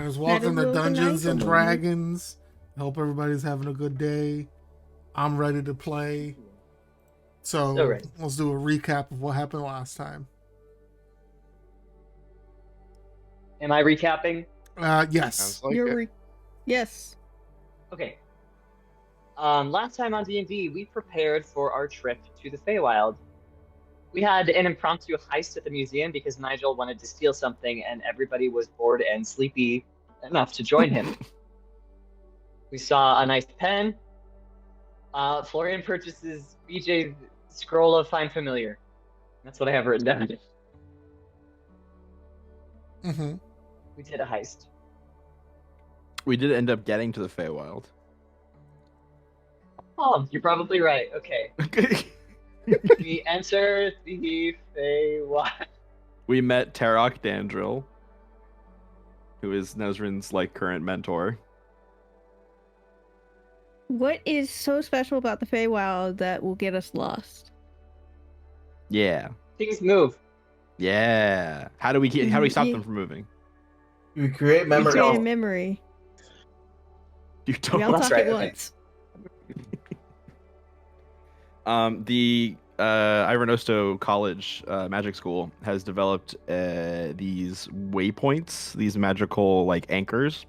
Guys, Had a welcome to little Dungeons night and for me. Dragons. I hope everybody's having a good day. I'm ready to play. So ready. Let's do a recap of what happened last time. Am I recapping? Yes. Sounds like You're it. Yes. Okay. Last time on D&D, we prepared for our trip to the Feywild. We had an impromptu heist at the museum because Nigel wanted to steal something and everybody was bored and sleepy enough to join him. We saw a nice pen. Florian purchases BJ's Scroll of Find Familiar. That's what I have written down. Mm-hmm. We did a heist. We did end up getting to the Feywild. Oh, you're probably right. Okay. We enter the Feywild. We met Tarok Dandril, who is Nezrin's current mentor. What is so special about the Feywild that will get us lost? Yeah. Things move. Yeah. How do we stop Yeah. them from moving? You create memories. Create a memory. You We all don't. That's talk right, at okay. once. The Ironosto College Magic School has developed these waypoints, these magical anchors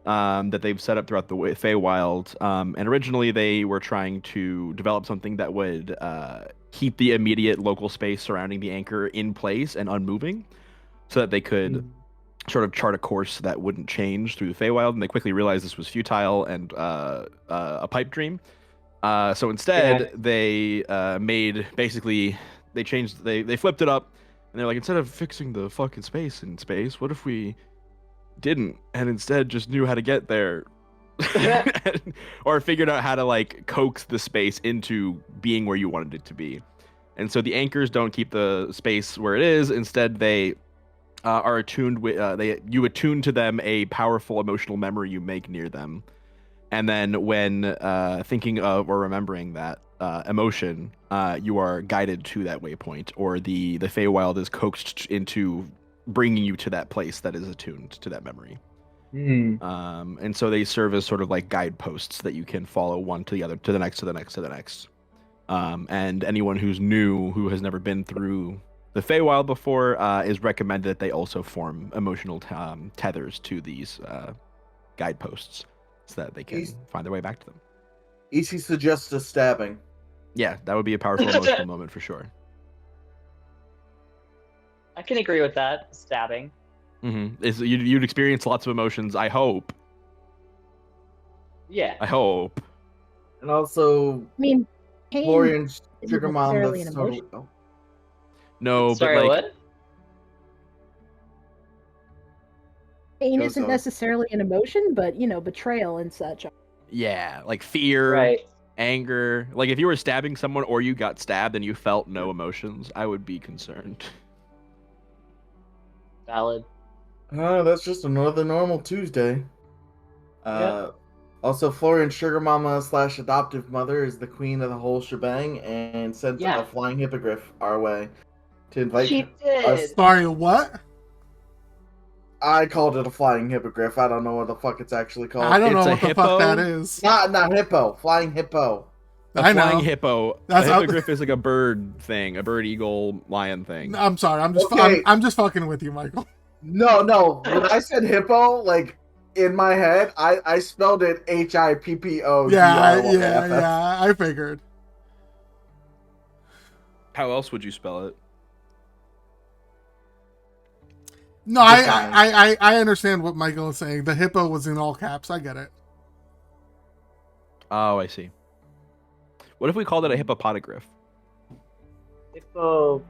that they've set up throughout the Feywild. And originally they were trying to develop something that would keep the immediate local space surrounding the anchor in place and unmoving, so that they could sort of chart a course that wouldn't change through the Feywild. And they quickly realized this was futile and a pipe dream. So instead, they they flipped it up, and they're like, instead of fixing the fucking space in space, what if we didn't and instead just knew how to get there, or figured out how to coax the space into being where you wanted it to be. And so the anchors don't keep the space where it is. Instead, they are attuned with you attune to them a powerful emotional memory you make near them. And then when thinking of or remembering that emotion, you are guided to that waypoint, or the Feywild is coaxed into bringing you to that place that is attuned to that memory. And so they serve as sort of guideposts that you can follow one to the other, to the next, to the next, to the next. And anyone who's new, who has never been through the Feywild before, is recommended that they also form emotional tethers to these guideposts, so that they can find their way back to them. EC suggests a stabbing. Yeah, that would be a powerful emotional moment for sure. I can agree with that. Stabbing. You'd experience lots of emotions, I hope. Yeah. I hope. And also, I mean, pain Florian's isn't sugar mom. necessarily That's an emotion. totally. No, Sorry, but what? Pain Goes isn't on. necessarily an emotion, but betrayal and such. yeah, fear, Right. anger. If you were stabbing someone or you got stabbed and you felt no emotions, I would be concerned. Valid. That's just another normal Tuesday. Also, Florian's sugar mama / adoptive mother is the queen of the whole shebang and sent Yeah. a flying hippogriff our way to invite She did. us. Sorry, what? I called it a flying hippogriff. I don't know what the fuck it's actually called. I don't know It's a what the fuck hippo? that is. Not hippo. Flying hippo. I know. Flying hippo. That's a hippogriff is a bird thing, a bird, eagle, lion thing. I'm sorry. I'm just Okay. I'm just fucking with you, Michael. No. When I said hippo, in my head, I spelled it HIPPO. Yeah. I figured. How else would you spell it? No, I understand what Michael is saying. The hippo was in all caps. I get it. Oh, I see. What if we called it a hippopotograph? Hippo.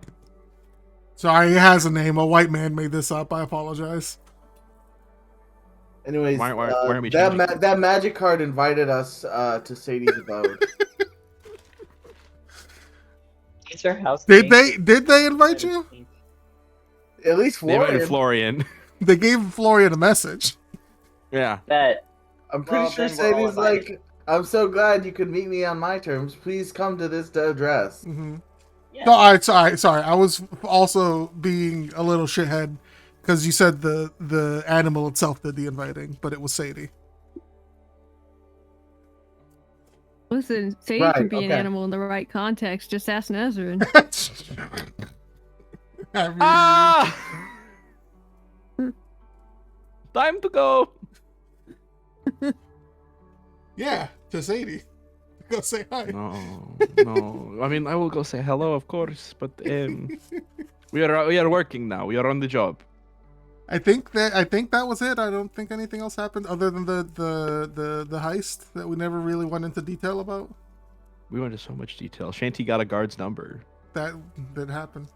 Sorry, it has a name. A white man made this up. I apologize. Anyways, Why aren't we changing it? that magic card invited us to Sadie's abode. It's her house. Did they invite you? At least They invited Florian. Florian. They gave Florian a message. Yeah. Bet. I'm pretty Well, sure then we're all Sadie's invited. I'm so glad you could meet me on my terms. Please come to this address. Mm-hmm. Yeah. No, sorry. I was also being a little shithead Because you said the animal itself did the inviting, but it was Sadie. Listen, Sadie Right, can be an okay. animal in the right context. Just ask Nezrin. I mean, Ah! Time to go. yeah, to Sadie. Go say hi. No. I mean, I will go say hello, of course, but we are working now. We are on the job. I think that was it. I don't think anything else happened other than the heist that we never really went into detail about. We went into so much detail. Shanty got a guard's number. That did happen.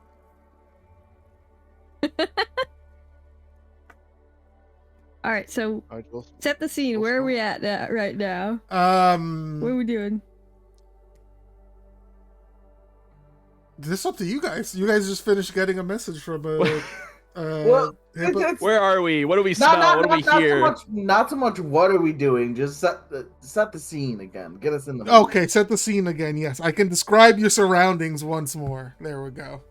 All right, so Nigel. set the scene. Where are we at right now? What are we doing? This is up to you guys. You guys just finished getting a message from a. Well, Hippo- it's- Where are we? What do we smell? What do we hear? Not so much. What are we doing? Just set the scene again. Get us in the. Okay, set the scene again. Yes, I can describe your surroundings once more. There we go.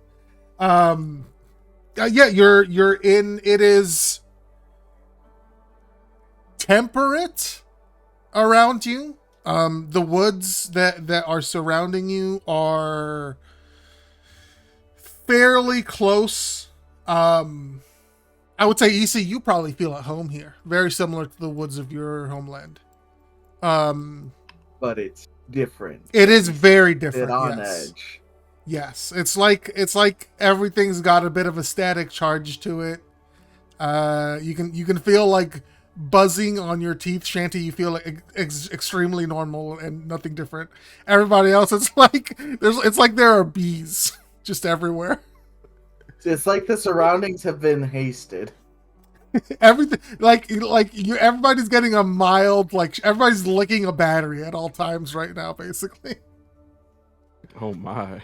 Yeah, you're in. It is temperate around you. The woods that are surrounding you are fairly close. I would say, EC, you probably feel at home here. Very similar to the woods of your homeland. But it's different. It is very Bit different. on Yes. edge. Yes. It's like everything's got a bit of a static charge to it. You can feel like buzzing on your teeth. Shanty, you feel like extremely normal and nothing different. Everybody else, it's like there are bees just everywhere. It's like the surroundings have been hasted. Everything everybody's getting a mild, like everybody's licking a battery at all times right now, basically. Oh my.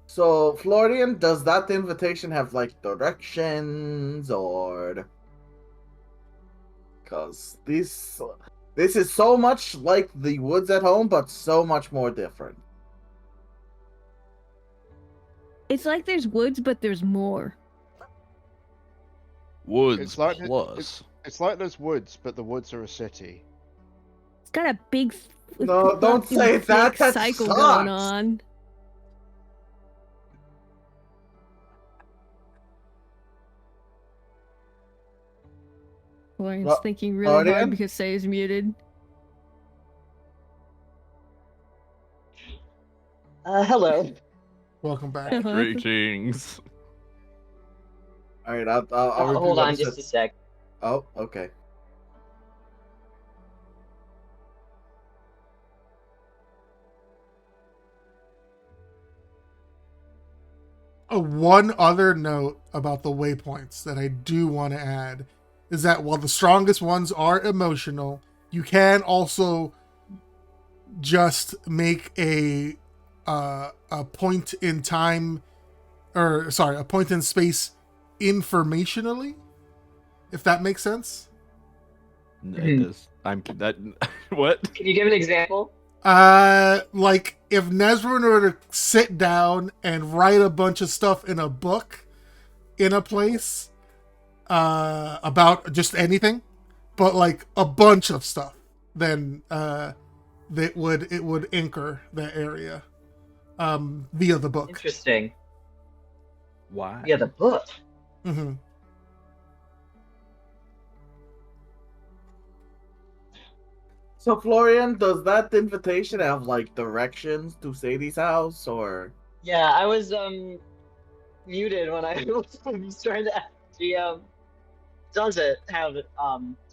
So, Florian, does that invitation have like directions or? Because this is so much like the woods at home, but so much more different. It's like there's woods, but there's more. Woods It's like plus. It's like those woods, but the woods are a city. It's got a big. No, don't fucking say that, big that cycle sucks. going on. Florian's Well, thinking really hard Florian? because Say is muted. Hello. Welcome back. Uh-huh. Greetings. All right, I'll repeat Hold what on I just said. a sec. Oh, okay. One other note about the waypoints that I do want to add is that while the strongest ones are emotional, you can also just make a point in time, or sorry, a point in space informationally, if that makes sense. It does. I'm that. What? Can you give an example? Like if Nezrin were to sit down and write a bunch of stuff in a book in a place about just anything, but like a bunch of stuff, then it would anchor that area via the book. Interesting. Why? Yeah, the book. Mm-hmm. So, Florian, does that invitation have like directions to Sadie's house, or? Yeah, I was muted when I was trying to ask GM. Does it have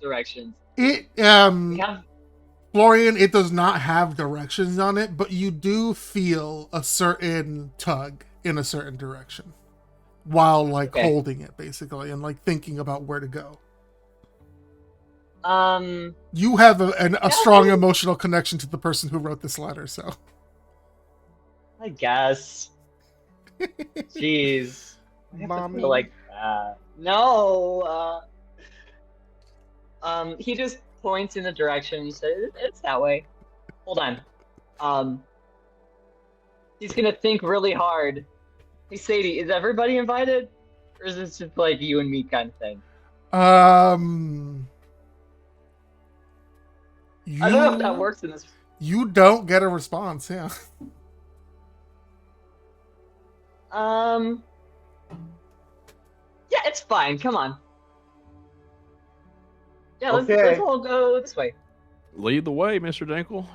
directions? It We have Florian, it does not have directions on it, but you do feel a certain tug in a certain direction while like Okay. holding it basically and like thinking about where to go. You have a strong emotional connection to the person who wrote this letter, so I guess. Jeez. I have to Mommy. feel like no. He just points in the direction and says, "It's that way." Hold on. He's gonna think really hard. Hey, Sadie, is everybody invited? Or is this just like you and me kind of thing? Um, I don't know if that you works in this. you don't get a response. Yeah. Um, yeah, it's fine. Come on. Yeah, let's Okay. all go this way. Lead the way, Mr. Dinkle.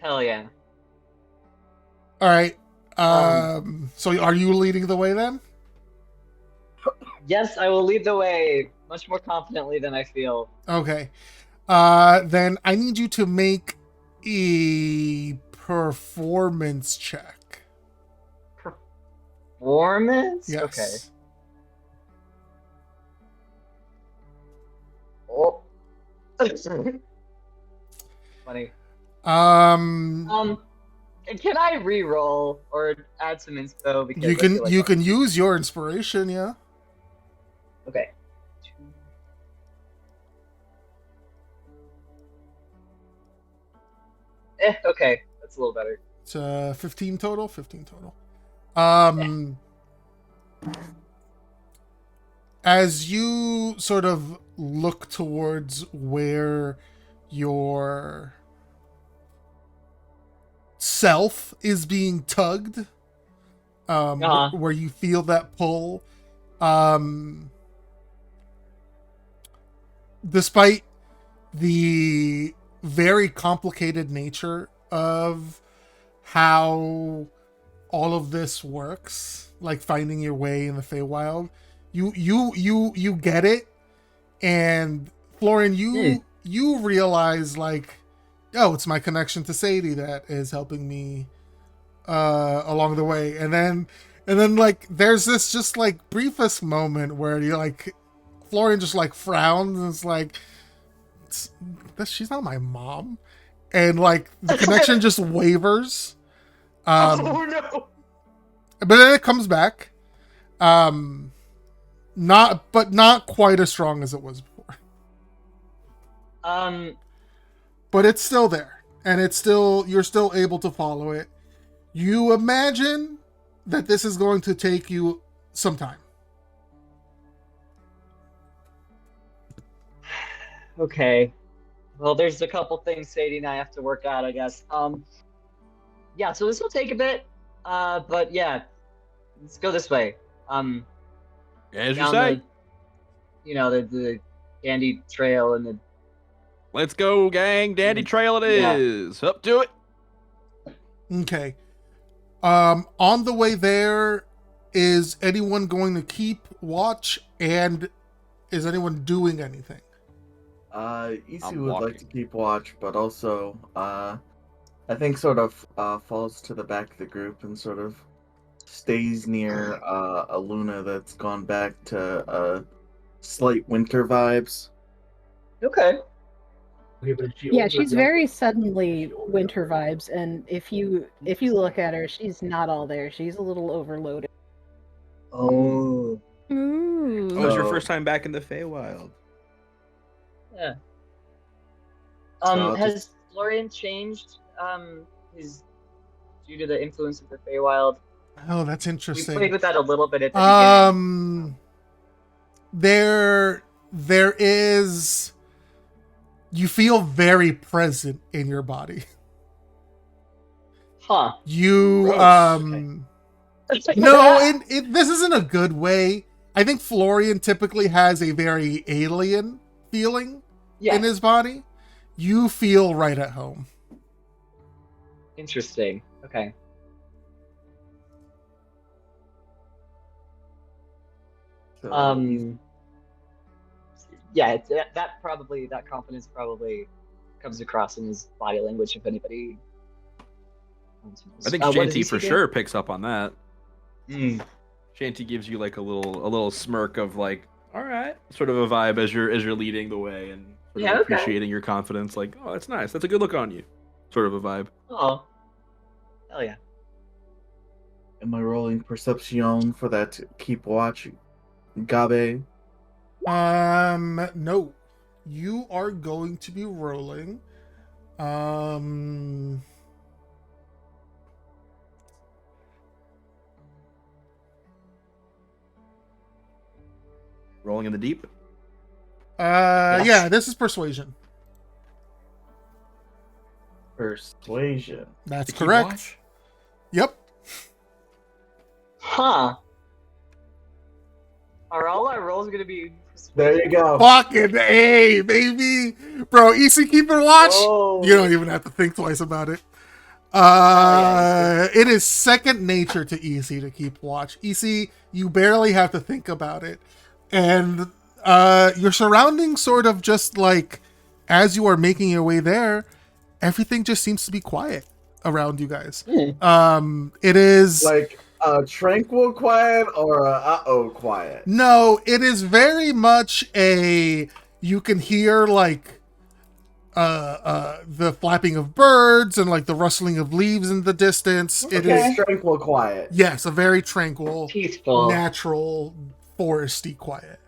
Hell yeah. All right. Um, So are you leading the way then? yes, I will lead the way much more confidently than I feel. Okay. Then I need you to make a performance check. Performance? Okay. Yes. Oh. Funny. Um, Can I re-roll or add some inspo because I feel like you can use your inspiration, yeah. okay. Okay, that's a little better. It's 15 total. 15 total. Um, as you sort of look towards where your self is being tugged, where you feel that pull, um, despite the very complicated nature of how all of this works, like finding your way in the Feywild, you get it, and Florian, you realize like, oh, it's my connection to Sadie that is helping me along the way, and then like there's this just like briefest moment where you like Florian just like frowns and it's like she's not my mom, and like the connection just wavers. Oh no! But then it comes back. Not quite as strong as it was before. Um, But it's still there, and you're still able to follow it. You imagine that this is going to take you some time. okay. Well, there's a couple things Sadie and I have to work out, I guess. Yeah, so this will take a bit. But yeah, let's go this way. As you Down say. the, the candy trail and the Let's go, gang. Dandy Trail it Yeah. is. Up to it. Okay. On the way there, is anyone going to keep watch, and is anyone doing anything? Easy I'm would like walking. to keep watch, but also, I think sort of falls to the back of the group and sort of stays near a Luna that's gone back to slight winter vibes. Okay. Yeah, she's very suddenly winter vibes, and if you look at her, she's not all there. She's a little overloaded. Oh. Ooh. Oh, it's your So- first time back in the Feywild. Yeah. I'll Has Florian changed his due to the influence of the Feywild? Oh, that's We interesting. played with that a little bit at the beginning. There is, you feel very present in your body. Huh. You Gross. no, this isn't a good way. I think Florian typically has a very alien feeling Yeah. in his body. You feel right at home. Interesting. Okay. So, Yeah, that confidence probably comes across in his body language. If anybody, I think what does he Shanty for say sure picks up on that. again? Shanty gives you like a little smirk of like, all right, sort of a vibe as you're leading the way and sort Yeah, of okay. appreciating your confidence. Like, oh, that's nice. That's a good look on you. Sort of a vibe. Oh, hell yeah. am I rolling perception for that keep watch, Gabe? No. You are going to be rolling. Rolling in the deep. Yeah, this is persuasion. Persuasion. That's To keep correct. watch? Yep. Huh. Are all our rolls gonna be? There you go. Fucking A, baby. Bro, EC keeping watch? Oh. You don't even have to think twice about it. yeah, It is second nature to EC to keep watch. EC, you barely have to think about it. And your surroundings sort of just like, as you are making your way there, everything just seems to be quiet around you guys. It is Like a tranquil quiet or a uh-oh quiet? no, it is very much a you can hear like the flapping of birds and like the rustling of leaves in the distance. It Okay, is tranquil quiet. yes, a very tranquil, Peaceful. natural, foresty quiet.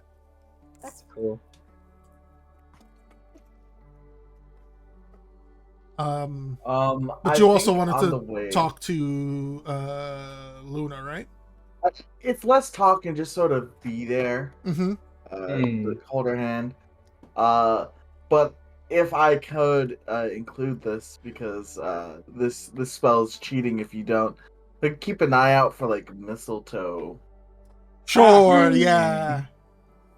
That's cool. But you also wanted to talk to Luna, right? It's less talk and just sort of be there. Mm-hmm. Hold her hand. But if I could include this, because this spell is cheating if you don't. But keep an eye out for like mistletoe. Sure, yeah.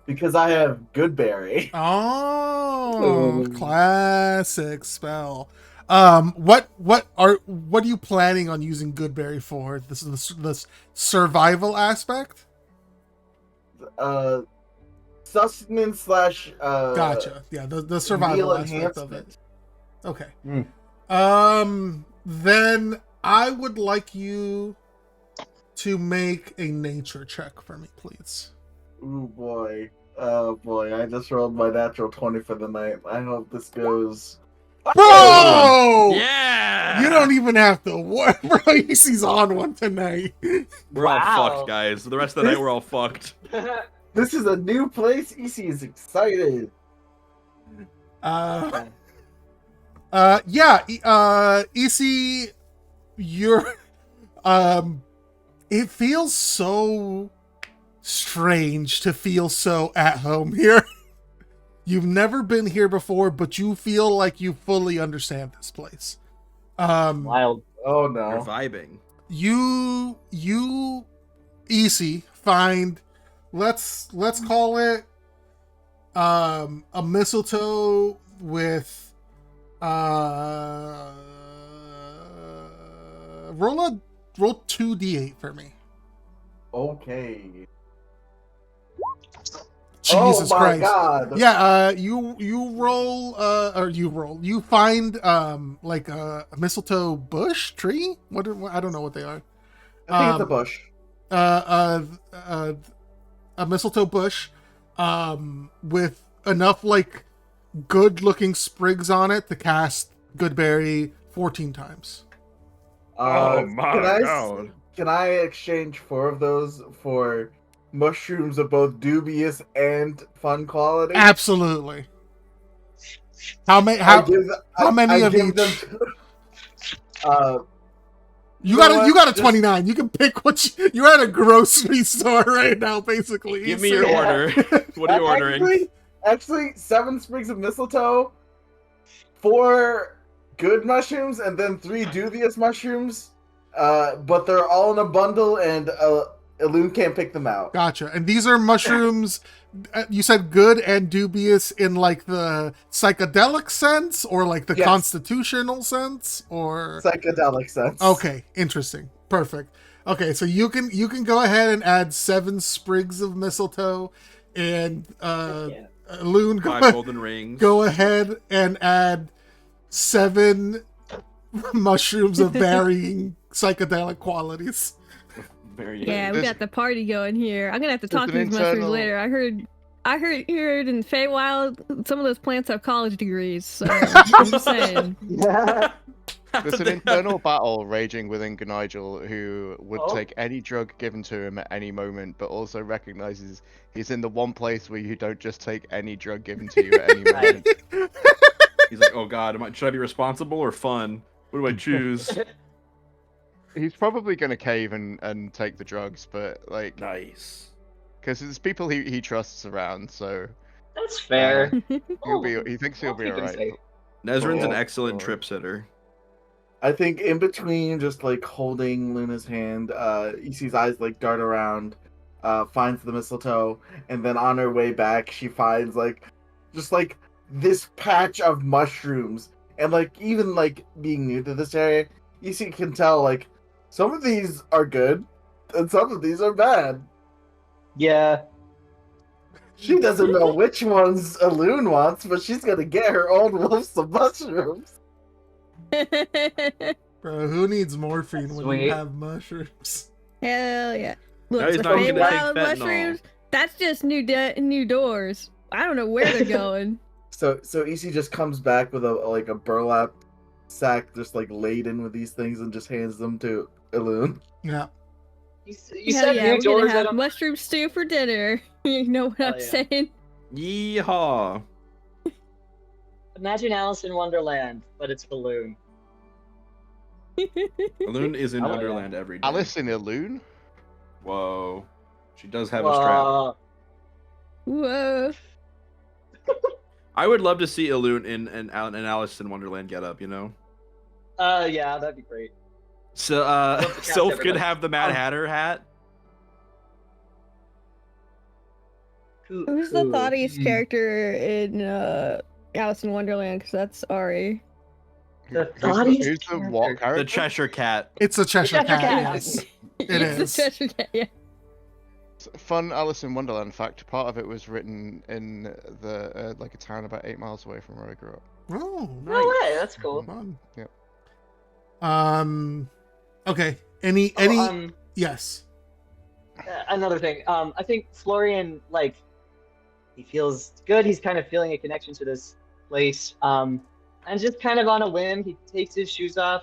Because I have Goodberry. Oh, classic spell. What are you planning on using Goodberry for? This is the survival aspect. Sustenance / Gotcha. Yeah, the survival meal aspect of it. enhancement. Okay. Then I would like you to make a nature check for me, please. Ooh boy. Oh boy, I just rolled my natural 20 for the night. I hope this goes. Bro! Yeah! You don't even have to work, bro. He's on one tonight. We're all Wow. fucked, guys. The rest of the night, we're all fucked. This is a new place. EC is excited. EC, you're, it feels so strange to feel so at home here. You've never been here before, but you feel like you fully understand this place. Wild. Oh You're no. vibing. You EC find, let's call it a mistletoe with roll 2d8 for me. Okay. Jesus oh my Christ. God. Yeah, you find like a mistletoe bush tree. I don't know what they are. I think it's a bush. A mistletoe bush with enough like good looking sprigs on it to cast Goodberry 14 times. Can I exchange 4 of those for mushrooms of both dubious and fun quality? Absolutely. How many of each? You got a 29. You can pick you're at a grocery store right now, basically. Give me your order. What are you ordering? Actually, 7 sprigs of mistletoe, 4 good mushrooms, and then 3 dubious mushrooms. But they're all in a bundle, and Illume can't pick them out. Gotcha. And these are mushrooms. You said good and dubious in like the psychedelic sense, or like the constitutional sense, or psychedelic sense. Okay, interesting. Perfect. Okay, so you can go ahead and add 7 sprigs of mistletoe, and Loon, golden rings. Go ahead and add 7 mushrooms of varying psychedelic qualities. Yeah, we got the party going here. I'm gonna have to talk to these mushrooms later. I heard in Feywild some of those plants have college degrees. So I'm just saying. There's an internal battle raging within Gnigel, who would take any drug given to him at any moment, but also recognizes he's in the one place where you don't just take any drug given to you at any moment. He's like, oh god, should I be responsible or fun? What do I choose? He's probably gonna cave and take the drugs, but like, nice. Because there's people he trusts around, so That's fair. he thinks he'll be I'll keep him alright. safe. Nezrin's an Oh, excellent oh. trip sitter. I think in between just like holding Luna's hand, Ishi's eyes like dart around, finds the mistletoe, and then on her way back she finds like just like this patch of mushrooms. And like even like being new to this area, Ishi can tell like some of these are good and some of these are bad. Yeah. She doesn't know which ones Alun wants, but she's gonna get her own wolf some mushrooms. Bro, who needs morphine when you Sweet. have mushrooms? Hell yeah. No, Look, he's the not gonna take Feywild fentanyl. mushrooms, that's just new doors. I don't know where they're going. So Ishi just comes back with a burlap sack just like laden with these things and just hands them to Alun. Yeah. You Hell said yeah, new we're gonna doors. I have don't. mushroom stew for dinner. You know what Hell I'm yeah. saying? Yeehaw! Imagine Alice in Wonderland, but it's balloon. Balloon is in Oh, yeah. Wonderland every day. Alice in a loon? Whoa. She does have a strap. Whoa. I would love to see Alun in an Alice in Wonderland getup, you know? Yeah, that'd be great. So, love to cast Sylph could everybody. have the Mad Hatter hat. Who's the thoughtiest Hmm. character in Alice in Wonderland? Because that's Ari. The Who's thoughtiest who's the what character? character? The Cheshire Cat. It's a Cheshire Cheshire Cat, Cat. yes. It It's is. the Cheshire Cat, yeah. Fun Alice in Wonderland fact: part of it was written in the like a town about 8 miles away from where I grew up. Oh, No nice. way, that's cool. Fun. Yep. Okay. Any yes. Another thing. I think Florian, like, he feels good. He's kind of feeling a connection to this place. And just kind of on a whim, he takes his shoes off,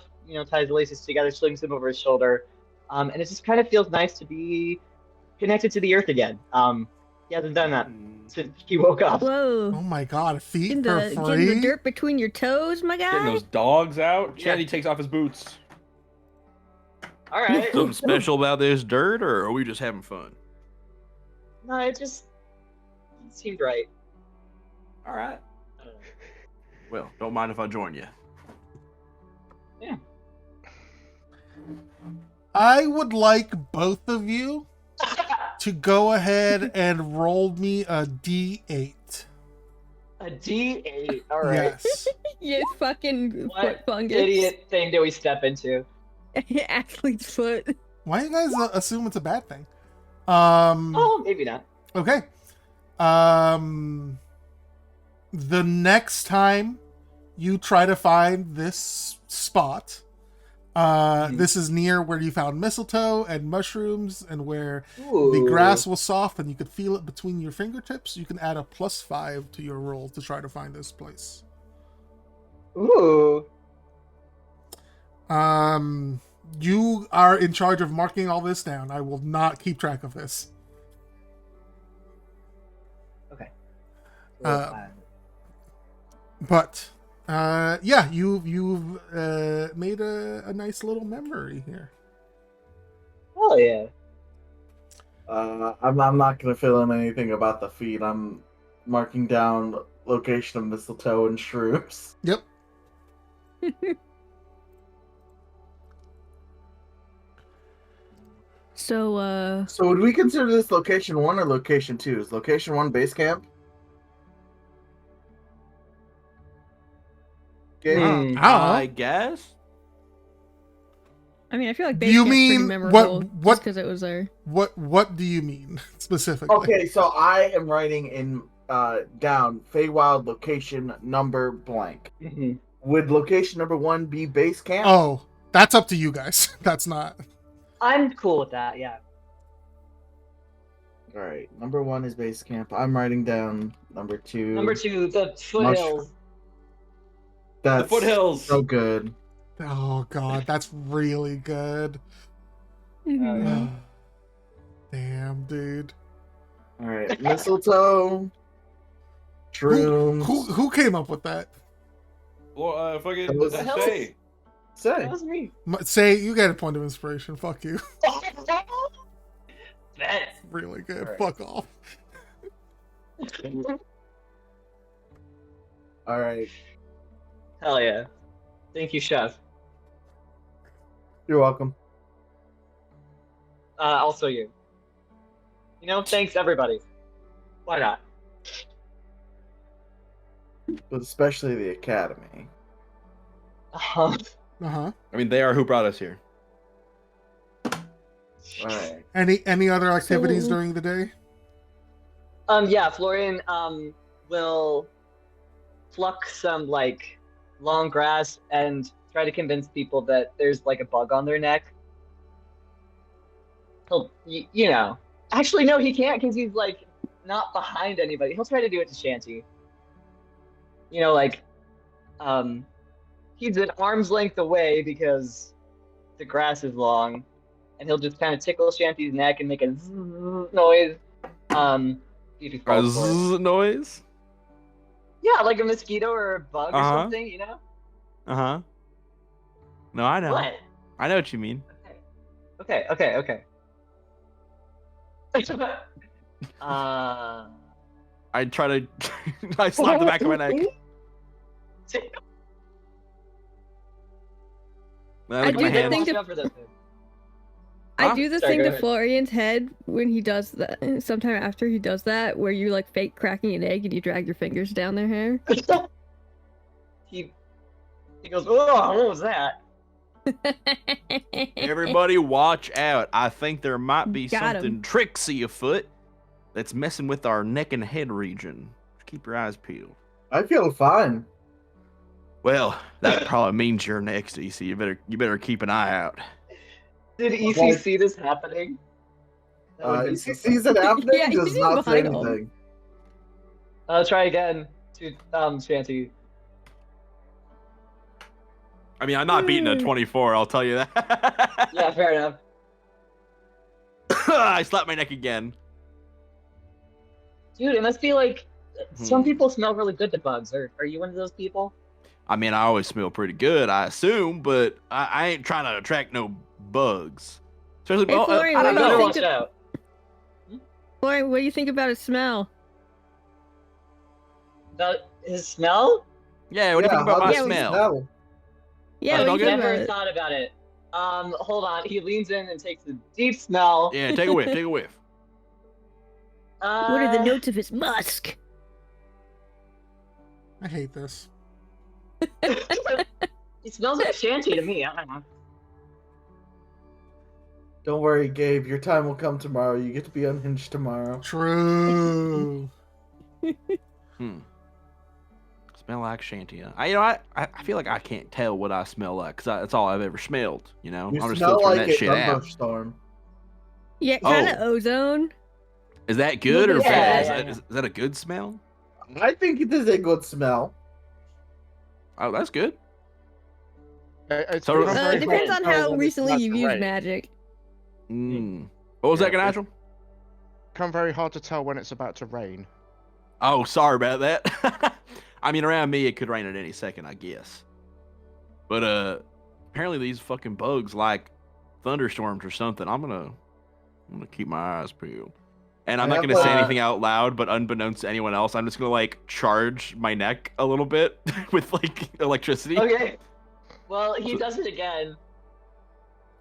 ties the laces together, slings them over his shoulder. And it just kind of feels nice to be connected to the earth again. He hasn't done that since he woke up. Oh Whoa. my god, feet Getting for getting the free? dirt between your toes, my Getting guy. those dogs out. Yeah. Chandy takes off his boots. All right. Something special about this dirt, or are we just having fun? No, it just seemed right. All right. Well, don't mind if I join you. Yeah. I would like both of you to go ahead and roll me a D8. A D8. All right. Yes. You fucking What foot fungus. idiot thing do we step into? Athlete's foot. Why you guys assume it's a bad thing? Oh, maybe not. Okay. The next time you try to find this spot, this is near where you found mistletoe and mushrooms and where the grass was soft and you could feel it between your fingertips. You can add a +5 to your roll to try to find this place. Ooh. You are in charge of marking all this down. I will not keep track of this. Okay. But yeah, you've made a nice little memory here. Oh yeah. I'm not gonna fill in anything about the feed. I'm marking down location of mistletoe and shrooms. Yep. So, So would we consider this location 1 or location 2? Is location 1 base camp? Okay. Hmm. I guess. I mean, I feel like Do you Basecamp's pretty mean memorable what- just because it was there. What do you mean specifically? Okay, so I am writing in down Feywild location number blank. Mhm. Would location number 1 be base camp? Oh, that's up to you guys. That's not. I'm cool with that. Yeah. All right, number 1 is base camp. I'm writing down number 2. Number 2, the foothills. That's The foothills. so good. Oh god, that's really good. yeah. Damn, dude. All right, mistletoe, shroom. Who came up with that? Well, fucking That was- say. Say. That was me. Say you get a point of inspiration. Fuck you. Bet. Really good. All right. Fuck off. All right. Hell yeah. Thank you, Chef. You're welcome. Also you. Thanks everybody. Why not? But especially the Academy. Uh-huh. Uh-huh. I mean, they are who brought us here. All right. Any other activities So- during the day? Yeah, Florian will pluck some long grass and try to convince people that there's a bug on their neck. He'll, actually no, he can't because he's not behind anybody. He'll try to do it to Shanty. He's an arm's length away because the grass is long, and he'll just kind of tickle Shanty's neck and make a zzz noise. See if he A falls for it. zzz noise? Yeah, like a mosquito or a bug or Uh-huh. something, Uh-huh. No, I know. What? I know what you mean. Okay. I try to... I slap the back of my neck. I I look at do my the hands. thing Watch to- out for this. I Huh? do the Sorry, thing go to ahead. Florian's head when he does that. Sometime after he does that, where you fake cracking an egg and you drag your fingers down their hair. He goes, oh, what was that? Everybody watch out. I think there might be Got 'em. something tricksy afoot that's messing with our neck and head region. Keep your eyes peeled. I feel fine. Well, that probably means you're next, EC. You better keep an eye out. Did EC Well- see this happening? That would've been He so sees it happening, Yeah, does he's not say behind him. anything. I'll try again to Shanty. I mean, I'm not beating a 24, I'll tell you that. Yeah, fair enough. I slapped my neck again. Dude, it must be some Hmm. people smell really good to bugs. Are you one of those people? I mean, I always smell pretty good, I assume, but I ain't trying to attract no bugs. Especially, Hey, Florian, I don't what do you Better know. think watch out. Florian, what do you think about his smell? About his smell? Yeah, what do you think about how my does he smell? Yeah, I what do don't you think Never about it? thought about it. Hold on. He leans in and takes a deep smell. Yeah, take a whiff, take a whiff. What are the notes of his musk? I hate this. It smells like Shanty to me. I don't know. Don't worry, Gabe. Your time will come tomorrow. You get to be unhinged tomorrow. True. Smell like shanty. I feel like I can't tell what I smell like because that's all I've ever smelled. You I'm just smell filtering like that a shit out. thunderstorm. Yeah, kind of Oh. ozone. Is that good or Yeah, bad? yeah. Is that a good smell? I think it is a good smell. Oh, that's good. It's So- become It very depends hard on to tell how when it's recently about you've to used rain. magic. What was that, Yeah, Nigel? Become very hard to tell when it's about to rain. Oh, sorry about that. I mean, around me, it could rain at any second, I guess. But apparently these fucking bugs like thunderstorms or something. I'm gonna keep my eyes peeled. And I'm I not have, gonna say uh, anything out loud, but unbeknownst to anyone else, I'm just gonna charge my neck a little bit with electricity. Okay. Well, he does it again.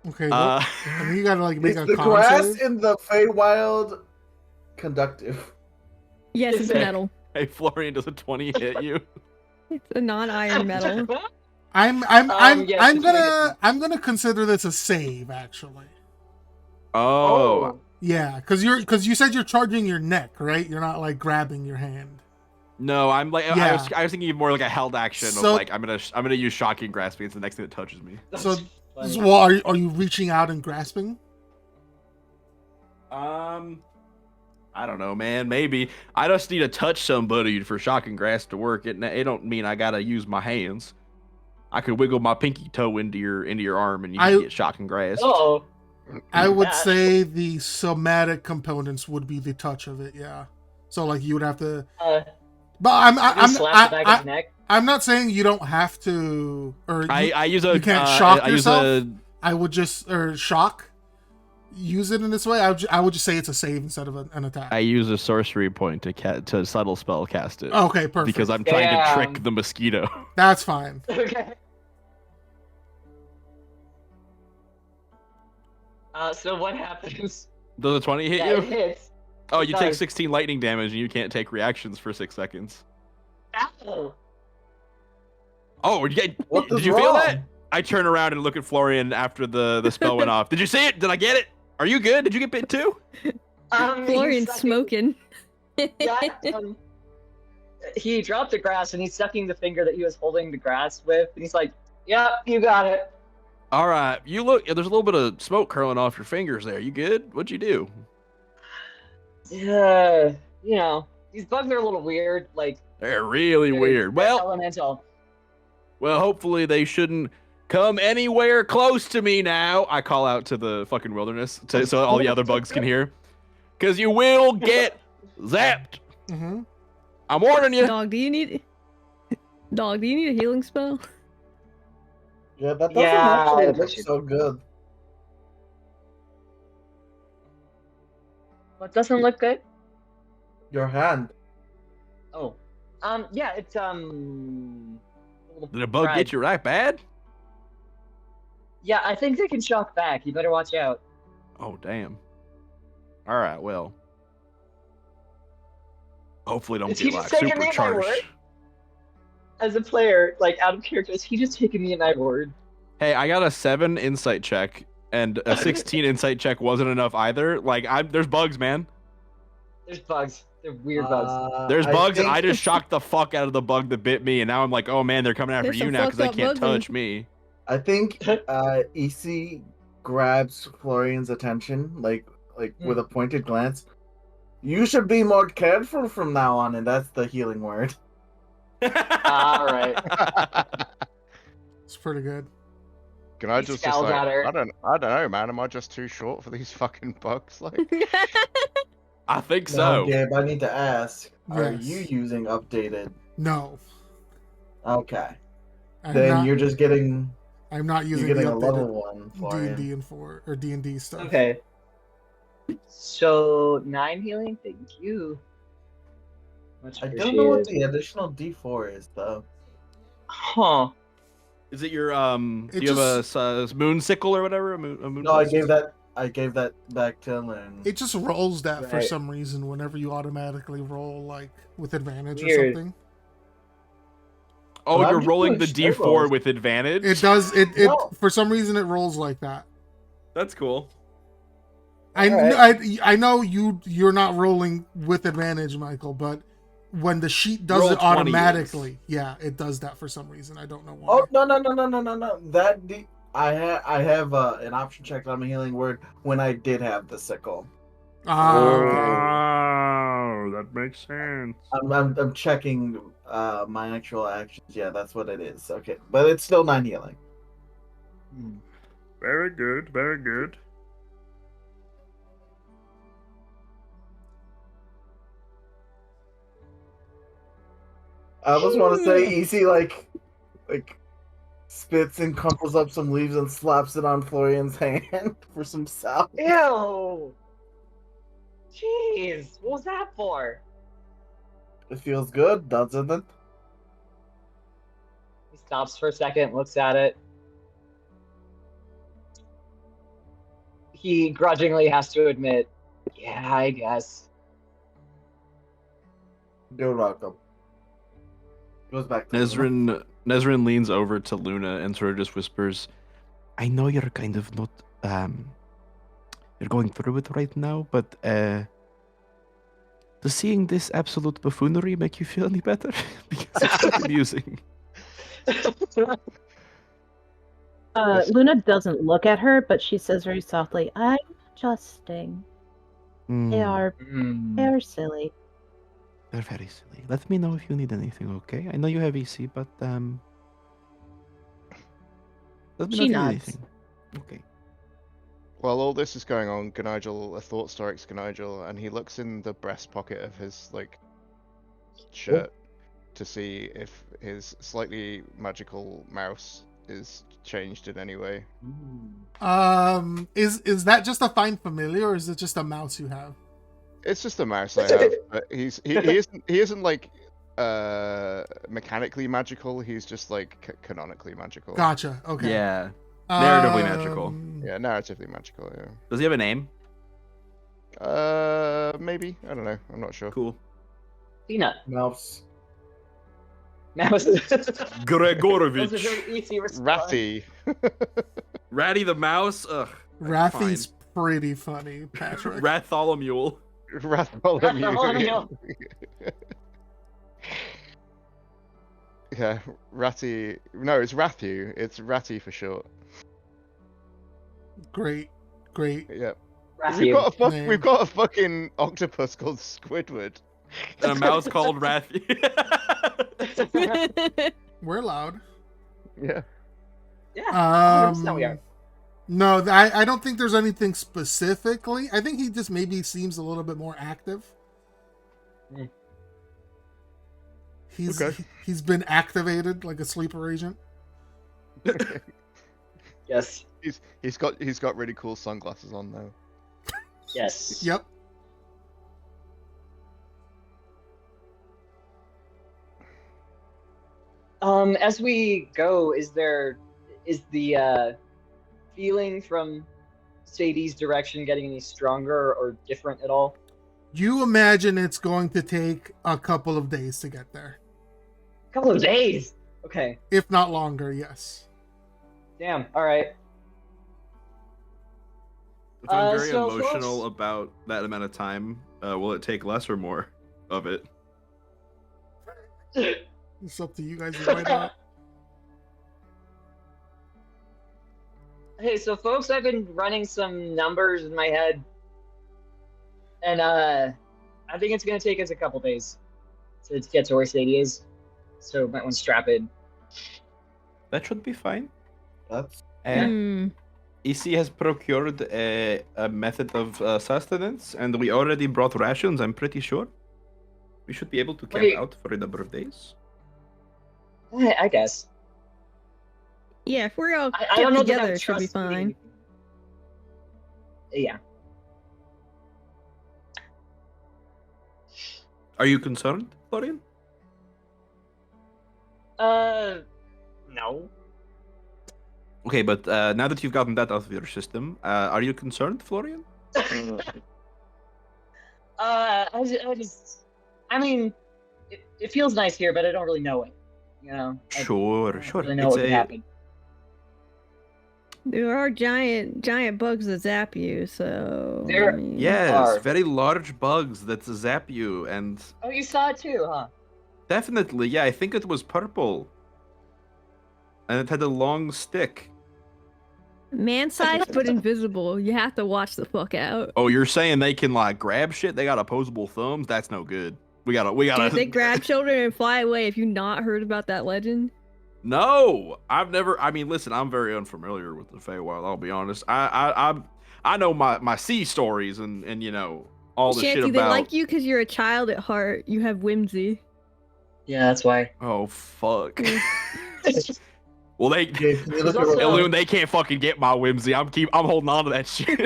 Okay. Uh, I mean, you gotta make Is a the con grass save. in the Feywild conductive? Yes, it's Is it? metal. hey, Florian, does a 20 hit you? It's a non-iron metal. I'm yes, I'm it's gonna consider this a save actually. Oh. Yeah, because you said you're charging your neck, right? You're not grabbing your hand. No, I'm I Yeah. was thinking of more like a held action So- of I'm gonna use shocking grasping. It's the next thing that touches me. So, Funny. well, are you reaching out and grasping? I don't know, man. Maybe I just need to touch somebody for shocking grasp to work. It don't mean I gotta use my hands. I could wiggle my pinky toe into your arm and you can get shocking grasp. Oh, I would Yeah. say the somatic components would be the touch of it. Yeah. So you would have to. But I'm slap the back of his neck. I'm not saying you don't have to, or I use a you can't shock I use yourself? a I would just shock. use it in this way, I would just say it's a save instead of an attack. I use a sorcery point to subtle spell cast it. Okay, perfect. Because I'm trying to trick the mosquito. That's fine. Okay. So what happens? Does a 20 hit Yeah, you? it hits. Oh, It you take does. 16 lightning damage and you can't take reactions for 6 seconds. Ow! Oh, did you feel that? I turn around and look at Florian after the spell went off. Did you see it? Did I get it? Are you good? Did you get bit too? Florian's smoking. Yeah, he dropped the grass and he's sucking the finger that he was holding the grass with, and he's like, "Yep, you got it." All right, you look. There's a little bit of smoke curling off your fingers there. You good? What'd you do? Yeah, these bugs are a little weird. Like They're really they're weird. Well, elemental. hopefully they shouldn't come anywhere close to me now. I call out to the fucking wilderness so all the other bugs can hear. Because you will get zapped. Mm-hmm. I'm warning you. Dog, do you need a healing spell? Yeah, that doesn't Yeah, actually I look should- so good. What doesn't look good? Your hand. Oh, yeah, it's Did a bug get you right bad? Yeah, I think they can shock back. You better watch out. Oh, damn. All right, well. Hopefully don't Is he get just like taking me at my word? supercharged. As a player, like out of character, is he just taking me at my word? Hey, I got a 7 insight check, and a 16 insight check wasn't enough either. Like, there's bugs, man. There's bugs. They're weird bugs. There's bugs, and I think- just shocked the fuck out of the bug that bit me, and now I'm like, oh man, they're coming after There's you some now because they fucked up can't bugs in- touch me. I think EC grabs Florian's attention, like with a pointed glance. You should be more careful from now on, and that's the healing word. All right. It's pretty good. Can I He just scowls like, at her. I don't know, man. Am I just too short for these fucking bugs? Like, I think Now, so. Gabe, I need to ask: Are Yes. you using updated? No. Okay, I'm then not, you're just getting I'm not you're using the getting a level updated one, D&D Florian. and 4 or D&D stuff. Okay. So 9 healing. Thank you. Much I don't know what appreciated. the additional D4 is though. Huh. Is it your It do you have a moon sickle or whatever? A moon No, I crest? gave that back to Lynn. It just rolls that for Right. some reason whenever you automatically roll like with advantage Weird. or something. Oh, Well, you're I'm just rolling doing the straight D4 rolls. with advantage. It does it No. for some reason it rolls like that. That's cool. I know you're not rolling with advantage, Michael, but when the sheet does Roll it 20 automatically, yeah, it does that for some reason. I don't know why. Oh no! I have an option checked on my healing word when I did have the sickle. Okay. Oh, that makes sense. I'm checking my actual actions. Yeah, that's what it is. Okay, but it's still 9 healing. Very good, very good. I just want to say, EC like spits and crumples up some leaves and slaps it on Florian's hand for some salve. Ew. Jeez. What was that for? It feels good, doesn't it? He stops for a second, looks at it. He grudgingly has to admit, yeah, I guess. You're welcome. Goes back to Luna. Nezrin leans over to Luna and sort of just whispers, I know you're kind of not you're going through it right now, but does seeing this absolute buffoonery make you feel any better? Because it's quite amusing. Luna doesn't look at her, but she says very softly, I'm adjusting. They Hmm, are Mm. silly. they're very silly. Let me know if you need anything, okay? I know you have EC, but let me know if She you need nods. anything. Okay. while all this is going on, a thought strikes Ganigel, and he looks in the breast pocket of his shirt to see if his slightly magical mouse is changed in any way. Is that just a find familiar, or is it just a mouse you have? It's just a mouse I have, but he isn't like mechanically magical. He's just like canonically magical. Gotcha. Okay. Yeah. Narratively magical. Yeah, narratively magical. Yeah. Does he have a name? Maybe. I don't know. I'm not sure. Cool. Peanut. Mouse. Mouse. Gregorovich. Those are very easy response. Ratty. Ratty the mouse. Ugh. Rathy's pretty funny, Patrick. Ratholomew. Ratholomew. Yeah, Ratty. No, it's Rathu. It's Ratty for short. Great. Yeah. Rathu. We've got a fucking octopus called Squidward. And a mouse called Rathy. We're loud. Yeah. Yeah. 100% we are. No, I don't think there's anything specifically. I think he just maybe seems a little bit more active. Mm. He's been activated like a sleeper agent. Yes. He's got really cool sunglasses on though. Yes. Yep. As we go, is the feeling from Sadie's direction getting any stronger or different at all? You imagine it's going to take a couple of days to get there. A couple of days. Okay. If not longer, yes. Damn. All right. If I'm very so emotional folks- about that amount of time, will it take less or more of it? It's up to you guys to find out. Hey, so folks, I've been running some numbers in my head, and I think it's gonna take us a couple days to get to where Sadie is. So might want to strap in. That should be fine. That's EC has procured a method of sustenance, and we already brought rations, I'm pretty sure. We should be able to camp Wait. out for a number of days. I guess. Yeah, if we're all I don't know that I together, would it should be trust leading fine. anything. Yeah. Are you concerned, Florian? No. Okay, but now that you've gotten that out of your system, are you concerned, Florian? I mean, it feels nice here, but I don't really know it. You know. I Sure. don't really know what could happen. There are giant bugs that zap you, so There- I mean, Yes, Are. very large bugs that zap you, and Oh, you saw it too, huh? definitely, yeah, I think it was purple. And it had a long stick. man-sized but invisible. You have to watch the fuck out. Oh, you're saying they can like grab shit? They got opposable thumbs? That's no good. We gotta. Dude, they grab children and fly away. Have you not heard about that legend? No, I've never. I mean, listen, I'm very unfamiliar with the Feywild. I'll be honest. I know my sea stories and you know all the Shanty, shit they about. like you because you're a child at heart. You have whimsy. Yeah, that's why. Oh fuck. Well, they Gabe, can you look also- at Elune, they can't fucking get my whimsy. I'm holding on to that shit.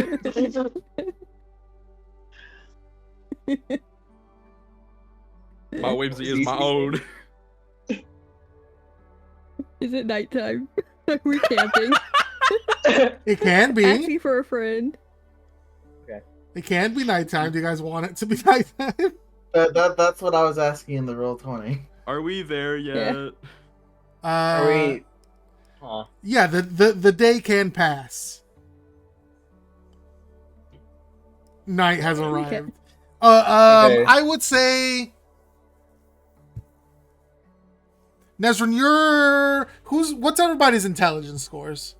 My whimsy is my own. Is it nighttime? We're camping. It can be. Asking for a friend. It can be nighttime. Do you guys want it to be nighttime? That's what I was asking in the Roll20. Are we there yet? Are we? Huh. Yeah, the day can pass. Night has arrived. Okay. Okay. I would say Nezrin, what's everybody's intelligence scores?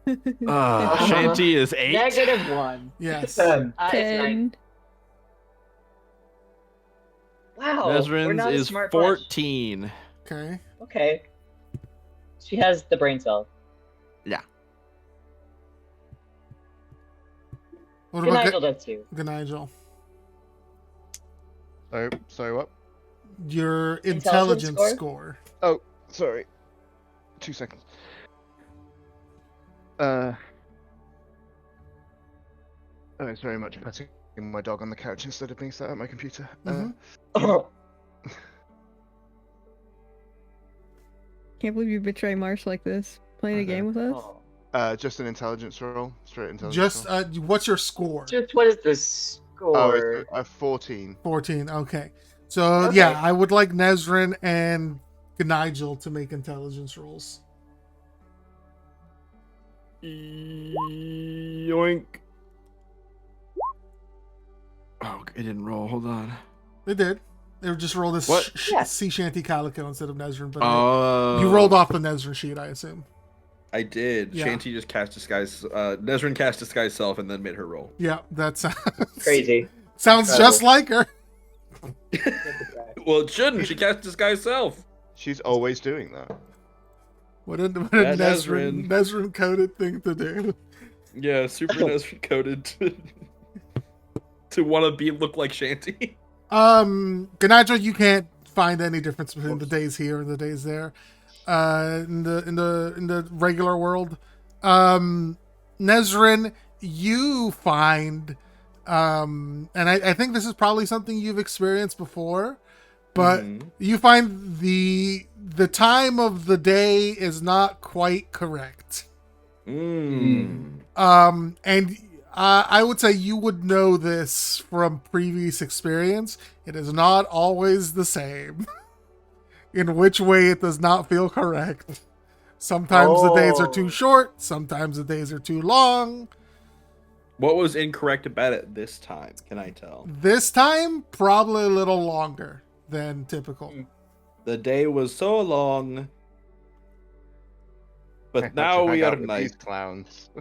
Shanty is 8. -1. Yes. 10. It's 9. 10. Wow. we're Nezrin's not a is smart bunch. 14. Okay. Okay. She has the brain cell. What Good about Nigel does too. Nigel? So what? Your Intelligence intelligence score. Oh, sorry. 2 seconds. Oh, it's very much petting my dog on the couch instead of being sat at my computer. Can't believe you betray Marsh like this. Playing a game with us? Just an intelligence roll. Straight intelligence Just roll. what's your score? Just what is the score? Oh, it's a 14. 14. Okay. So yeah, I would like Nezrin and Nigel to make intelligence rolls. Yoink. Oh, it didn't roll. Hold on. They did. They just rolled this sea shanty calico instead of Nezrin, but you rolled off the Nezrin sheet, I assume. I did. Yeah. Shanty just cast disguise. Nezrin cast disguise self and then made her roll. Yeah, that sounds crazy. Sounds just like her. Well, it shouldn't. She cast disguise self. She's always doing that. What a Nezrin coded thing to do. Yeah, super Nezrin coded to want to look like Shanty. Ganadra, you can't find any difference between the days here and the days there. In the regular world. Nezrin, you find and I think this is probably something you've experienced before, but you find the time of the day is not quite correct. And I would say you would know this from previous experience. It is not always the same. In which way it does not feel correct. Sometimes the days are too short. Sometimes the days are too long. What was incorrect about it this time? Can I tell? This time, probably a little longer than typical. The day was so long. But now we are night. These clowns.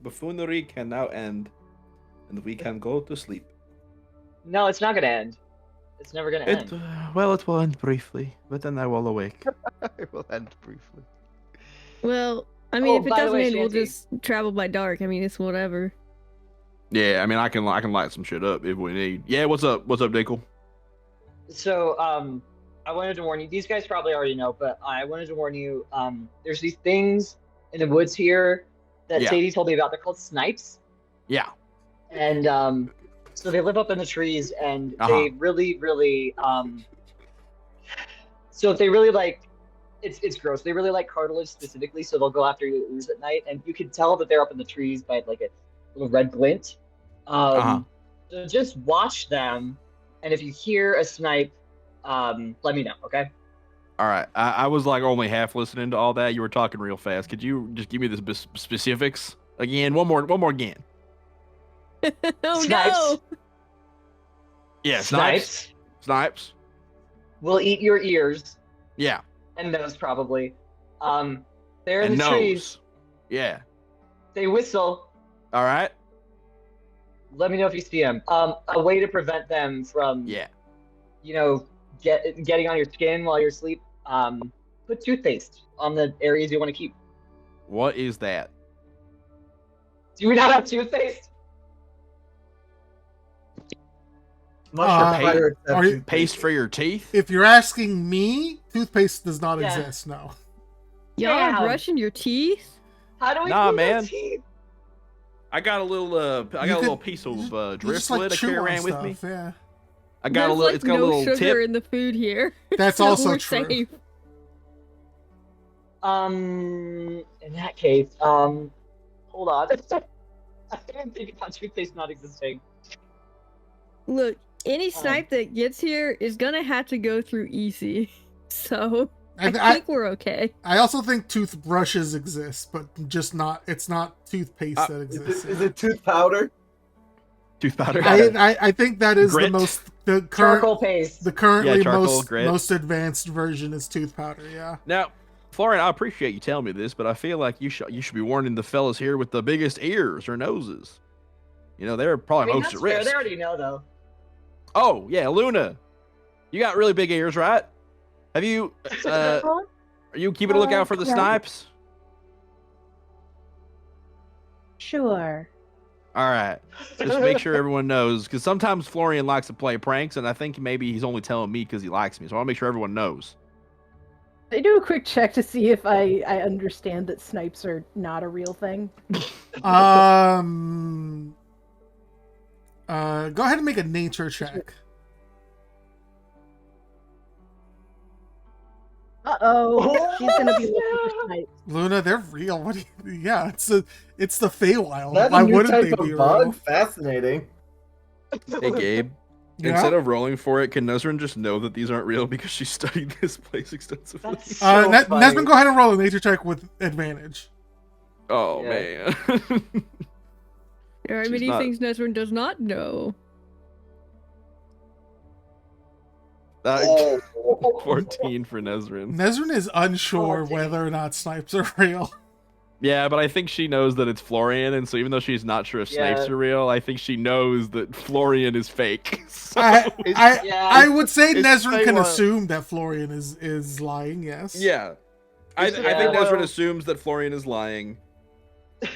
Buffoonery can now end, and we can go to sleep. No, it's not gonna end. It's never gonna end. Well, it will end briefly, but then I will awake. It will end briefly. Well, I mean, if it doesn't end, we'll just travel by dark. I mean, it's whatever. Yeah, I mean, I can light some shit up if we need. Yeah, what's up? What's up, Dinkle? So, I wanted to warn you. These guys probably already know, but I wanted to warn you. There's these things in the woods here that Sadie told me about. They're called snipes. Yeah. And so they live up in the trees, and they really, really so if they really like, it's gross. They really like cartilage specifically, so they'll go after your ooze at night, and you can tell that they're up in the trees by like a little red glint. So just watch them, and if you hear a snipe, let me know, okay? All right. I was like only half listening to all that. You were talking real fast. Could you just give me the specifics again? One more again. Oh Snipes. no! Yeah, snipes. Will eat your ears. Yeah. And nose probably. They're in and the nose. trees. Yeah. They whistle. All right. Let me know if you see them. A way to prevent them from, getting on your skin while you're asleep. Put toothpaste on the areas you want to keep. What is that? Do we not have toothpaste? Paste for your teeth? If you're asking me, toothpaste does not exist. No. Y'all are brushing your teeth? How do we clean our teeth? I got a little piece of driftwood I carry around with me. Yeah. I got There's it's got a little sugar tip in the food here. That's so also we're true. Safe. In that case, hold on. I didn't think about toothpaste not existing. Look, any snipe that gets here is gonna have to go through EC. So I think we're okay. I also think toothbrushes exist, but just not. It's not toothpaste that exists. Is it tooth powder? Tooth powder. I think that is Grit. the charcoal paste. The currently most advanced version is tooth powder. Yeah. Now, Florian, I appreciate you telling me this, but I feel like you should be warning the fellas here with the biggest ears or noses. They're probably most at risk. They already know though. Oh yeah, Luna, you got really big ears, right? Have you? Are you keeping a lookout for the snipes? Sure. All right. Just make sure everyone knows, because sometimes Florian likes to play pranks, and I think maybe he's only telling me because he likes me. So I want to make sure everyone knows. I do a quick check to see if I understand that snipes are not a real thing. Go ahead and make a nature check. Uh-oh. She's gonna be looking for snipes. Luna, they're real. What? Yeah, it's the Feywild. That's Why a new wouldn't type they of be bug? real? Fascinating. Hey, Gabe. Yeah? Instead of rolling for it, can Nesrin just know that these aren't real because she studied this place extensively? That's so funny. Nesman, go ahead and roll a nature check with advantage. Oh, Yeah. man. There are She's many not- things Nesrin does not know. 14 for Nesrin. Nesrin is unsure Oh, dang. whether or not snipes are real. Yeah, but I think she knows that it's Florian, and so even though she's not sure if snipes Yeah. are real, I think she knows that Florian is fake. So, I would say it's Nesrin can Feywild. assume that Florian is lying, yes. yeah. I think Yeah. Nesrin assumes that Florian is lying,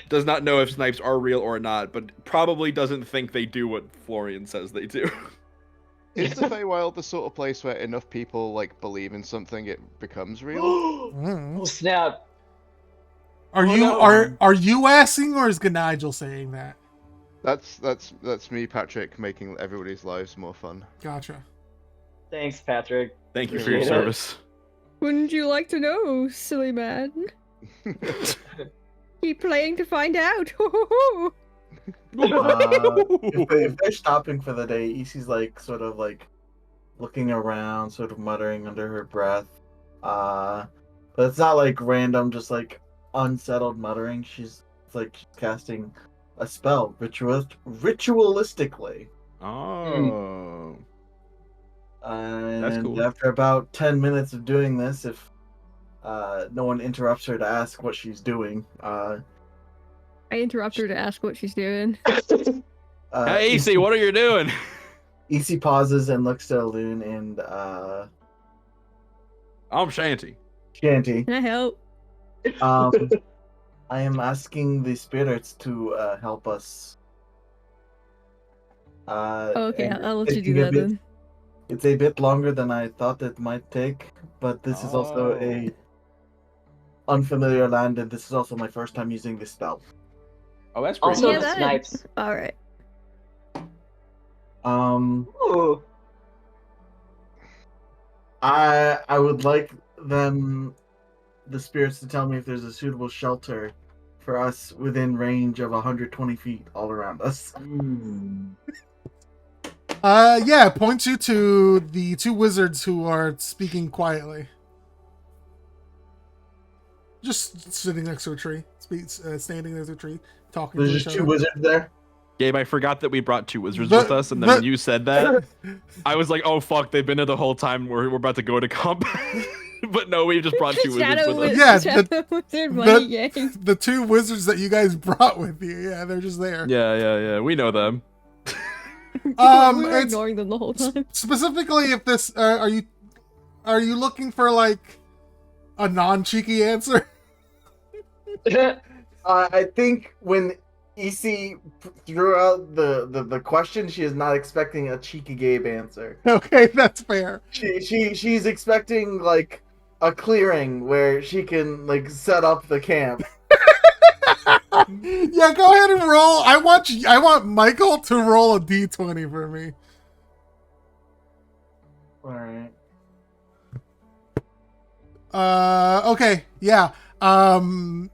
does not know if snipes are real or not, but probably doesn't think they do what Florian says they do. Is the Feywild the sort of place where enough people like believe in something it becomes real? Mm. Oh snap! Are Oh, you no. are you asking, or is Ganigel saying that? That's me, Patrick, making everybody's lives more fun. Gotcha. Thanks, Patrick. Thank you for your Appreciate it. service. Wouldn't you like to know, silly man? Keep playing to find out. If they're stopping for the day, Isi's like sort of like looking around, sort of muttering under her breath. But it's not like random, just like unsettled muttering. She's casting a spell ritualistically. Oh. And cool. after about 10 minutes of doing this, if no one interrupts her to ask what she's doing, I interrupt her to ask what she's doing. Hey, AC, what are you doing? Isi pauses and looks to Loon and I'm Shanty. Shanty. Can I help? I am asking the spirits to help us. Okay, and I'll let you taking do a that bit- then. It's a bit longer than I thought it might take, but this is also a unfamiliar land, and this is also my first time using this spell. Oh, that's pretty Also, Yeah, the that- snipes. Alright. Ooh. I would like the spirits, to tell me if there's a suitable shelter for us within range of 120 feet all around us. Yeah, points you to the two wizards who are speaking quietly. Just sitting next to a tree, standing next to a tree, talking There's to just each two other. wizards there. Gabe, I forgot that we brought two wizards The- with us, and then the- when you said that, I was like, oh fuck, they've been here the whole time. We're about to go to combat. But no, we just brought two wizards Shadow with us. Yeah, Shadow Wizard money game. The two wizards that you guys brought with you, yeah, they're just there. Yeah, we know them. We were It's ignoring them the whole time. specifically if this are you looking for like a non-cheeky answer? I think when EC threw out the question, she is not expecting a cheeky Gabe answer. Okay, that's fair. She's expecting like a clearing where she can like set up the camp. Yeah, go ahead and roll. I want Michael to roll a d20 for me. All right. Okay, yeah. For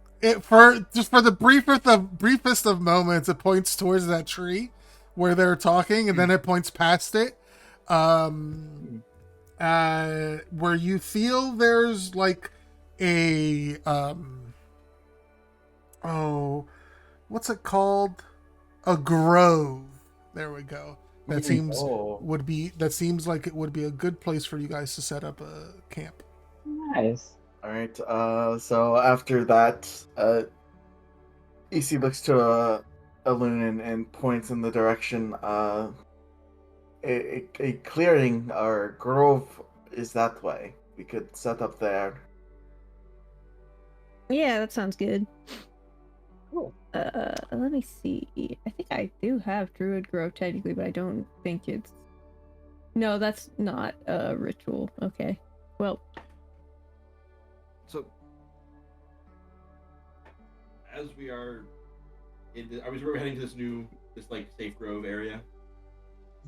the briefest of moments, it points towards that tree where they're talking, and then it points past it. Where you feel there's like a what's it called? A grove. There we go. That seems like it would be a good place for you guys to set up a camp. Nice. All right. So after that, EC looks to Loon and points in the direction. A clearing or grove is that way. We could set up there. Yeah, that sounds good. Cool. Let me see. I think I do have Druid Grove technically, but I don't think it's. No, that's not a ritual. Okay. Well. So, as we are we're heading to this like safe grove area.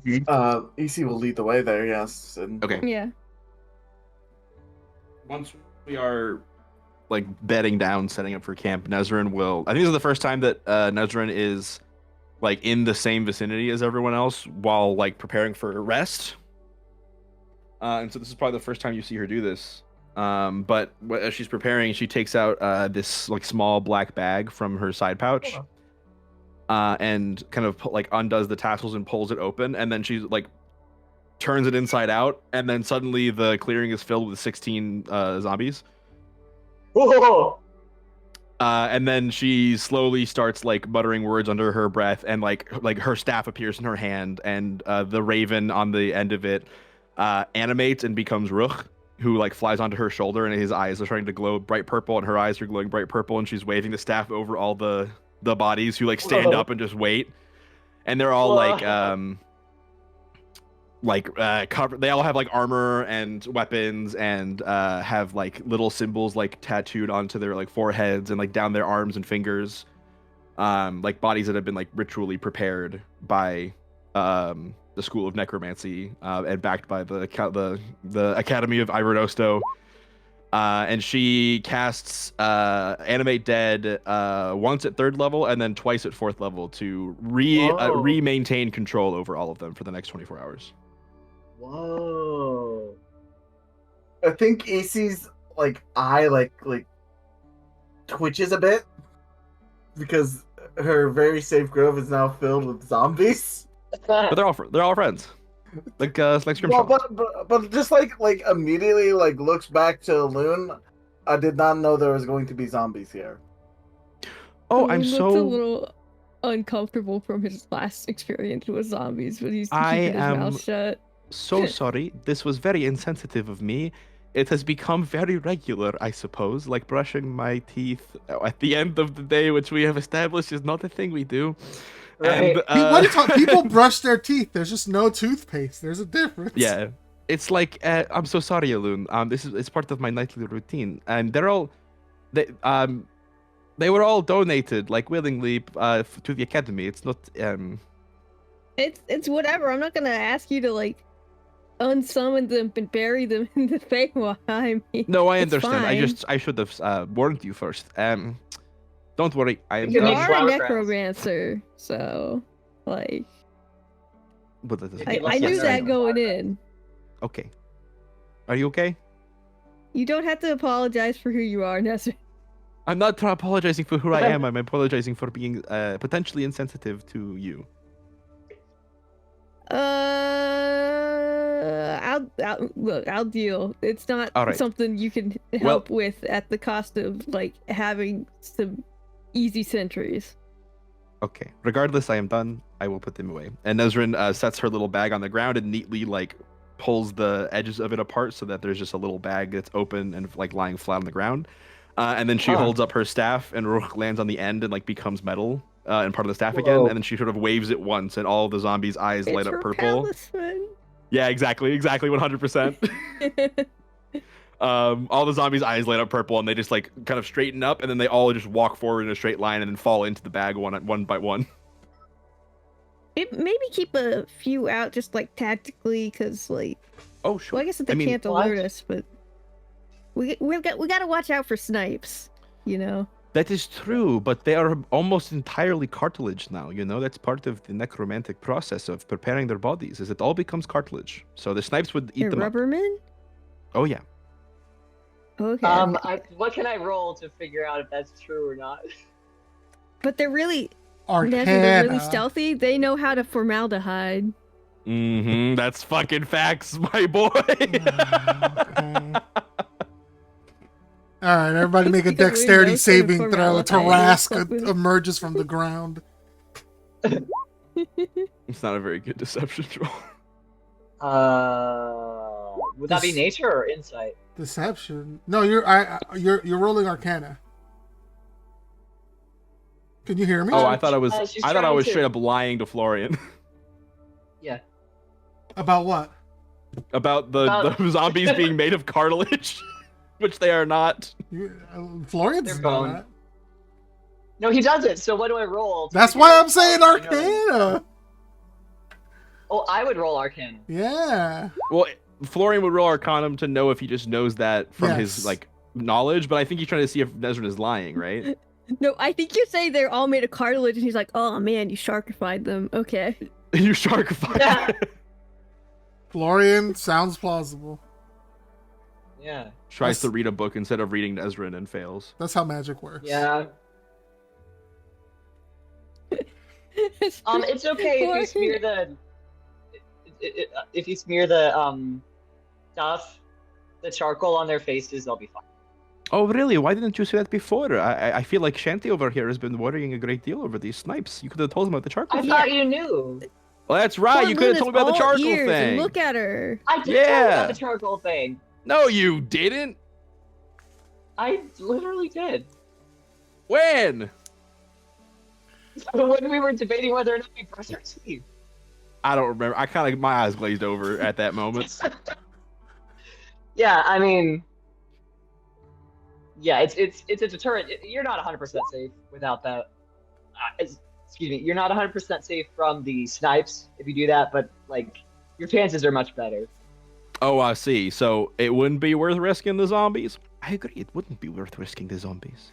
EC will lead the way there, yes. And Okay. Yeah. Once we are like bedding down, setting up for camp, Nezrin will. I think this is the first time that Nezrin is like in the same vicinity as everyone else while like preparing for rest. And so this is probably the first time you see her do this. But as she's preparing, she takes out this like small black bag from her side pouch, and kind of like undoes the tassels and pulls it open, and then she like turns it inside out, and then suddenly the clearing is filled with 16 zombies. Whoa! And then she slowly starts like muttering words under her breath, and like her staff appears in her hand, and the raven on the end of it animates and becomes Ruch, who like flies onto her shoulder, and his eyes are starting to glow bright purple, and her eyes are glowing bright purple, and she's waving the staff over all the bodies who like stand up and just wait, and they're all covered. They all have like armor and weapons, and have like little symbols like tattooed onto their like foreheads and like down their arms and fingers, like bodies that have been like ritually prepared by the School of Necromancy, and backed by the Academy of Ivanosto. And she casts Animate Dead once at 3rd level and then twice at 4th level to maintain control over all of them for the next 24 hours. Whoa. I think AC's like eye like twitches a bit because her very safe grove is now filled with zombies. But they're all friends. Like Scrimshaw. Well, but just like immediately like looks back to Loon. I did not know there was going to be zombies here. Oh, He I'm looks so a little uncomfortable from his last experience with zombies, but he's keeping his mouth shut. So sorry. This was very insensitive of me. It has become very regular, I suppose, like brushing my teeth at the end of the day, which we have established is not a thing we do. Right. And, What are you talking? People brush their teeth. There's just no toothpaste. There's a difference. Yeah, it's like I'm so sorry, Alun. It's part of my nightly routine, and they were all donated like willingly to the academy. It's not It's whatever. I'm not gonna ask you to like unsummon them and bury them in the Feywild. I mean, No, I it's understand. fine. I should have warned you first. Don't worry. I am. You You make are a flower crowns. necromancer, so like But that doesn't- Okay, I let's knew get that started. going in. Okay. Are you okay? You don't have to apologize for who you are, Nestor. I'm not apologizing for who I am. I'm apologizing for being potentially insensitive to you. I'll deal. It's not All right. something you can help with at the cost of like having some easy sentries. Okay. Regardless, I am done. I will put them away. And Nezrin sets her little bag on the ground and neatly like pulls the edges of it apart so that there's just a little bag that's open and like lying flat on the ground. And then she holds up her staff, and Rook lands on the end and like becomes metal and part of the staff again. And then she sort of waves it once, and all of the zombies' eyes light up purple. Talisman. Yeah, exactly, 100%. All the zombies' eyes light up purple, and they just like kind of straighten up, and then they all just walk forward in a straight line and then fall into the bag one by one. Maybe keep a few out just like tactically, because like. Oh sure. Well, I guess they can't alert us, but we got to watch out for snipes. You know. That is true, but they are almost entirely cartilage now. You know, that's part of the necromantic process of preparing their bodies. Is it all becomes cartilage? So the snipes would eat They're them up. rubbermen? Oh yeah. Okay. What can I roll to figure out if that's true or not? But they're really Arcana. they're really stealthy. They know how to formaldehyde. Mm-hmm. That's fucking facts, my boy. Okay. All right, everybody make a You can dexterity read those saving in throw. formaldehyde. Tarask emerges from the ground. It's not a very good deception roll. Would that be nature or insight? Deception. No, you're rolling Arcana. Can you hear me? Oh, I thought I was. she's I thought I trying was to- straight up lying to Florian Yeah. About what? about About- the zombies being made of cartilage, which they are not. Florian They're doesn't know bone. that. No, he doesn't. So what do I roll? to That's figure why I'm out saying if I know that? Arcana. Oh, I would roll Arcana. Yeah. Well, Florian would roll Arcanum to know if he just knows that from Yes. his like knowledge, but I think he's trying to see if Nezrin is lying, right? No, I think you say they're all made of cartilage, and he's like, "Oh man, you sharkified them." Okay. You sharkified. Florian sounds plausible. Yeah. Tries to read a book instead of reading Nezrin and fails. That's how magic works. Yeah. It's okay if you smear the if you smear the stuff, the charcoal on their faces, they'll be fine. Oh, really? Why didn't you say that before? I feel like Shanty over here has been worrying a great deal over these snipes. You could have told him about the charcoal. I thought you knew. Well, that's right. You could have told me about the charcoal thing. Look at her. I did tell you about the charcoal thing. No, you didn't. I literally did. When? When we were debating whether or not we brush our teeth. I don't remember. I kind of my eyes glazed over at that moment. Yeah, I mean, yeah, it's a deterrent. You're not 100% safe without that. Excuse me, you're not 100% safe from the snipes if you do that, but like your chances are much better. Oh, I see. So it wouldn't be worth risking the zombies? I agree. It wouldn't be worth risking the zombies.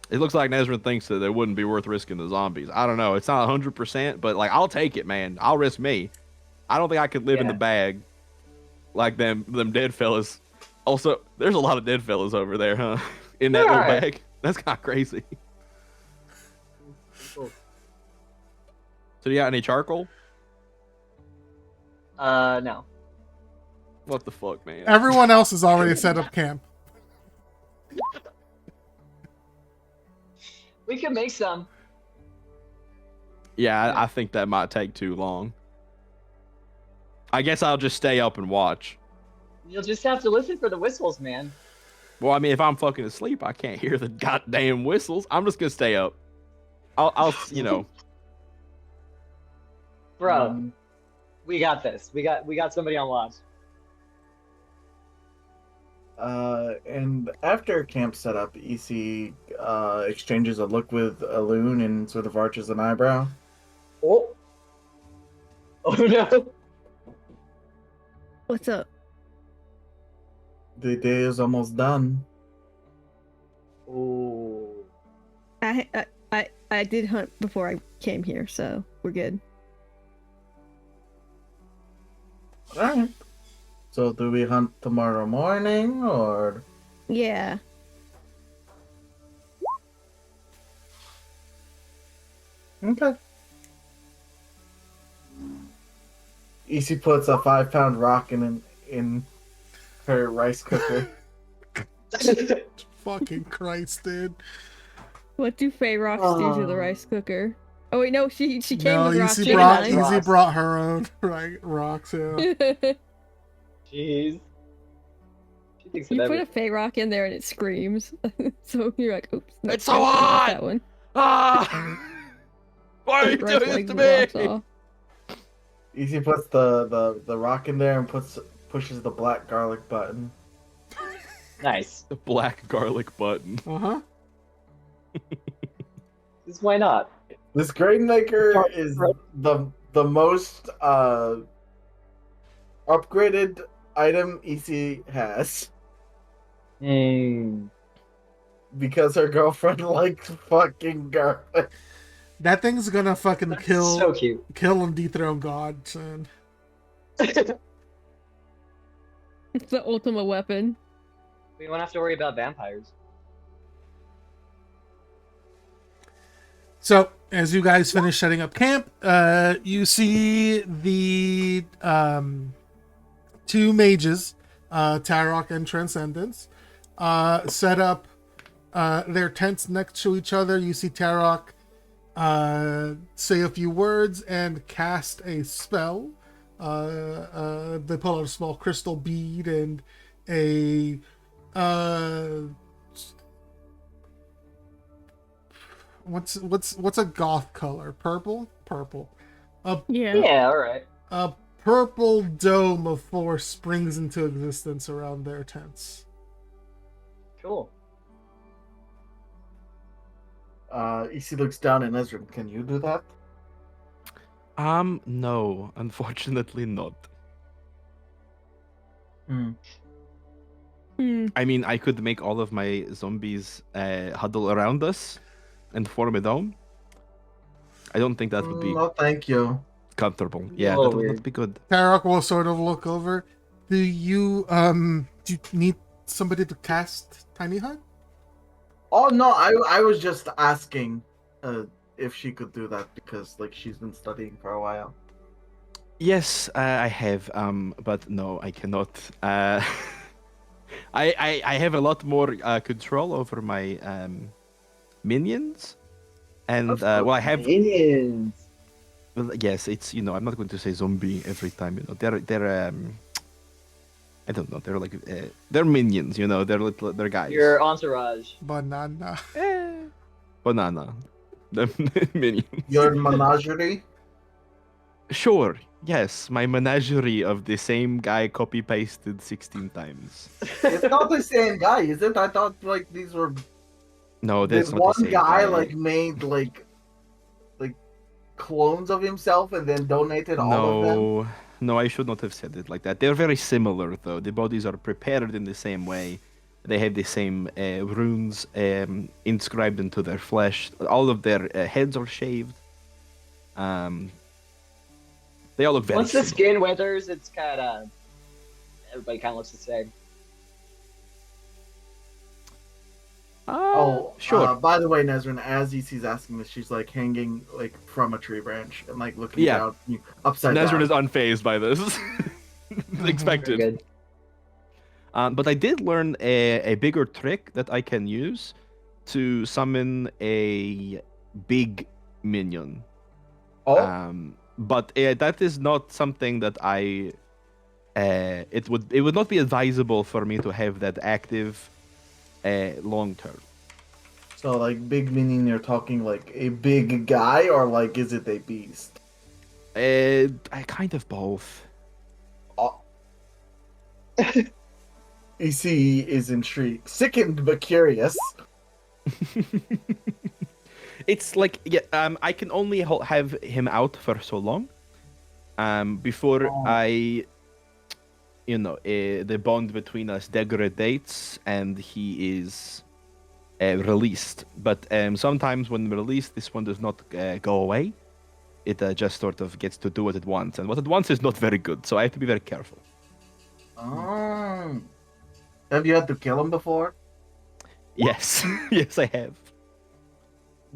It looks like Nezrin thinks that it wouldn't be worth risking the zombies. I don't know. It's not 100%, but like I'll take it, man. I'll risk me. I don't think I could live in the bag like them dead fellas. Also, there's a lot of dead fellas over there, huh? In that little bag. That's kind of crazy. Cool. So, do you got any charcoal? No. What the fuck, man? Everyone else has already set up camp. We can make some. Yeah, I think that might take too long. I guess I'll just stay up and watch. You'll just have to listen for the whistles, man. Well, I mean, if I'm fucking asleep, I can't hear the goddamn whistles. I'm just gonna stay up. I'll you know. Bro, we got this. We got somebody on watch. And after camp setup, EC exchanges a look with Alun and sort of arches an eyebrow. Oh. Oh no. What's up? The day is almost done. Oh. I did hunt before I came here, so we're good. Alright. So do we hunt tomorrow morning, or...? Yeah. Okay. EC puts a 5-pound rock in her rice cooker. Fucking Christ, dude. What do Fey rocks do to the rice cooker? Oh wait, no, she came No, with rocks. Easy brought her own rocks. Yeah. You put a Fey rock in there and it screams. So you're like, oops. No, It's so hot! That one. Ah! Why are you doing this to me? Easy puts the rock in there and pushes the black garlic button. Nice. The black garlic button. Uh-huh. Just why not? This grain maker is the most upgraded item EC has. Because her girlfriend likes fucking garlic. That thing's gonna fucking kill and dethrone God soon. It's the ultimate weapon. We won't have to worry about vampires. So, as you guys finish setting up camp, you see the two mages, Tarok and Transcendence, set up their tents next to each other. You see Tarok say a few words and cast a spell. They pull out a small crystal bead and a what's a goth color? Purple. Purple. Yeah. Yeah, all right. A purple dome of force springs into existence around their tents. Cool. EC looks down at Ezra. Can you do that? No, unfortunately not. Hmm. I mean, I could make all of my zombies huddle around us and form a dome. I don't think that would be No, thank you. comfortable. A Yeah, little that would weird. not be good. Tarok will sort of look over. Do you need somebody to cast Tiny Hut? Oh no, I was just asking if she could do that because like she's been studying for a while. Yes, I have. But no, I cannot. I have a lot more control over my minions, and well, I have. Minions. Well, yes, it's I'm not going to say zombie every time. They're I don't know. They're like they're minions. They're guys. Your entourage. Banana. Banana. The minions. Your menagerie? Sure. Yes, my menagerie of the same guy copy pasted 16 times. It's not the same guy, is it? I thought like these were. No, that's Did not the one same guy like made like clones of himself and then donated all of them? No, no, I should not have said it like that. They're very similar, though. The bodies are prepared in the same way. They have the same runes inscribed into their flesh. All of their heads are shaved. They all look very Once the similar. skin withers, it's kind of everybody kind of looks the same. Sure. By the way, Nezrin, as EC's asking this, she's like hanging like from a tree branch and like looking Yeah. down at you, upside Nezrin down. is unfazed by this. Very Expected. good. But I did learn a bigger trick that I can use to summon a big minion. Oh, But that is not something that I. It would not be advisable for me to have that active long term. so like big meaning you're talking like a big guy or like is it a beast? I kind of both. Oh. EC is intrigued, sickened but curious. It's like I can only have him out for so long. Before Oh. the bond between us degrades and he is released. But sometimes when released, this one does not go away. It just sort of gets to do what it wants, and what it wants is not very good. So I have to be very careful. Oh. Have you had to kill him before? Yes, yes, I have.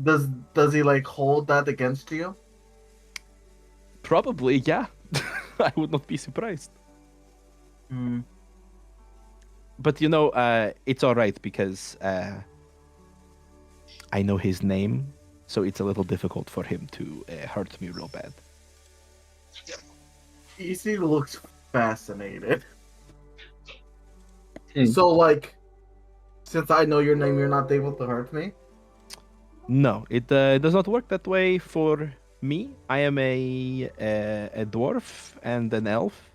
Does he like hold that against you? Probably, yeah. I would not be surprised. Hmm. But it's all right because I know his name, so it's a little difficult for him to hurt me real bad. EC looks fascinated. Hmm. So like, since I know your name, you're not able to hurt me? No, it does not work that way for me. I am a dwarf and an elf.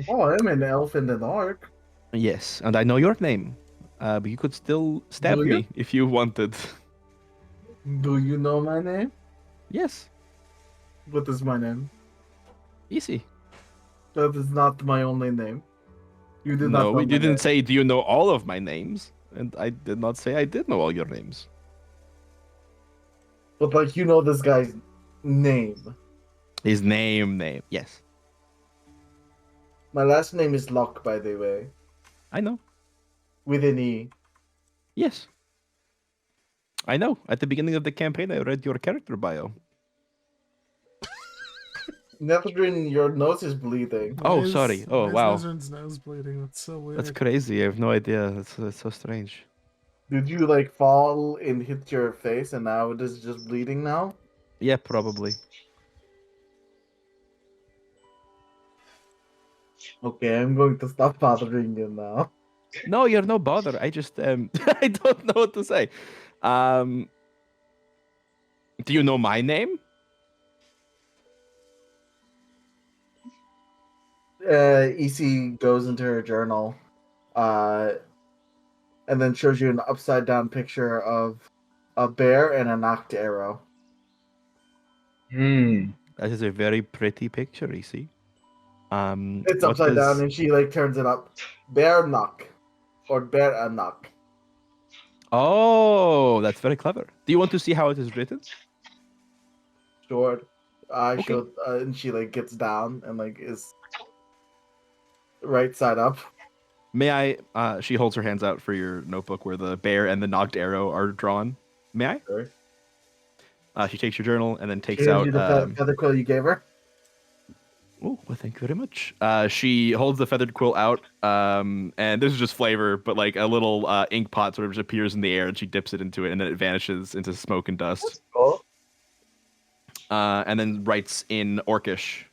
Oh, I'm an elf in the dark. Yes, and I know your name. But you could still stab Do you? me if you wanted. Do you know my name? Yes, What is my name? easy. That is not my only name. You did not No, know we my didn't name. say, do you know all of my names? And I did not say I did know all your names. But like, you know this guy's name. His name, yes. My last name is Locke, by the way. I know. With an E. Yes. I know. At the beginning of the campaign, I read your character bio. Neptune, your nose is bleeding. Oh, Why is- sorry. Oh, why is wow. Nezrin's nose bleeding? That's so weird. That's crazy. I have no idea. That's so strange. Did you like fall and hit your face and now it is just bleeding now? Yeah, probably. Okay, I'm going to stop bothering you now. No, you're no bother. I just I don't know what to say. Do you know my name? EC goes into her journal, and then shows you an upside down picture of a bear and a knocked arrow. That is a very pretty picture, EC. It's what upside does... down, and she like turns it up. Bear knock, or bear a knock. Oh, that's very clever. Do you want to see how it is written? Sure. Okay. She'll, and she like gets down and like is right side up. May I? She holds her hands out for your notebook where the bear and the knocked arrow are drawn. May I? Sure. She takes your journal and then takes She hands out. you the feather quill you gave her. Oh, well, thank you very much. She holds the feathered quill out, and this is just flavor, but like a little ink pot sort of just appears in the air, and she dips it into it, and then it vanishes into smoke and dust. That's cool. And then writes in Orcish,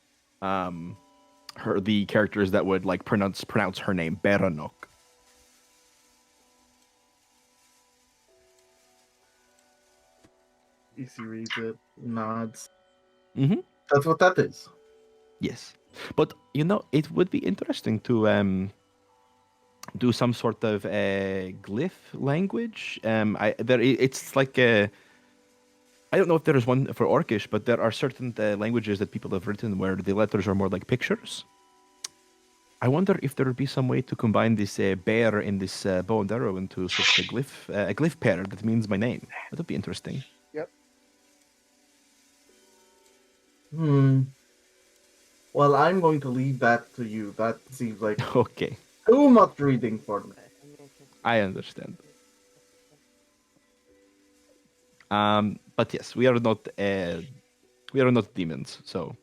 the characters that would like pronounce her name, Beranok. EC reads it, nods. Mm-hmm. That's what that is. Yes, but it would be interesting to do some sort of glyph language. It's like I don't know if there is one for Orcish, but there are certain languages that people have written where the letters are more like pictures. I wonder if there would be some way to combine this bear in this bow and arrow into sort of a glyph pair that means my name. That would be interesting. Yep. Well, I'm going to leave that to you. That seems like Okay, too much reading for me. I understand. But yes, we are not demons, so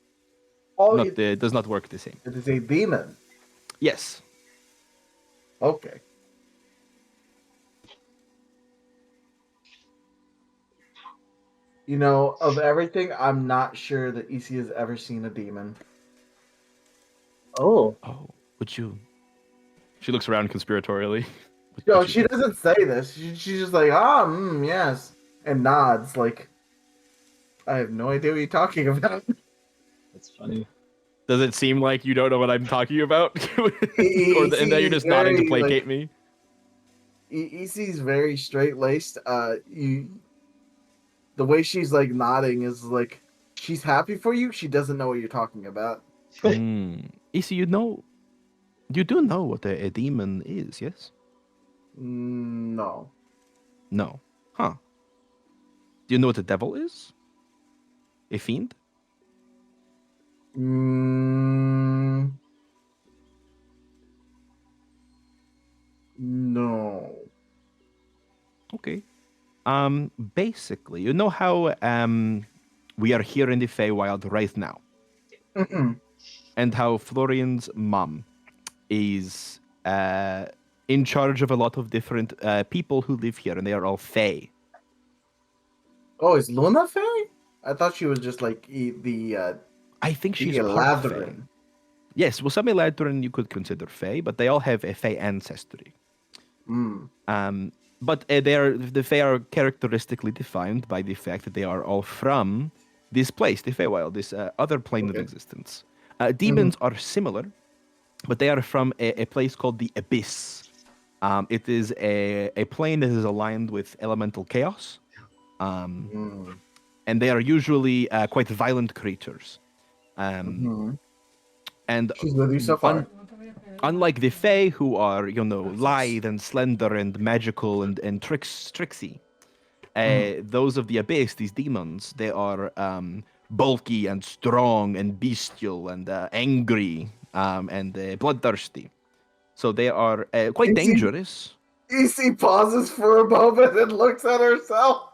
it does not work the same. It is a demon. Yes. Okay. Of everything, I'm not sure that EC has ever seen a demon. Oh. Oh, would you? She looks around conspiratorially. No, she doesn't say this. She's just like, yes, and nods like, I have no idea what you're talking about. That's funny. Does it seem like you don't know what I'm talking about? And that you're just nodding to placate me? EC's very straight-laced. The way she's like nodding is like she's happy for you. She doesn't know what you're talking about. EC, you do know what a demon is, yes? No. No. Huh. Do you know what a devil is? A fiend? No. Okay. Basically, you know how we are here in the Feywild right now, and how Florian's mom is in charge of a lot of different people who live here, and they are all Fey. Oh, is Luna Fey? I thought she was just like I think she's part Fey. Yes, well, some Eladrin you could consider Fey, but they all have a Fey ancestry. But the Fey are characteristically defined by the fact that they are all from this place, the Feywild, this other plane of existence. Demons are similar, but they are from a place called the Abyss. It is a plane that is aligned with elemental chaos. And they are usually quite violent creatures. And she's with you so far. Unlike the Fae, who are, lithe and slender and magical and tricksy, those of the Abyss, these demons, they are bulky and strong and bestial and angry and bloodthirsty. So they are quite dangerous. EC pauses for a moment and looks at herself.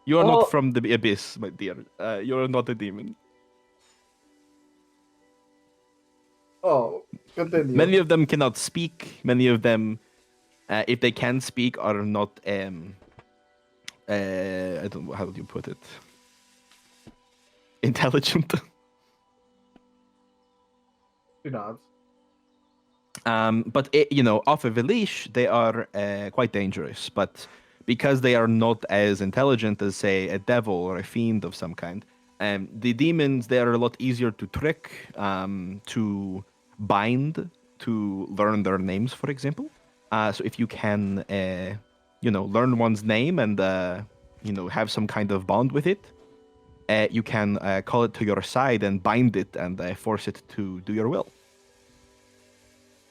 You are not from the Abyss, my dear. You are not a demon. Oh, continue. Many of them cannot speak. Many of them, if they can speak, are not. I don't know how do you put it. Intelligent. She nods. But off of a leash, they are quite dangerous. But because they are not as intelligent as, say, a devil or a fiend of some kind. The demons, they are a lot easier to trick, to bind, to learn their names, for example. So if you can, learn one's name and, have some kind of bond with it, you can call it to your side and bind it and force it to do your will.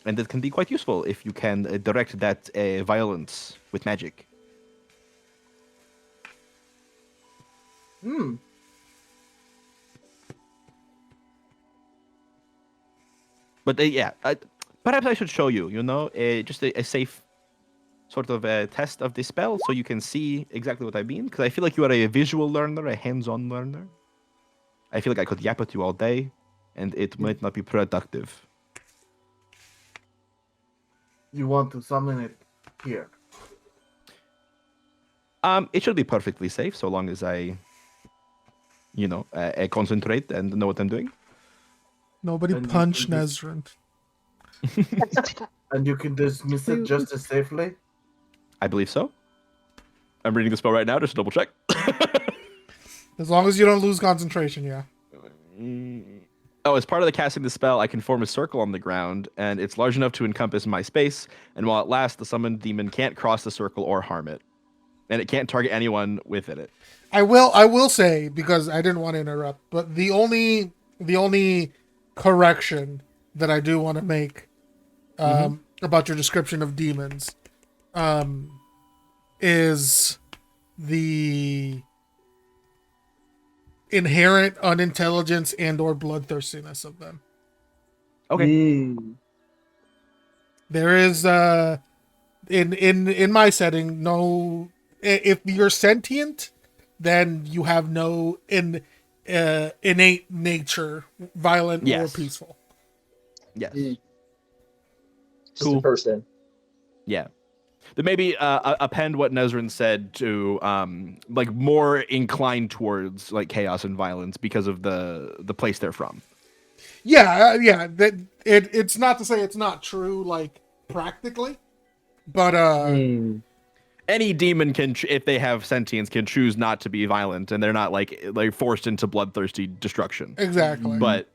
And it can be quite useful if you can direct that violence with magic. But perhaps I should show you, just a safe sort of a test of the spell so you can see exactly what I mean. Because I feel like you are a visual learner, a hands-on learner. I feel like I could yap at you all day, and it might not be productive. You want to summon it here? It should be perfectly safe so long as I, concentrate and know what I'm doing. Nobody And punch you Nezrin. And you can dismiss it just as safely? I believe so. I'm reading the spell right now just to double check. As long as you don't lose concentration, yeah. Oh, as part of the casting the spell, I can form a circle on the ground, and it's large enough to encompass my space, and while it lasts, the summoned demon can't cross the circle or harm it. And it can't target anyone within it. I will say, because I didn't want to interrupt, but the only correction that I do want to make about your description of demons is the inherent unintelligence and or bloodthirstiness of them. Okay. There is in my setting, no, if you're sentient, then you have no innate nature, violent or peaceful. Yes. Just a person. Yeah. Then maybe append what Nezrin said to more inclined towards like chaos and violence because of the place they're from. Yeah. That it's not to say it's not true, like practically, but any demon can, if they have sentience, can choose not to be violent, and they're not like forced into bloodthirsty destruction. Exactly. But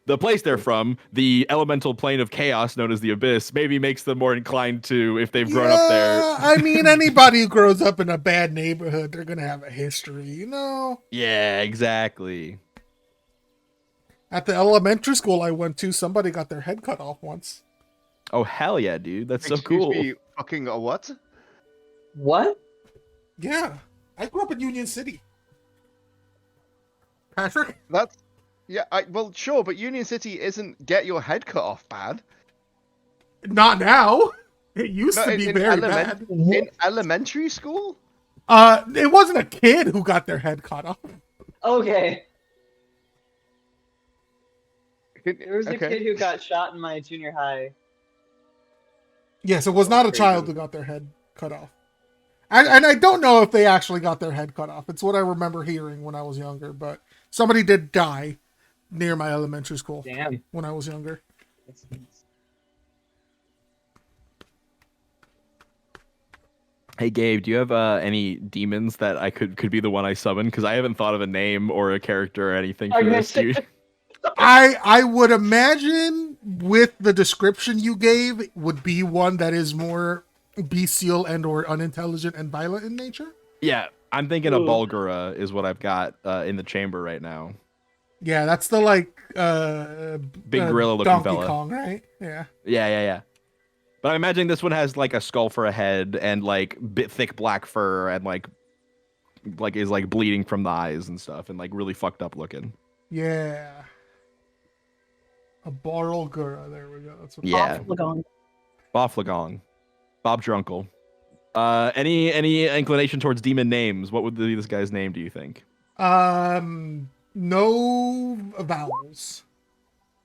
the place they're from, the elemental plane of chaos known as the Abyss, maybe makes them more inclined to, if they've grown up there. I mean, anybody who grows up in a bad neighborhood, they're gonna have a history, Yeah, exactly. At the elementary school I went to, somebody got their head cut off once. Oh hell yeah, dude! That's so Excuse cool. me, fucking a what? What? Yeah, I grew up in Union City. Patrick? That's well, sure, but Union City isn't get your head cut off bad. Not now. It used to be very bad. In elementary school? It wasn't a kid who got their head cut off. Okay. There was a kid who got shot in my junior high. Yes, it was not a child who got their head cut off. And I don't know if they actually got their head cut off. It's what I remember hearing when I was younger, but somebody did die near my elementary school. Damn. When I was younger. Hey Gabe, do you have any demons that I could be the one I summon? Because I haven't thought of a name or a character or anything for this, dude. I would imagine with the description you gave would be one that is more bestial and or unintelligent and violent in nature. Yeah, I'm thinking a Bulgura is what I've got in the chamber right now. Yeah, that's the big gorilla looking Donkey fella. Kong, right? Yeah. Yeah. But I'm imagining this one has like a skull for a head and like thick black fur and like is like bleeding from the eyes and stuff and like really fucked up looking. Yeah. A Borrelgura, there we go. That's what Boflagong. Bob Drunkle. Any inclination towards demon names? What would be this guy's name, do you think? No vowels.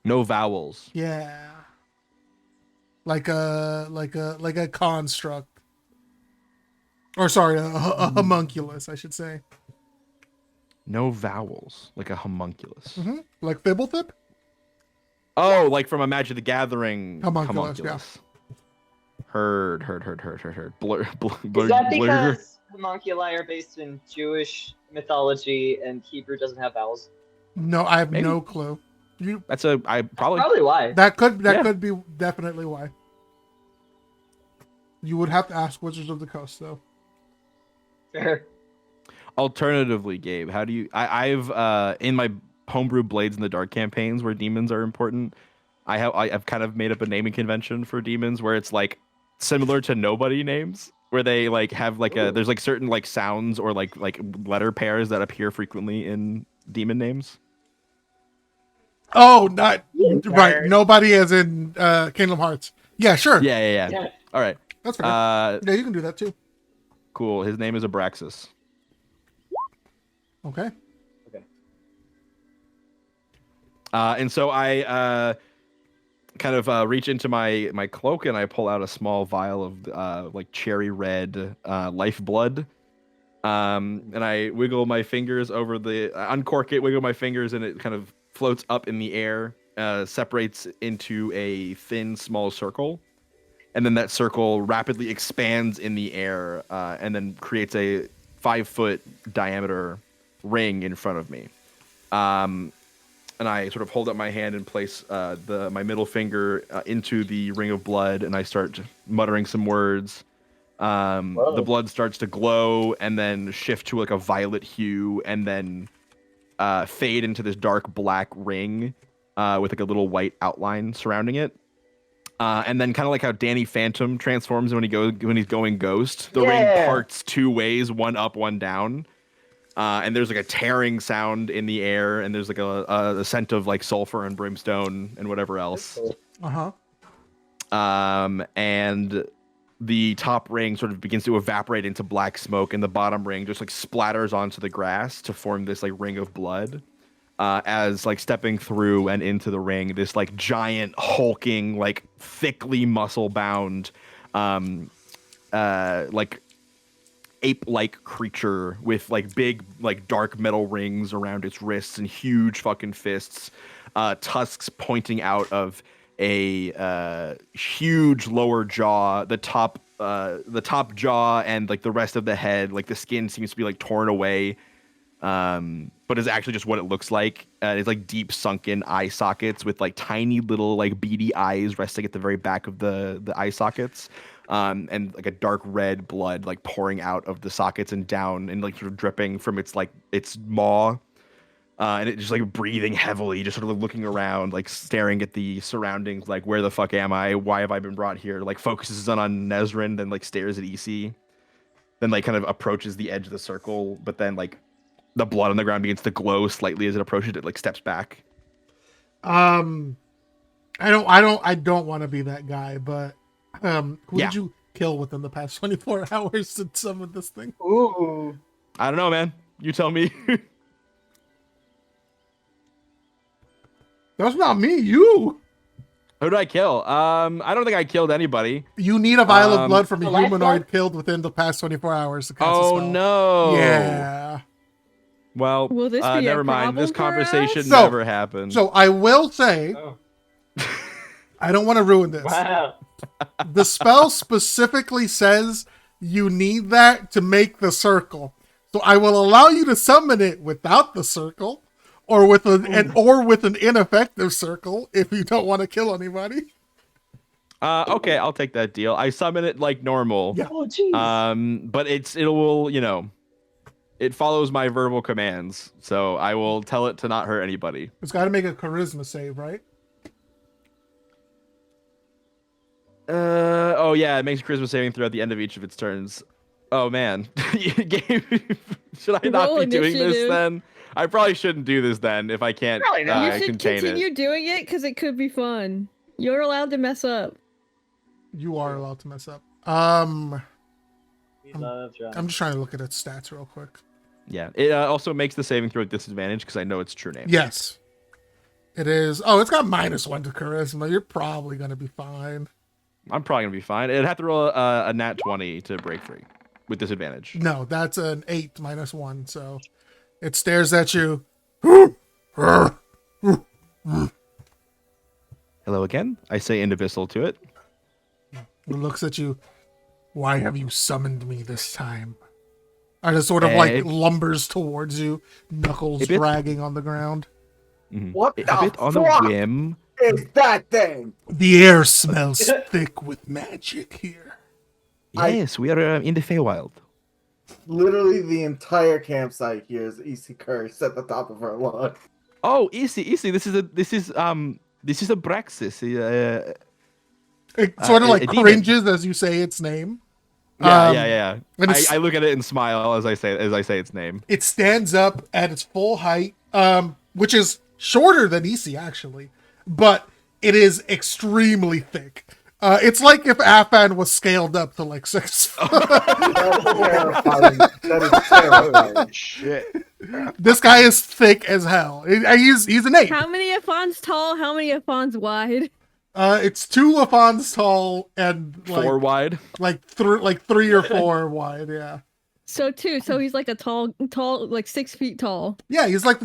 No vowels. Yeah. Like a construct. Or sorry, a homunculus, I should say. No vowels. Like a homunculus. Mm-hmm. Like Fibblethip? Oh, like from a Magic the Gathering homunculus. Yeah. Heard. Is that because homunculi are based in Jewish mythology, and Hebrew doesn't have vowels. No, I have Maybe. no clue. That's probably. Probably why. That Yeah. could be definitely why. You would have to ask Wizards of the Coast, though. Fair. Alternatively, Gabe, how do you? I've in my homebrew Blades in the Dark campaigns where demons are important. I've kind of made up a naming convention for demons where it's like similar to nobody names, where they like have like there's like certain like sounds or like letter pairs that appear frequently in demon names. Oh, not Nerd. right. Nobody as in Kingdom Hearts. Yeah, sure. Yeah. All right. That's fair. Yeah, you can do that too. Cool. His name is Abraxas. Okay. And so I kind of reach into my cloak and I pull out a small vial of like cherry red lifeblood. And I wiggle my fingers over uncork it, wiggle my fingers, and it kind of floats up in the air, separates into a thin, small circle. And then that circle rapidly expands in the air and then creates a 5-foot diameter ring in front of me. And I sort of hold up my hand and place my middle finger into the ring of blood, and I start muttering some words. The blood starts to glow and then shift to like a violet hue and then fade into this dark black ring with like a little white outline surrounding it. And then kind of like how Danny Phantom transforms when he's going ghost, the ring parts two ways, one up, one down. And there's like a tearing sound in the air, and there's like a scent of like sulfur and brimstone and whatever else. And the top ring sort of begins to evaporate into black smoke, and the bottom ring just like splatters onto the grass to form this like ring of blood. As like stepping through and into the ring, this like giant hulking, like thickly muscle bound, like ape-like creature with like big like dark metal rings around its wrists and huge fucking fists, tusks pointing out of a huge lower jaw, the top jaw and like the rest of the head, like the skin seems to be like torn away, but is actually just what it looks like. It's like deep sunken eye sockets with like tiny little like beady eyes resting at the very back of the eye sockets. And like a dark red blood like pouring out of the sockets and down and like sort of dripping from its maw, and it just like breathing heavily, just sort of looking around, like staring at the surroundings, like where the fuck am I? Why have I been brought here? Like focuses on Nezrin, then like stares at EC, then like kind of approaches the edge of the circle, but then like the blood on the ground begins to glow slightly as it approaches. It like steps back. I don't want to be that guy, but who did you kill within the past 24 hours to summon this thing? Ooh. I don't know, man. You tell me. That's not me, you. Who did I kill? I don't think I killed anybody. You need a vial of blood from a the life humanoid blood? killed within the past 24 hours to cast a Oh spell. no. Yeah. Well, Will this be a never mind. This problem for conversation us? never happened. So I will say, Oh. I don't want to ruin this. Wow. The spell specifically says you need that to make the circle. So I will allow you to summon it without the circle, or with an ineffective circle if you don't want to kill anybody. Okay, I'll take that deal. I summon it like normal. Yeah. Oh, jeez. But it follows my verbal commands, so I will tell it to not hurt anybody. It's got to make a charisma save, right? Oh yeah, it makes a charisma saving throw at the end of each of its turns. Oh man, should I not Roll be doing this initiative. then? I probably shouldn't do this then if I can't Probably not. You should contain continue it. doing it because it could be fun. You're allowed to mess up. You are allowed to mess up. We love John. I'm just trying to look at its stats real quick. Yeah, it also makes the saving throw at disadvantage because I know its true name. Yes. It is. Oh, it's got -1 to charisma. You're probably going to be fine. I'm probably gonna be fine. It'd have to roll a nat 20 to break free with disadvantage. No, that's an 8 -1. So it stares at you. Hello again. I say individual to it. It looks at you. Why have you summoned me this time? just sort of like lumbers towards you, knuckles dragging on the ground. What a bit on a whim. Is that thing? The air smells thick with magic here. Yes, we are in the Feywild. Literally, the entire campsite here is EC curse at the top of our lawn. Oh, easy. This is a Braxis. It sort of like cringes demon. as you say its name. Yeah. And I look at it and smile as I say its name. It stands up at its full height, which is shorter than EC actually, but it is extremely thick. It's like if Afan was scaled up to like 6. That's terrifying. That is terrifying. Shit. This guy is thick as hell. He's an ape. How many Afons tall? How many Afons wide? It's 2 Afons tall and like 4 wide, like 3 or 4 wide. Yeah. So 2. So he's like a tall, like 6 feet tall. Yeah, he's like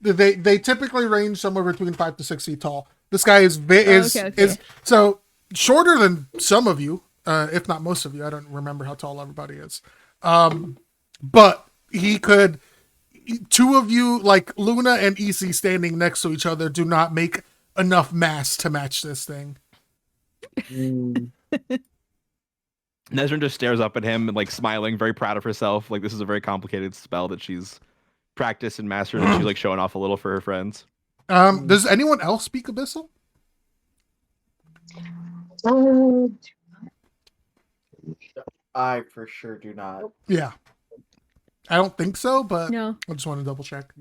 they typically range somewhere between 5 to 6 feet tall. This guy is so shorter than some of you, if not most of you. I don't remember how tall everybody is, but he could. 2 of you, like Luna and EC, standing next to each other, do not make enough mass to match this thing. Nezrin just stares up at him and like smiling, very proud of herself. Like this is a very complicated spell that she's practiced and mastered, and she's like showing off a little for her friends. Does anyone else speak Abyssal? I for sure do not. Yeah. I don't think so, but no. I just want to double check.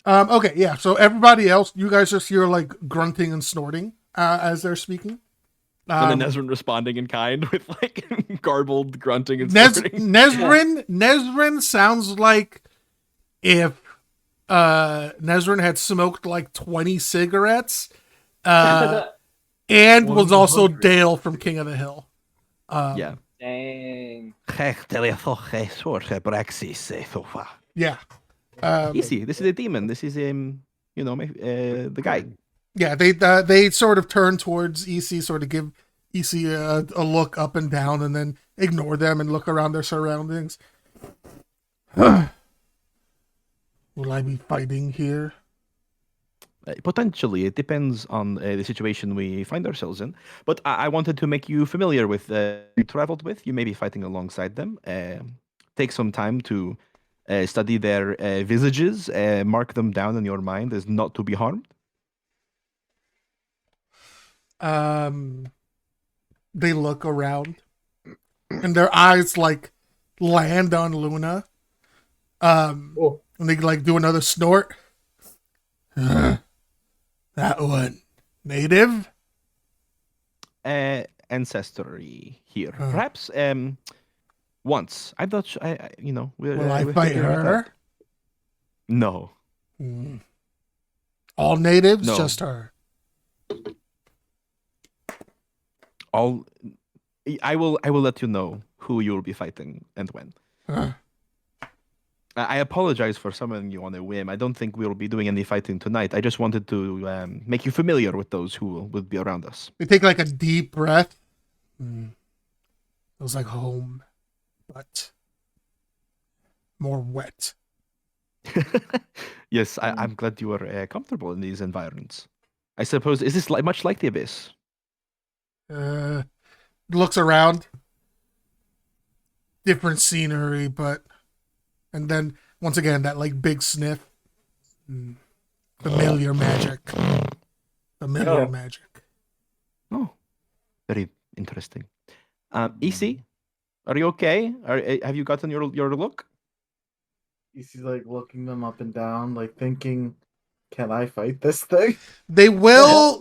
Okay, yeah. So everybody else, you guys just hear like grunting and snorting as they're speaking. And then Nezrin responding in kind with like garbled grunting and snorting. Nezrin sounds like if Nezrin had smoked like 20 cigarettes and was also Dale from King of the Hill. Yeah. Dang. Yeah. Easy. This is a demon. This is the guy. Yeah, they sort of turn towards EC, sort of give EC a look up and down, and then ignore them and look around their surroundings. Will I be fighting here? Potentially, it depends on the situation we find ourselves in. But I wanted to make you familiar with you traveled with. You may be fighting alongside them. Take some time to study their visages. Mark them down in your mind as not to be harmed. They look around, and their eyes like land on Luna. And they like do another snort. That one, native, ancestry here. Perhaps once. I'm not sure. Will I fight her? No. All natives, No. just her. I will let you know who you will be fighting and when. I apologize for summoning you on a whim. I don't think we'll be doing any fighting tonight. I just wanted to make you familiar with those who will be around us. They take like a deep breath. Feels like home, but more wet. Yes, I'm glad you are comfortable in these environments. I suppose, is this much like the Abyss? Looks around. Different scenery, but... And then, once again, that like big sniff. Familiar magic. Familiar magic. Oh, very interesting. EC, are you okay? Have you gotten your look? EC's like looking them up and down, like thinking, can I fight this thing? They will,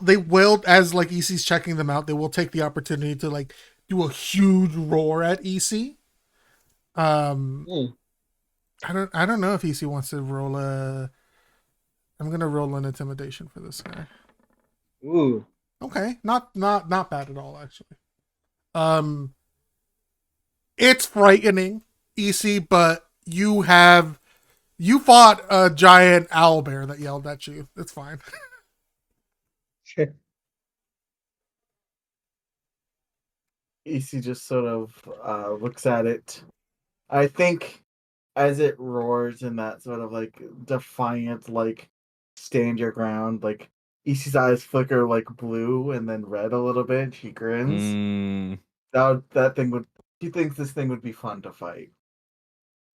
as like EC's checking them out, they will take the opportunity to like do a huge roar at EC. I don't know if EC wants to roll I'm gonna roll an intimidation for this guy. Ooh. Okay, not bad at all actually. It's frightening, EC, but you fought a giant owlbear that yelled at you. It's fine. EC just sort of looks at it. I think as it roars in that sort of like defiant, like stand your ground, like EC's eyes flicker like blue and then red a little bit. She grins. That thing would. She thinks this thing would be fun to fight.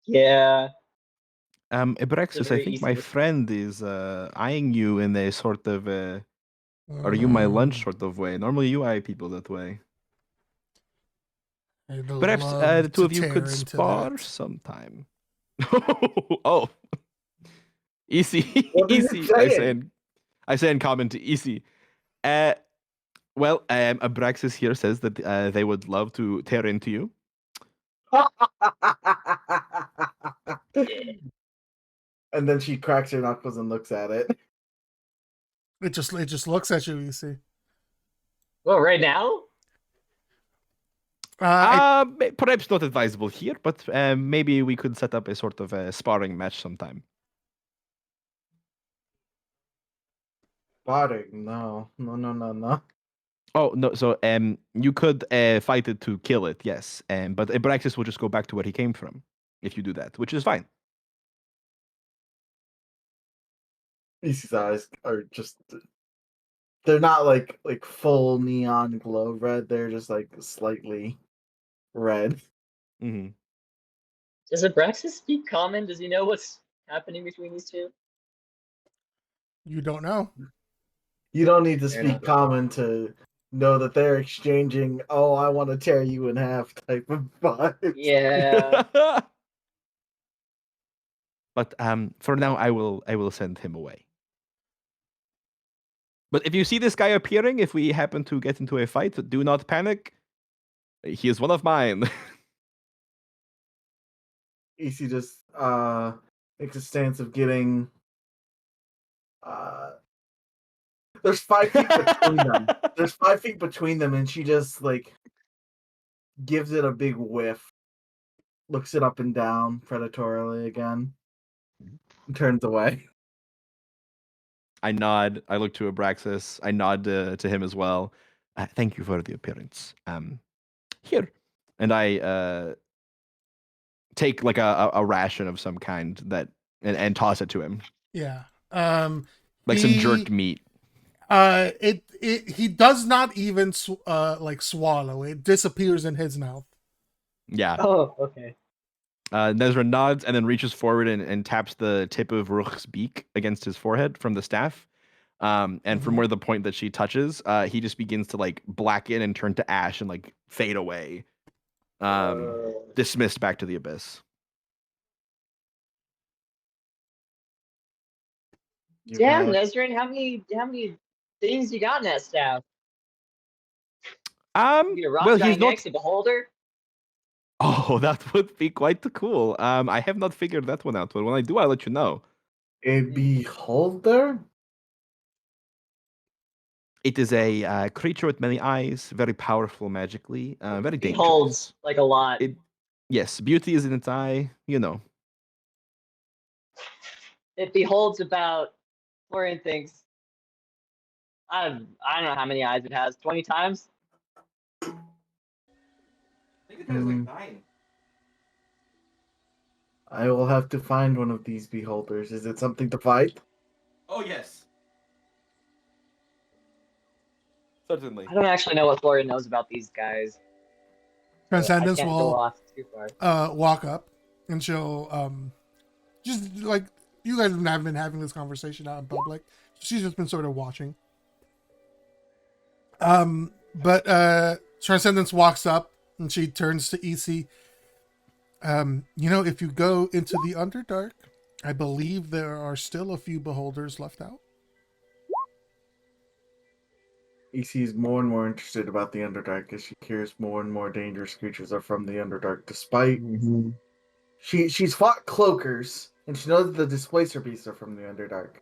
Yeah. Abraxas, I think my friend is eyeing you in a sort of are you my lunch sort of way. Normally you eye people that way. Perhaps the two of you could spar sometime. Oh. Easy. Easy. I say in common to Easy. Well, Abraxas here says that they would love to tear into you. And then she cracks her knuckles and looks at it. It just looks at you, Easy. Well, right now? Perhaps not advisable here, but maybe we could set up a sort of a sparring match sometime. Sparring? No. Oh no! So you could fight it to kill it, yes. But Abraxas will just go back to where he came from if you do that, which is fine. Easy's eyes are just—they're not like full neon glow red. They're just like slightly red. Mm-hmm. Does Abraxas speak common? Does he know what's happening between these two? You don't know. You don't need to speak common to know that they're exchanging, "Oh, I want to tear you in half" type of vibes. Yeah. But for now, I will send him away. But if you see this guy appearing, if we happen to get into a fight, do not panic. He is one of mine. EC just takes a stance of getting. There's 5 feet between them. There's 5 feet between them, and she just like gives it a big whiff, looks it up and down predatorily again, and turns away. I nod. I look to Abraxas. I nod to him as well. Thank you for the appearance. Here, and I take like a ration of some kind and toss it to him. Yeah. Like some jerked meat. He does not even like swallow. It disappears in his mouth. Yeah. Oh, okay. Nezra nods and then reaches forward and taps the tip of Ruch's beak against his forehead from the staff. And from where the point that she touches, he just begins to like blacken and turn to ash and like fade away. Dismissed back to the abyss. Damn, Nezrin, how many things you got in that staff? Well, he's not a beholder. Oh, that would be quite cool. I have not figured that one out, but when I do, I'll let you know. A beholder? It is a creature with many eyes, very powerful magically, very dangerous. Beholds like a lot. Yes, beauty is in its eye, you know. It beholds about Florian thinks. I don't know how many eyes it has. 20 times? I think it has like 9. I will have to find one of these beholders. Is it something to fight? Oh, yes. Certainly. I don't actually know what Florian knows about these guys. Transcendence so will walk up and she'll just like you guys have been having this conversation out in public. She's just been sort of watching. But Transcendence walks up and she turns to EC. If you go into the Underdark, I believe there are still a few beholders left out. EC is more and more interested about the Underdark as she hears more and more dangerous creatures are from the Underdark. Despite she's fought cloakers and she knows that the Displacer beasts are from the Underdark.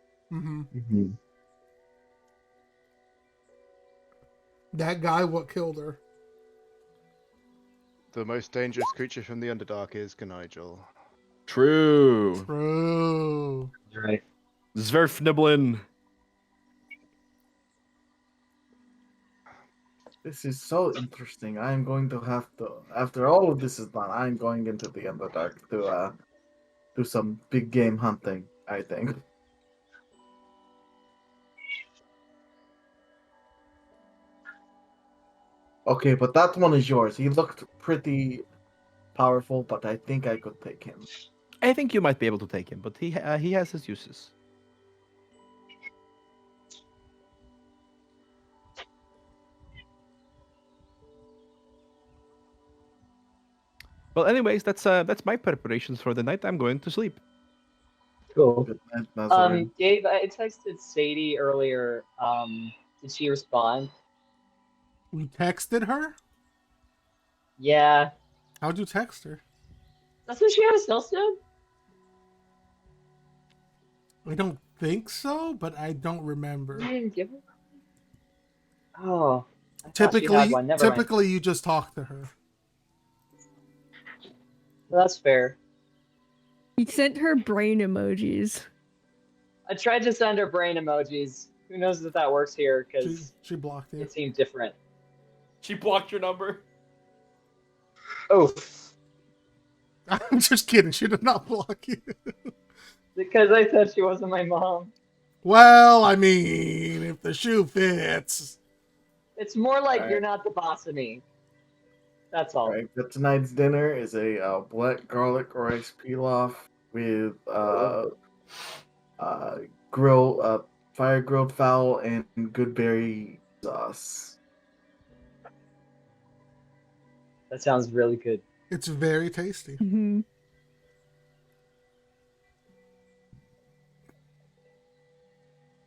That guy, what killed her? The most dangerous creature from the Underdark is Ganigel. True. Right. Zwerfniblin. This is so interesting. I am going to have to, after all of this is done, I'm going into the Underdark to do some big game hunting, I think. Okay, but that one is yours. He looked pretty powerful, but I think I could take him. I think you might be able to take him, but he has his uses. Well, anyways, that's my preparations for the night. I'm going to sleep. Cool. Good night, Nazarene. Dave, I texted Sadie earlier. Did she respond? You texted her? Yeah. How'd you text her? That's what she had a stealth snub? I don't think so, but I don't remember. You didn't give her? Oh. I thought she had one. Never mind. Typically, you just talk to her. Well, that's fair. He sent her brain emojis. I tried to send her brain emojis. Who knows if that works here, because She blocked you. it seemed different. She blocked your number. Oh. I'm just kidding. She did not block you. Because I said she wasn't my mom. Well, I mean, if the shoe fits. It's more like Alright. you're not the boss of me. That's all. Alright, but tonight's dinner is a black garlic rice pilaf with fire grilled fowl and good berry sauce. That sounds really good. It's very tasty. Mm-hmm.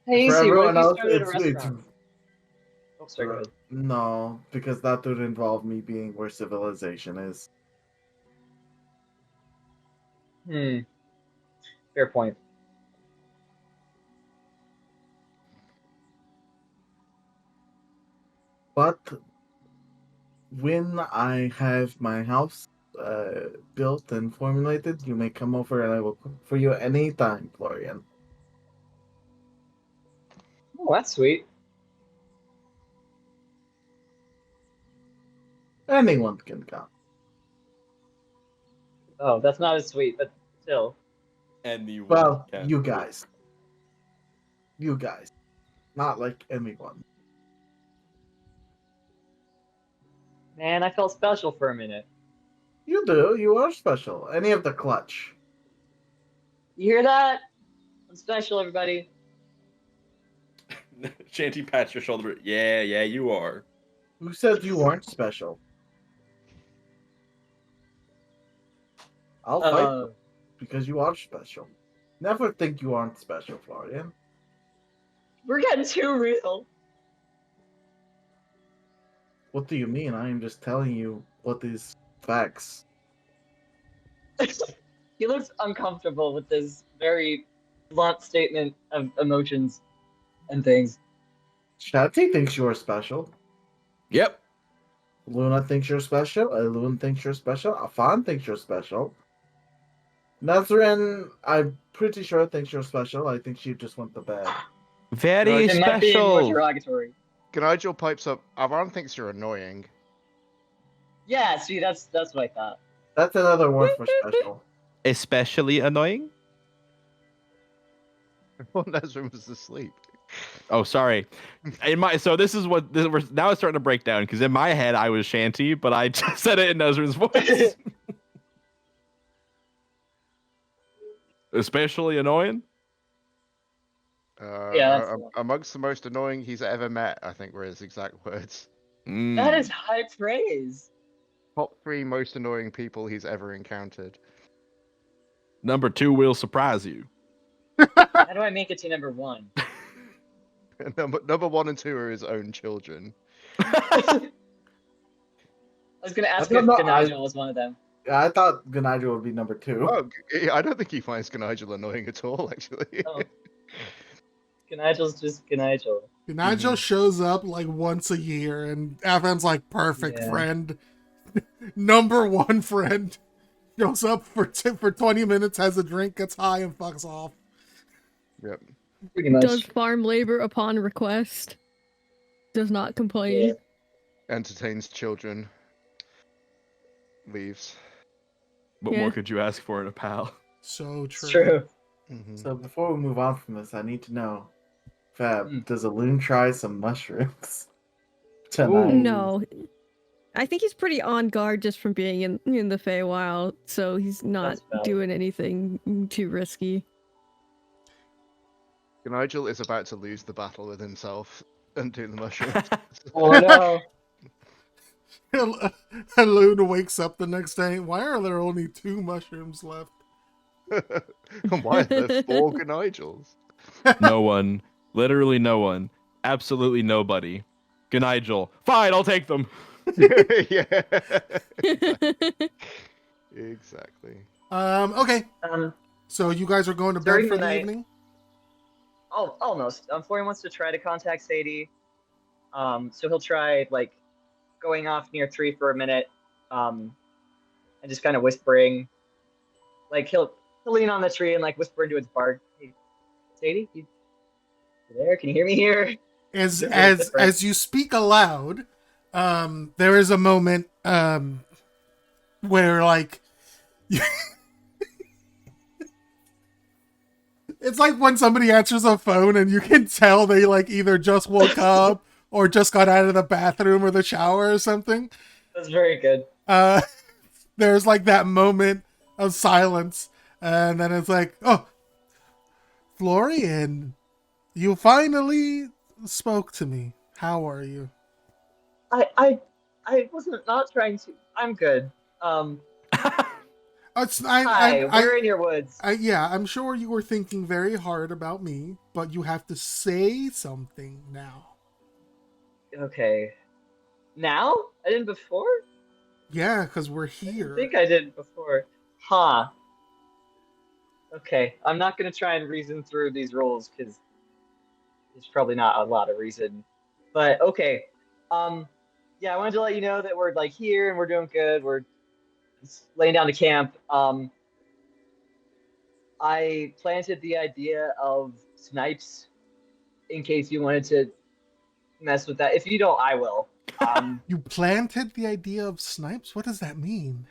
Hey, For Easy, what everyone if you else, started a it's restaurant? Oh, sorry, go ahead. no, because that would involve me being where civilization is. Fair point. But when I have my house built and formulated, you may come over and I will cook for you anytime, Florian. Oh, that's sweet. Anyone can come. Oh, that's not as sweet, but still. Anyone. Well, can. you guys. You guys. Not like anyone. Man, I felt special for a minute. You do. You are special. Any of the clutch. You hear that? I'm special, everybody. Shanty pats your shoulder. Yeah, you are. Who said you weren't special? I'll fight you because you are special. Never think you aren't special, Florian. We're getting too real. What do you mean? I am just telling you what is facts. He looks uncomfortable with this very blunt statement of emotions and things. Shanty thinks you are special. Yep. Luna thinks you're special. Elune thinks you're special. Afan thinks you're special. Nazarene, I'm pretty sure thinks you're special. I think she just went to bed. Very It might be more special. derogatory. Ganigel pipes up. Avon thinks you're annoying. Yeah, see, that's what I thought. That's another word for special. Especially annoying. Well, Nazarene was asleep. Oh, sorry. So this is what now it's starting to break down because in my head I was Shanty, but I just said it in Nazarine's voice. Especially annoying. Yeah, that's the one. Amongst the most annoying he's ever met, I think were his exact words. That is high praise. Top 3 most annoying people he's ever encountered. Number 2 will surprise you. How do I make it to number 1? Number 1 and 2 are his own children. I was gonna ask if Ganigel was one of them. Yeah, I thought Ganigel would be number 2. Oh, I don't think he finds Ganigel annoying at all, actually. Oh. Ganigel's just Ganigel. Nigel shows up like once a year, and Avan's like perfect friend, number 1 friend. Shows up for 20 minutes, has a drink, gets high, and fucks off. Yep. Pretty much. Does farm labor upon request. Does not complain. entertains children, leaves. What Yeah. more could you ask for in a pal? So It's true. true. Mhm. So before we move on from this, I need to know, Fab, Hmm. does Loon try some mushrooms tonight? Ooh. No. I think he's pretty on guard just from being in the Feywild, so he's not That's valid. doing anything too risky. Nigel is about to lose the battle with himself and do the mushrooms. Oh no. Luna wakes up the next day. Why are there only 2 mushrooms left? Why are there 4 Nigels? No one. Literally no one. Absolutely nobody. Nigel. Fine, I'll take them. Yeah. Exactly. Okay. So you guys are going to bed During for the the night- evening? Oh, almost. Florian wants to try to contact Sadie. So he'll try like going off near 3 for a minute, and just kind of whispering. Like he'll lean on the tree and like whisper into its bark. Hey, Sadie, you there? Can you hear me here? As you speak aloud, there is a moment where like it's like when somebody answers a phone and you can tell they like either just woke up or just got out of the bathroom or the shower or something. That's very good. There's like that moment of silence, and then it's like, oh, Florian, you finally spoke to me. How are you? I wasn't not trying to. I'm good. Hi, we're in your woods. Yeah, I'm sure you were thinking very hard about me, but you have to say something now. Okay. Now? I didn't before? Yeah, because we're I here. think I did before. Huh. Okay. I'm not gonna try and reason through these rules because there's probably not a lot of reason. But okay. Yeah, I wanted to let you know that we're like here and we're doing good. We're just laying down to camp. I planted the idea of snipes in case you wanted to mess with that. If you don't, I will. You planted the idea of snipes? What does that mean?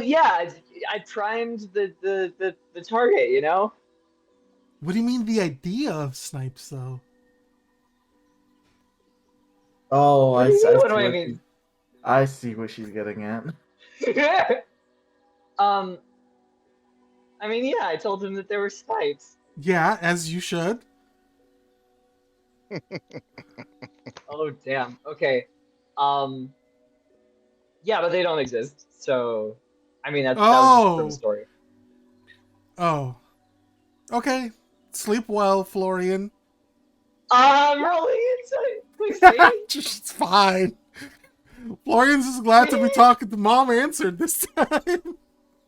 Yeah, I primed the target, you know? What do you mean the idea of snipes, though? Oh, What I do you see. mean? What do I mean? I see what she's getting at. I mean, yeah, I told him that there were snipes. Yeah, as you should. Oh, damn. Okay. Yeah, but they don't exist. So, I mean, that was just for the story. Oh. Okay. Sleep well, Florian. I'm rolling inside. Please see. It's fine. Florian's just glad to be talking to Mom answered this time.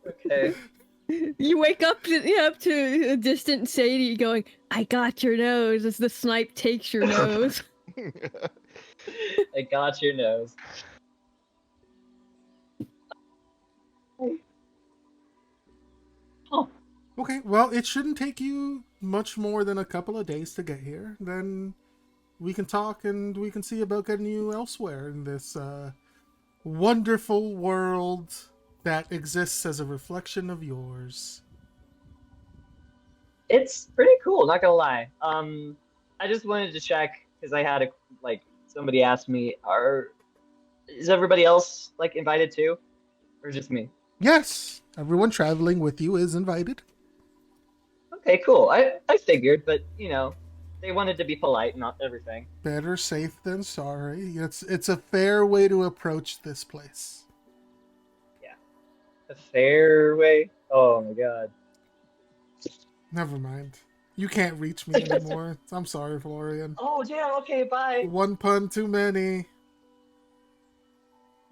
Okay. You wake up to a distant Sadie going, "I got your nose," as the snipe takes your nose. I got your nose. Oh. Okay, well, it shouldn't take you much more than a couple of days to get here. Then we can talk and we can see about getting you elsewhere in this wonderful world that exists as a reflection of yours. It's pretty cool, not gonna lie. I just wanted to check because I had somebody asked me, is everybody else like invited too, or just me? Yes, everyone traveling with you is invited. Okay, cool. I figured, but you know, they wanted to be polite, not everything. Better safe than sorry. It's a fair way to approach this place. Yeah, a fair way. Oh my god. Never mind. You can't reach me anymore. I'm sorry, Florian. Oh damn. Okay, bye. One pun too many.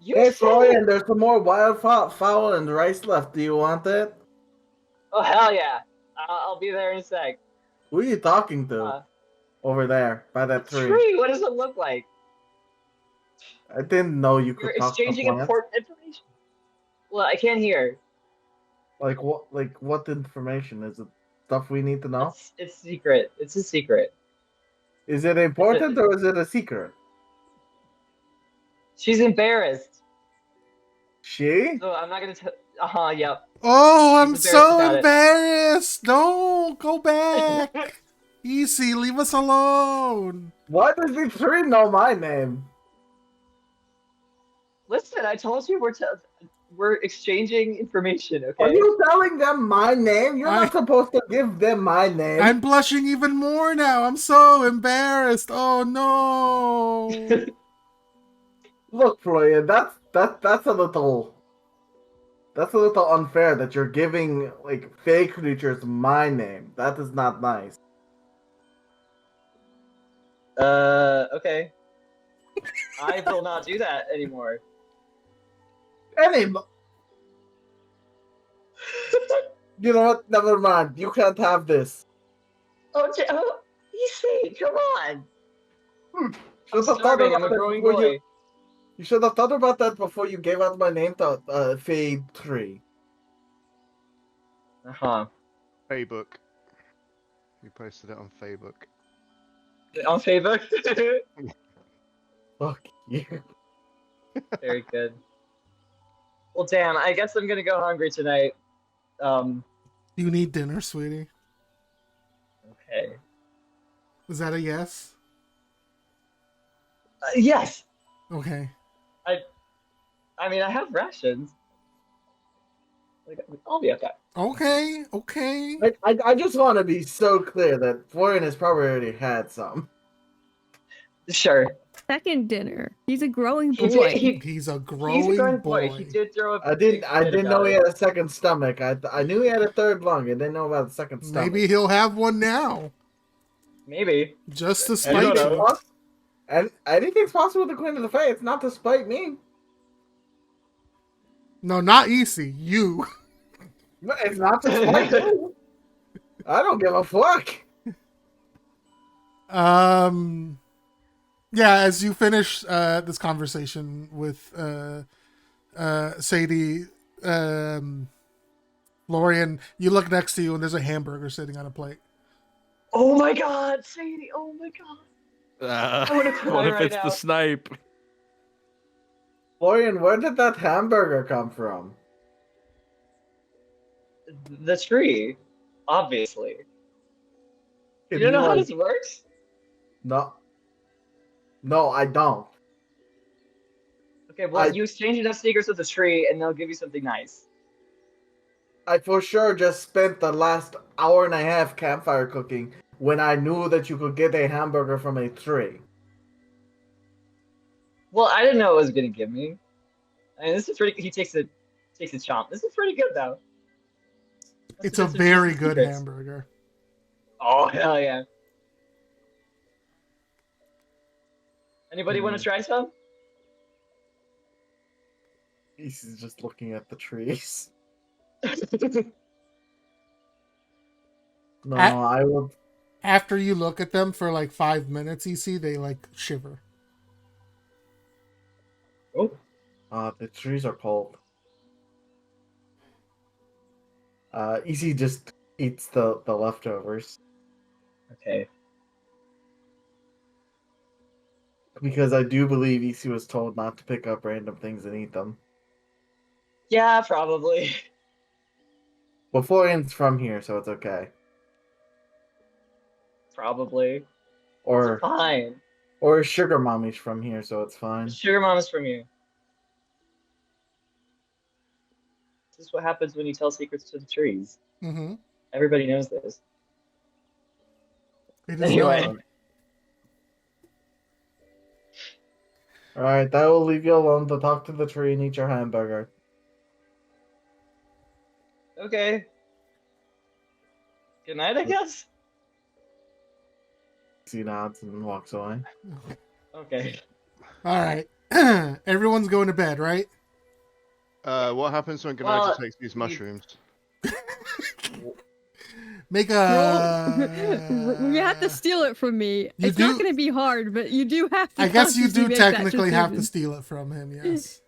Hey, Florian, there's some more wild fowl and rice left. Do you want it? Oh hell yeah! I'll be there in a sec. Who are you talking to? Over there, by that tree. What does it look like? I didn't know you could You're talk to exchanging plants. important information. Well, I can't hear. Like what? Like what information? Is it stuff we need to know? It's secret. It's a secret. Is it important or is it a secret? She's embarrassed. She? So I'm not gonna tell. Yep. Oh, I'm She's embarrassed so about it. embarrassed. No, go back. Easy, leave us alone. Why does the tree know my name? Listen, I told you we're exchanging information, okay? Are you telling them my name? You're I- not supposed to give them my name. I'm blushing even more now. I'm so embarrassed. Oh no. Look, Florian, that's a little unfair that you're giving like fake creatures my name. That is not nice. Okay. I will not do that anymore. Anyway, you know what? Never mind. You can't have this. Easy, come on. I'm Should have thought starving, I'm about a that growing before boy. you should have thought about that before you gave out my name to Fade Tree. Uh-huh. Facebook. You posted it on Facebook. On Facebook? Fuck you. Very good. Well, damn, I guess I'm gonna go hungry tonight. You need dinner, sweetie. Okay. Is that a yes? Yes! Okay. I mean, I have rations. Like, I'll be okay. Okay. I just want to be so clear that Florian has probably already had some. Sure. Second dinner. He's a growing He boy. did- He's a He's a growing growing boy. boy. He did throw a I big didn't fit know about he it. had a second stomach. I knew he had a third lung. I didn't know about the second stomach. Maybe he'll have one now. Maybe. Just to I spite don't you. know. And anything's possible with the Queen of the Fae. It's not to spite me. No, not easy. You. No, it's not to spite you. I don't give a fuck. Yeah, as you finish this conversation with Sadie, Lorian, you look next to you and there's a hamburger sitting on a plate. Oh my god, Sadie! Oh my god! I wanna cry What if right it's now. the snipe? Florian, where did that hamburger come from? The tree, obviously. You If don't know how like- this works? No, I don't. Okay, well, I- you exchange enough sneakers with the tree, and they'll give you something nice. I for sure just spent the last hour and a half campfire cooking when I knew that you could get a hamburger from a tree. Well, I didn't know it was gonna give me. I mean, this is pretty. He takes a chomp. This is pretty good, though. It's a That's very juicy good secrets. hamburger. Oh hell yeah! Anybody want to try some? He's just looking at the trees. No, I will. After you look at them for like 5 minutes, you see they like shiver. Oh, The trees are cold. Easy just eats the leftovers okay. because I do believe Easy was told not to pick up random things and eat them. Yeah, probably. But Florian's from here, so it's okay. Probably. Or It's fine. or Sugar Mommy's from here, so it's fine. Sugar Mom is from you. This is what happens when you tell secrets to the trees. Mm-hmm. Everybody knows this. It is Anyway. not. Alright, that will leave you alone to talk to the tree and eat your hamburger. Okay. Good night, I guess. Easy nods and walks away. Okay. All right. Everyone's going to bed, right? What happens when Ganaja Well, takes these mushrooms? Make a. You have to steal it from me. It's not going to be hard, but you do have to. I guess you consciously do make that technically have to decision. steal it from him, yes.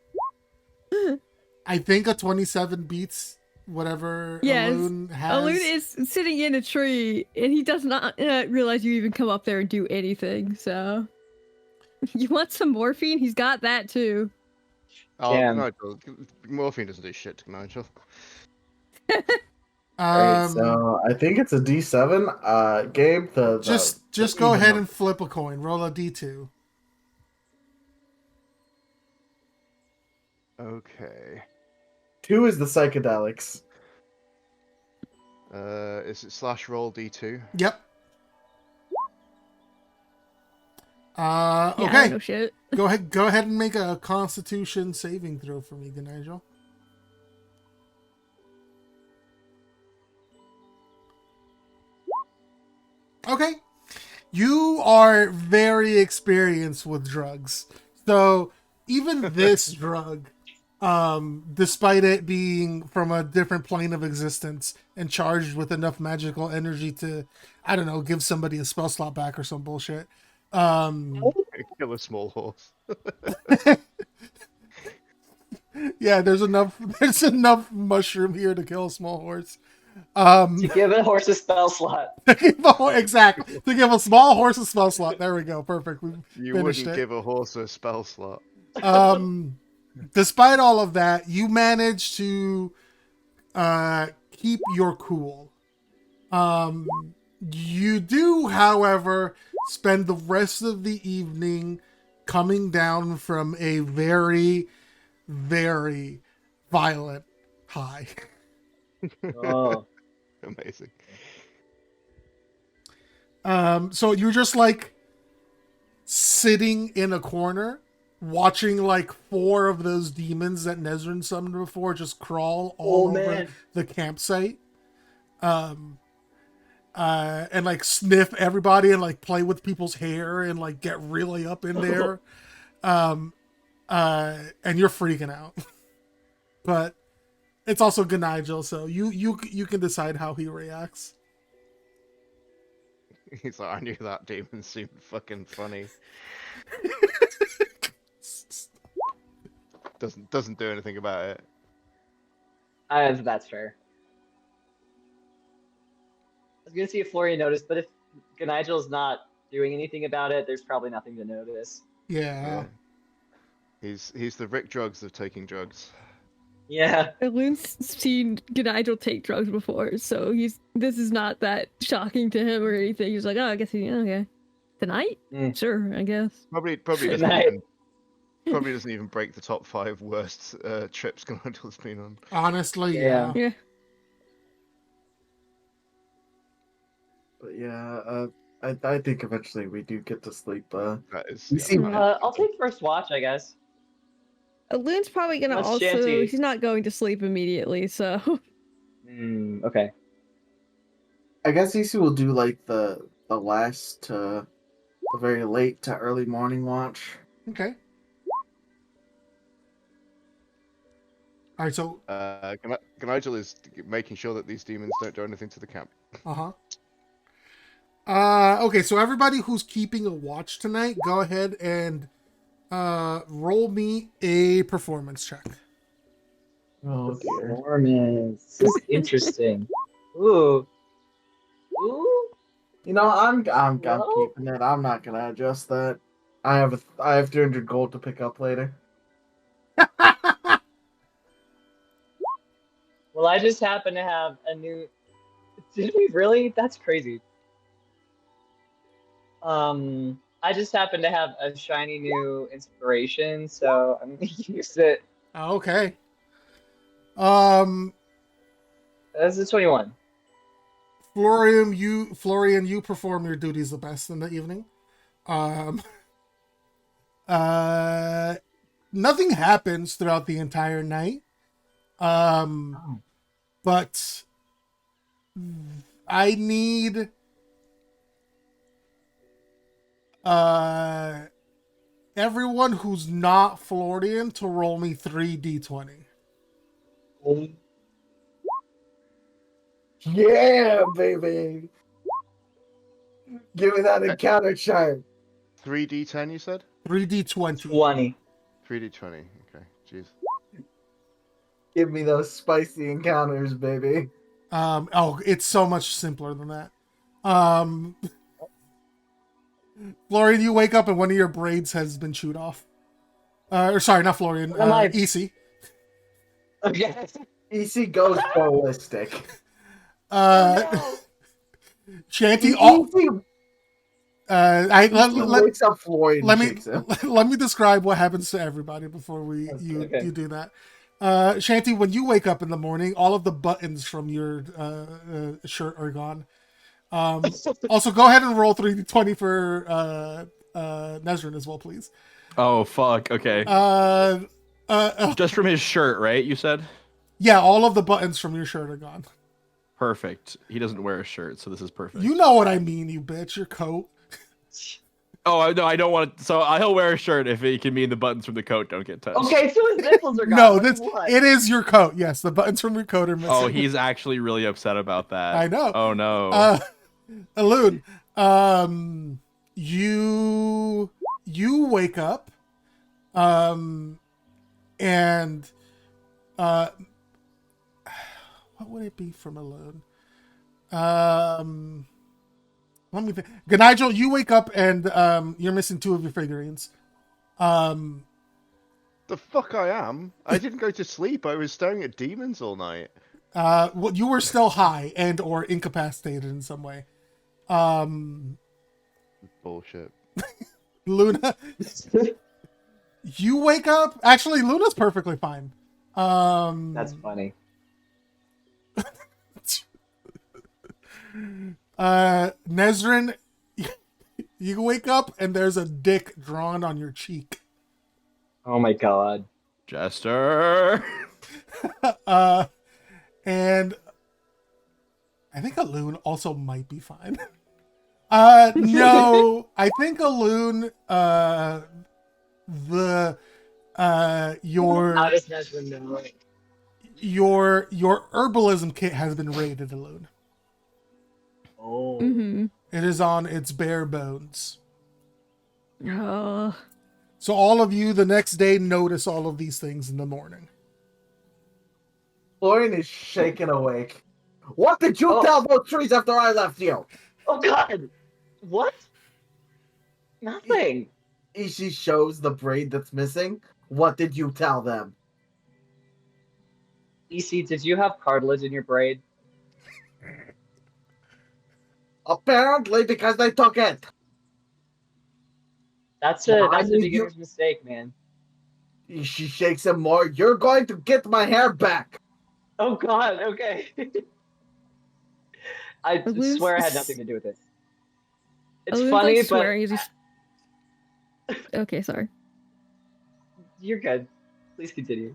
I think a 27 beats whatever Yes. Alun has. Alun is sitting in a tree, and he does not realize you even come up there and do anything. So You want some morphine? He's got that too. Oh, Damn. Nigel, morphine doesn't do shit to Nigel. Alright, so I think it's a D7. Gabe, just go ahead and flip a coin. Roll a D2. Okay. 2 is the psychedelics. Is it slash roll D2? Yep. Yeah, Okay. no shit. Go ahead and make a Constitution saving throw for me, Nigel. Okay. You are very experienced with drugs. So even this drug, despite it being from a different plane of existence and charged with enough magical energy to, I don't know, give somebody a spell slot back or some bullshit. Kill a small horse. Yeah, there's enough mushroom here to kill a small horse. To give a horse a spell slot. Exactly. To give a small horse a spell slot. There we go. Perfect. We You finished wouldn't it. give a horse a spell slot. Despite all of that, you manage to keep your cool. You do, however, spend the rest of the evening coming down from a very, very violent high. Oh. Amazing. So you're just like sitting in a corner watching like 4 of those demons that Nezrin summoned before just crawl all over the campsite. And like sniff everybody and like play with people's hair and like get really up in there. And you're freaking out. But it's also Ganigel, so you can decide how he reacts. He's like, I knew that demon seemed fucking funny. Doesn't do anything about it. That's fair. I was gonna see if Florian noticed, but if Gnigel's not doing anything about it, there's probably nothing to notice. Yeah. He's the Rick Drugs of taking drugs. Yeah. Loon's seen Gnigel take drugs before, so this is not that shocking to him or anything. He's like, oh, I guess okay. Tonight? Sure, I guess. Probably doesn't even break the top 5 worst trips Gnigel's been on. Honestly, yeah. But yeah, I think eventually we do get to sleep. That is. I'll take first watch, I guess. Loon's probably gonna he's not going to sleep immediately, so. Okay. I guess Issy will do like the last to the very late to early morning watch. Okay. All right, so Gnigel is making sure that these demons don't do anything to the camp. Okay, so everybody who's keeping a watch tonight, go ahead and roll me a performance check. Oh dear. Performance. This is interesting. Ooh. You know, I'm keeping it. I'm not gonna adjust that. I have 300 gold to pick up later. Well, I just happen to have a new. Did we really? That's crazy. I just happen to have a shiny new inspiration, so I'm gonna use it. Okay. That's a 21. Florian, you perform your duties the best in the evening. Nothing happens throughout the entire night. But I need everyone who's not Florian to roll me 3d20. Yeah, baby. Give me that encounter chart. 3d10, you said? 3d20. 20. 3d20. Okay, jeez. Give me those spicy encounters, baby. Oh, it's so much simpler than that. Florian, you wake up and one of your braids has been chewed off. Or sorry, not Florian. EC. Okay. EC goes ballistic. No. Shanty. Wakes up Florian let and me shakes him. let me describe what happens to everybody before you do that. Shanty, when you wake up in the morning, all of the buttons from your shirt are gone. Also, go ahead and roll 3d20 for Nezrin as well, please. Oh fuck. Okay. Just from his shirt, right? You said. Yeah, all of the buttons from your shirt are gone. Perfect. He doesn't wear a shirt, so this is perfect. You know what I mean, you bitch. Your coat. Oh no, I don't want to. So he'll wear a shirt if it can mean the buttons from the coat don't get touched. Okay, so his nipples are gone. No, What? it is your coat. Yes, the buttons from your coat are missing. Oh, he's actually really upset about that. I know. Oh no. Alun, you wake up, and what would it be from Alun? Let me think. Nigel, you wake up and you're missing 2 of your figurines. The fuck I am? I didn't go to sleep. I was staring at demons all night. Well, you were still high and or incapacitated in some way. Bullshit. Luna, you wake up. Actually, Luna's perfectly fine. That's funny. Nezrin, you wake up and there's a dick drawn on your cheek. Oh my god. Jester. And I think Alun also might be fine. No, I think Alun, your herbalism kit has been raided, Alun. Oh. Mm-hmm. It is on its bare bones. Oh. So all of you the next day notice all of these things in the morning. Florian is shaken awake. What did you tell those trees after I left you? Oh god! What? Nothing. She shows the braid that's missing. What did you tell them? EC, did you have cartilage in your braid? Apparently, because they took it. That's a beginner's mistake, man. She shakes him more. You're going to get my hair back. Oh god, okay. I swear I had nothing to do with this. It's funny, like swearing, but... Okay, sorry. You're good. Please continue.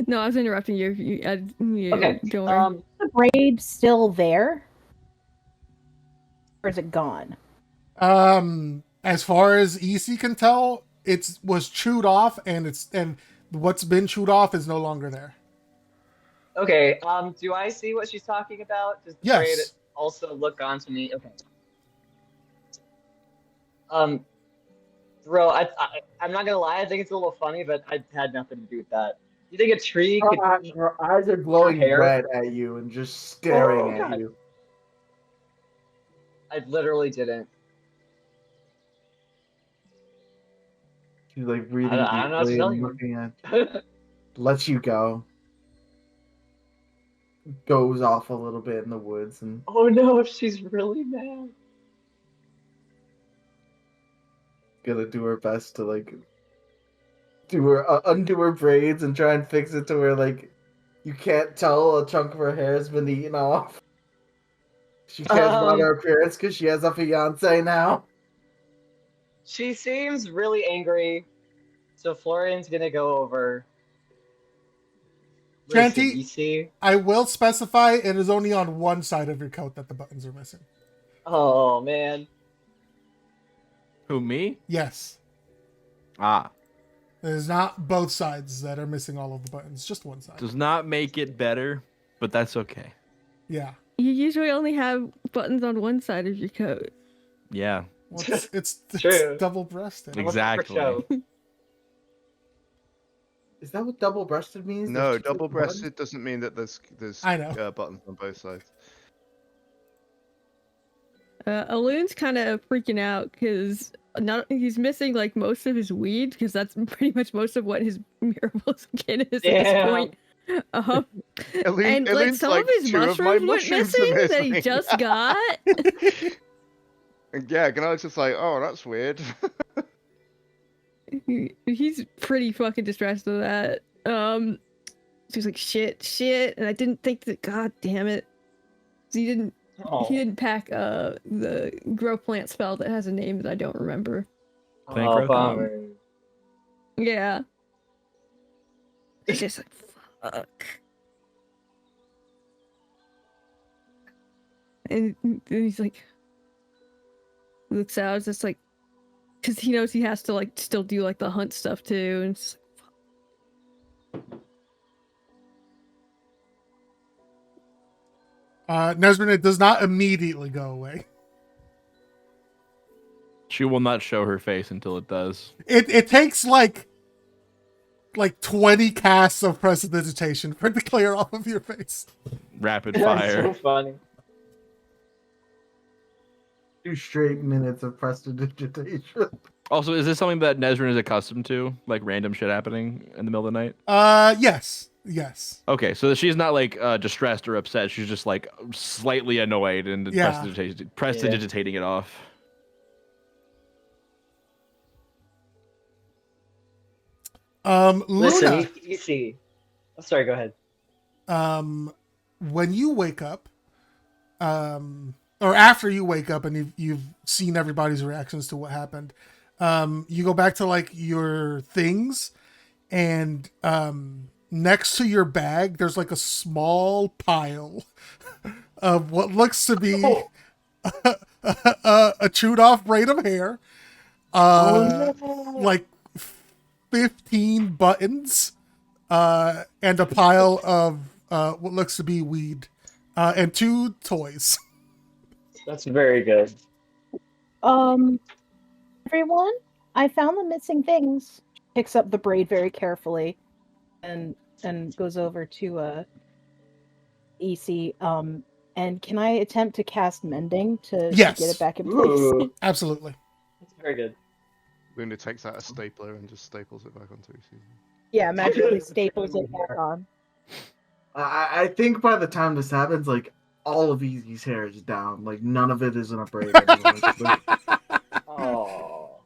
No, I was interrupting you. Okay. Don't worry. Is the braid still there? Or is it gone? As far as EC can tell, it was chewed off, and what's been chewed off is no longer there. Okay. Do I see what she's talking about? Does the braid also look on to me? Okay. Bro, I'm not gonna lie. I think it's a little funny, but I had nothing to do with that. You think a tree could? Her eyes are glowing red at you and just staring at you. I literally didn't. She's like breathing I don't know what to deeply tell and you. looking at. Lets you go. Goes off a little bit in the woods and. Oh no! She's really mad. Gonna do her best to like undo her braids and try and fix it to where like you can't tell a chunk of her hair has been eaten off. She cares about her appearance because she has a fiance now. She seems really angry, so Florian's gonna go over. Shanty, I will specify it is only on one side of your coat that the buttons are missing. Oh man. Who, me? Yes. Ah. It is not both sides that are missing all of the buttons, just one side. Does not make it better, but that's okay. Yeah. You usually only have buttons on one side of your coat. Yeah. Well, it's double-breasted. Exactly. Is that what double-breasted means? No, double-breasted doesn't mean that there's I know. Buttons on both sides. Aloon's kind of freaking out because he's missing like most of his weed because that's pretty much most of what his miracle skin is at this point. And like some of his mushrooms went missing that he just got. Yeah, Gnarl's just like, oh, that's weird. He's pretty fucking distressed with that. So he's like, shit, and I didn't think that. God damn it! So he didn't pack the grow plant spell that has a name that I don't remember. Oh, bummer. Yeah. It's just like, fuck. And then he's like, looks out, it's just like, because he knows he has to like still do like the hunt stuff too, and it's like, Nesrin, it does not immediately go away. She will not show her face until it does. It takes like 20 casts of prestidigitation for it to clear off of your face. Rapid fire. That's so funny. 2 straight minutes of prestidigitation. Also, is this something that Nesrin is accustomed to? Like random shit happening in the middle of the night? Yes. Okay, so she's not like distressed or upset. She's just like slightly annoyed and prestidigitating it off. Luna. Listen, you see. Oh, sorry, go ahead. When you wake up, or after you wake up and you've seen everybody's reactions to what happened, you go back to like your things, and next to your bag, there's like a small pile of what looks to be a chewed off braid of hair, like 15 buttons, and a pile of what looks to be weed, and 2 toys. That's very good. Everyone, I found the missing things. Picks up the braid very carefully, and goes over to EC. And can I attempt to cast mending to get it back in place? Ooh. Absolutely. That's very good. Luna takes out a stapler and just staples it back onto EC. Yeah, magically staples it back on. I think by the time this happens, like, all of Easy's hair is down. Like, none of it is in a braid anymore. Oh.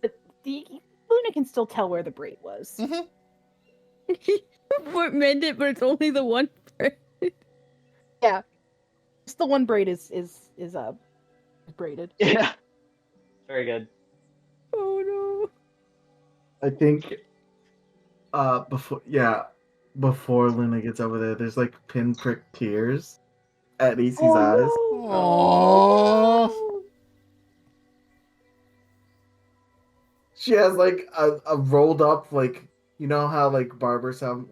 But Luna can still tell where the braid was. mend it, but it's only the one braid. Yeah, it's the one braid is braided. Yeah. Very good. Oh I think before Luna gets over there, there's like pinprick tears at Easy's eyes. Aww. She has like a rolled up, like, you know how like barbers have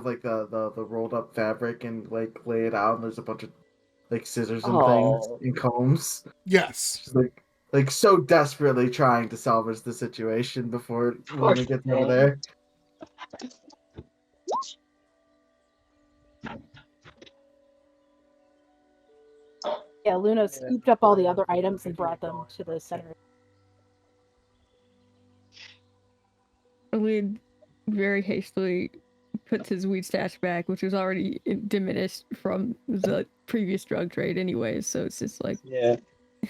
like the rolled up fabric and like lay it out, and there's a bunch of like scissors and things and combs. Yes. She's like so desperately trying to salvage the situation before Luna gets over there. Yeah, Luna scooped up all the other items and brought them to the center. Lid very hastily puts his weed stash back, which was already diminished from the previous drug trade anyways, so it's just like,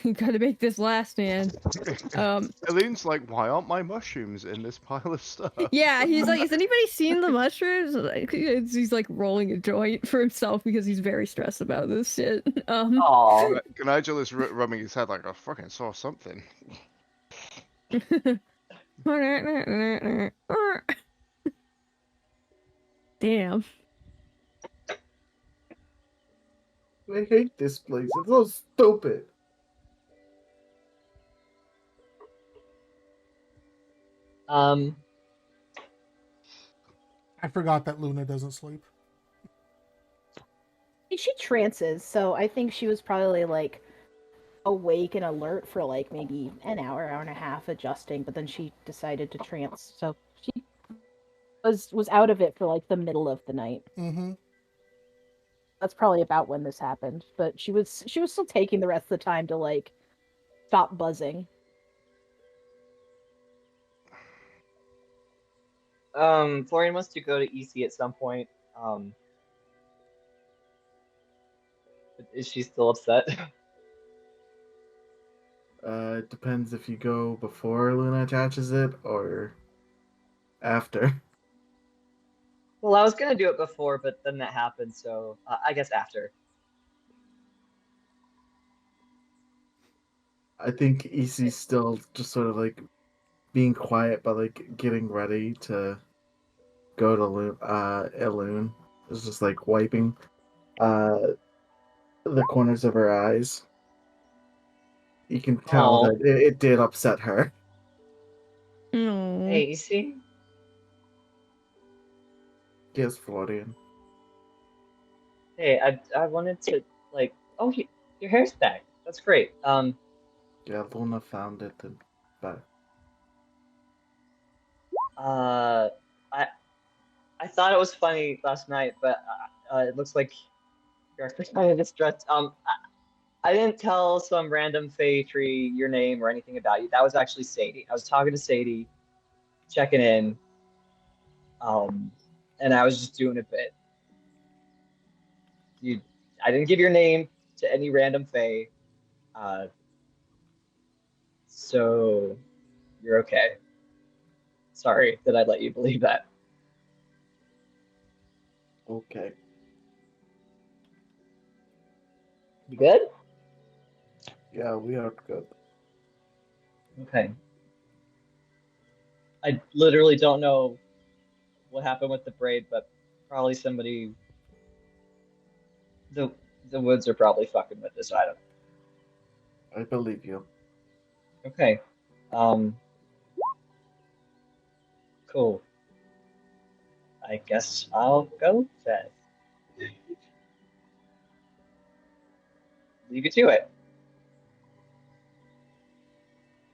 you gotta make this last, man. Eileen's like, why aren't my mushrooms in this pile of stuff? Yeah, he's like, has anybody seen the mushrooms? Like, he's like rolling a joint for himself because he's very stressed about this shit. Nigel is rubbing his head like, I fucking saw something. Damn. I hate this place. It's so stupid. I forgot that Luna doesn't sleep. She trances, so I think she was probably like awake and alert for like maybe an hour and a half adjusting, but then she decided to trance, so she was out of it for like the middle of the night. Mm-hmm. That's probably about when this happened. But she was still taking the rest of the time to like stop buzzing. Florian wants to go to EC at some point. Is she still upset? It depends if you go before Luna attaches it or after. Well, I was gonna do it before, but then that happened, so I guess after. I think EC's still just sort of like being quiet, but like getting ready to go to Elune. It's just like wiping the corners of her eyes. You can tell Oh, that it did upset her. No. hey, you see? Yes, Florian. Hey, I wanted to like, oh, your hair's back. That's great. Yeah, Luna found it, but I I thought it was funny last night, but it looks like you're actually kind of distressed. I didn't tell some random Fae tree your name or anything about you. That was actually Sadie. I was talking to Sadie, checking in, and I was just doing a bit. I didn't give your name to any random Fae, uh, so you're okay. Sorry that I let you believe that. okay. You good? Yeah, we are good. Okay. I literally don't know what happened with the braid, but probably somebody the the woods are probably fucking with this item. I believe you. Okay. Um cool. I guess I'll go then. Leave you to it.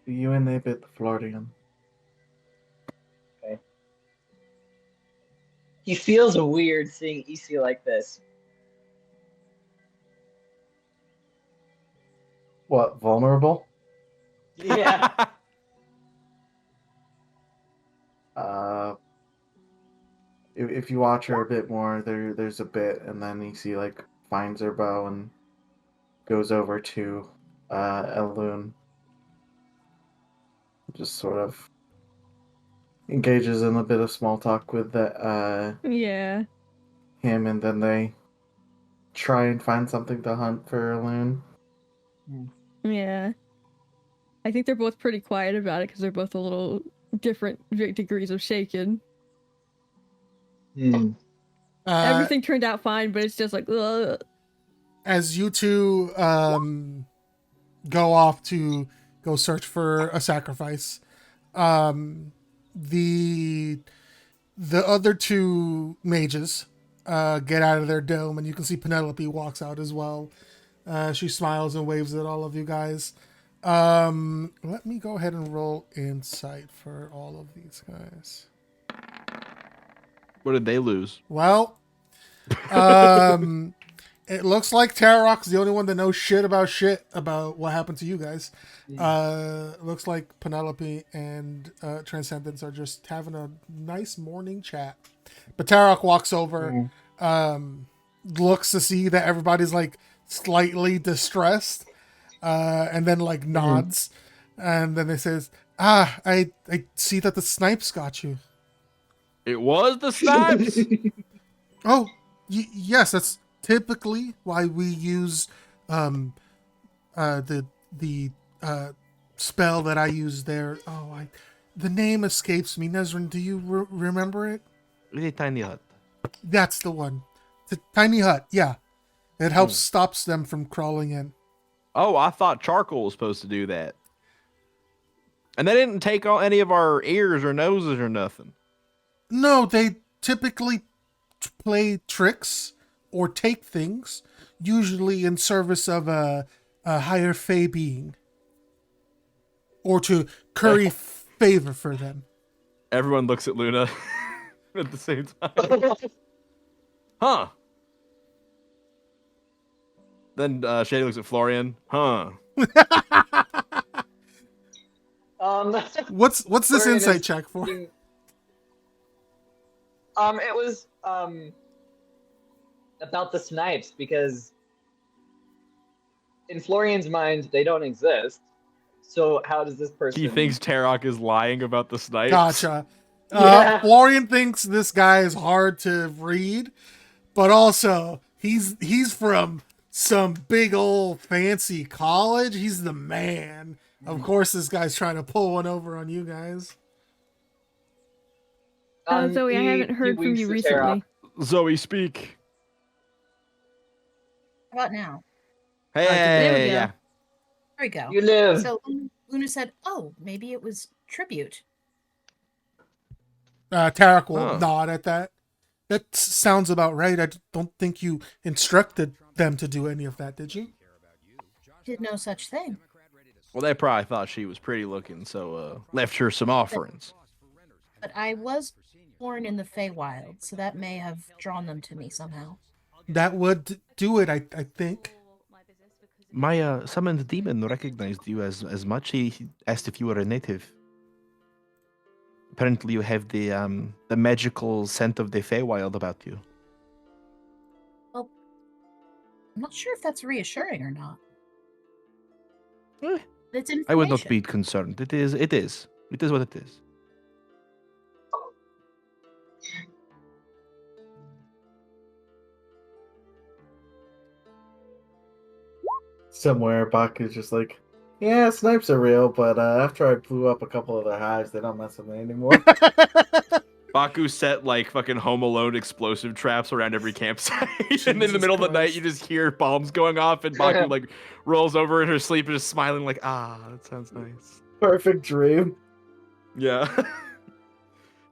You inhibit the Florian. Okay. He feels weird seeing EC like this. What, vulnerable? Yeah. Uh, if you watch her a bit more, there's a bit, and then you see like finds her bow and goes over to Elune. Just sort of engages in a bit of small talk with Yeah. him, and then they try and find something to hunt for Elune. Yeah. I think they're both pretty quiet about it because they're both a little different degrees of shaken. Everything turned out fine, but it's just like, ugh. As you two go off to go search for a sacrifice, the other two mages get out of their dome, and you can see Penelope walks out as well. She smiles and waves at all of you guys. Let me go ahead and roll insight for all of these guys. What did they lose? Well, it looks like Tarok's the only one that knows shit about what happened to you guys. Looks like Penelope and Transcendence are just having a nice morning chat. But Tarok walks over, looks to see that everybody's like slightly distressed, and then like nods, and then they says, I see that the snipes got you. It was the snipes. Oh, yes, that's typically why we use the spell that I use there. Oh, the name escapes me. Nezrin, do you remember it? The tiny hut. That's the one. The tiny hut. Yeah, it helps stops them from crawling in. Oh, I thought charcoal was supposed to do that. And they didn't take all any of our ears or noses or nothing. No, they typically play tricks or take things, usually in service of a higher Fey being, or to curry favor for them. Everyone looks at Luna at the same time. Huh. Then Shady looks at Florian. Huh. What's this Florian insight is check for? it was about the snipes because in Florian's mind they don't exist. So how does this person? He thinks Tarok is lying about the snipes. Gotcha. Yeah. Florian thinks this guy is hard to read, but also he's from some big old fancy college. He's the man. Of course, this guy's trying to pull one over on you guys. Zoe, I haven't heard from you recently. Zoe, speak. How about now? Hey, there we go. yeah. There we go. You live. So Luna said, "Oh, maybe it was tribute." Tarek will nod at that. That sounds about right. I don't think you instructed them to do any of that, did you? Did no such thing. Well, they probably thought she was pretty looking, so left her some offerings. But I was born in the Feywild, so that may have drawn them to me somehow. That would do it, I think. My summoned demon recognized you as much. He asked if you were a native. Apparently, you have the magical scent of the Feywild about you. Well, I'm not sure if that's reassuring or not. It's information. I would not be concerned. It is what it is. Somewhere, Baku's just like, yeah, snipes are real, but after I blew up a couple of their hives, they don't mess with me anymore. Baku set like fucking Home Alone explosive traps around every campsite, and then in the middle of the night you just hear bombs going off, and Baku like rolls over in her sleep and just smiling like, that sounds nice. Perfect dream. Yeah.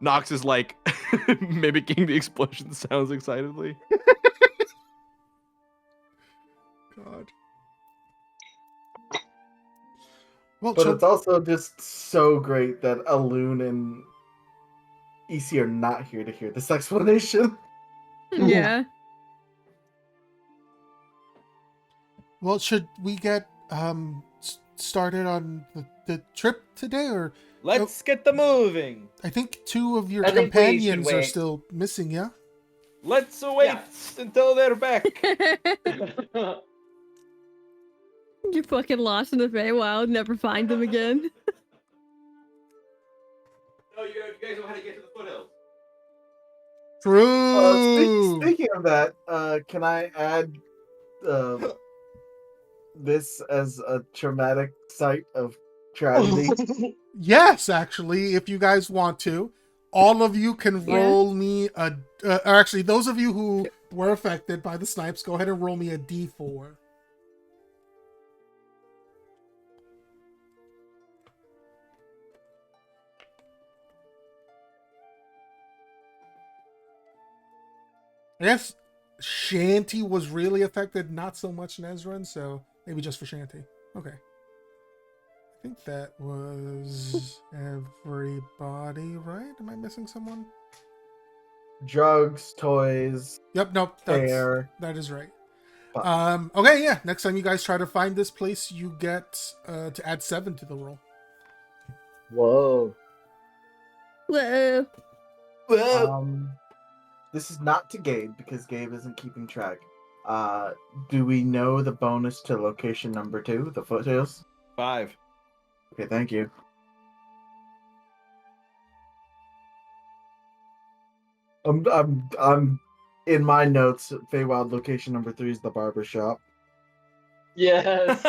Nox is like mimicking the explosion sounds excitedly. God. Well, but it's also just so great that Alun and EC are not here to hear this explanation. Yeah. Well, should we get started on the trip today, or let's get the moving? I think two of your companions are still missing. Yeah. Let's wait until they're back. You're fucking lost in the Feywild, never find them again. No, you guys know how to get to the foothills. True. Speaking of that, can I add this as a traumatic site of tragedy? Yes, actually, if you guys want to. All of you can roll me a... or actually, those of you who were affected by the snipes, go ahead and roll me a d4. I guess Shanty was really affected, not so much Nezran, so maybe just for Shanty. Okay. I think that was everybody, right? Am I missing someone? Drugs, toys. Yep, nope. That is right. Okay, yeah. Next time you guys try to find this place, you get to add 7 to the roll. Whoa. Whoa. This is not to Gabe because Gabe isn't keeping track. Do we know the bonus to location number 2, the foothills? 5. Okay, thank you. I'm in my notes. Feywild location number 3 is the barber shop. Yes.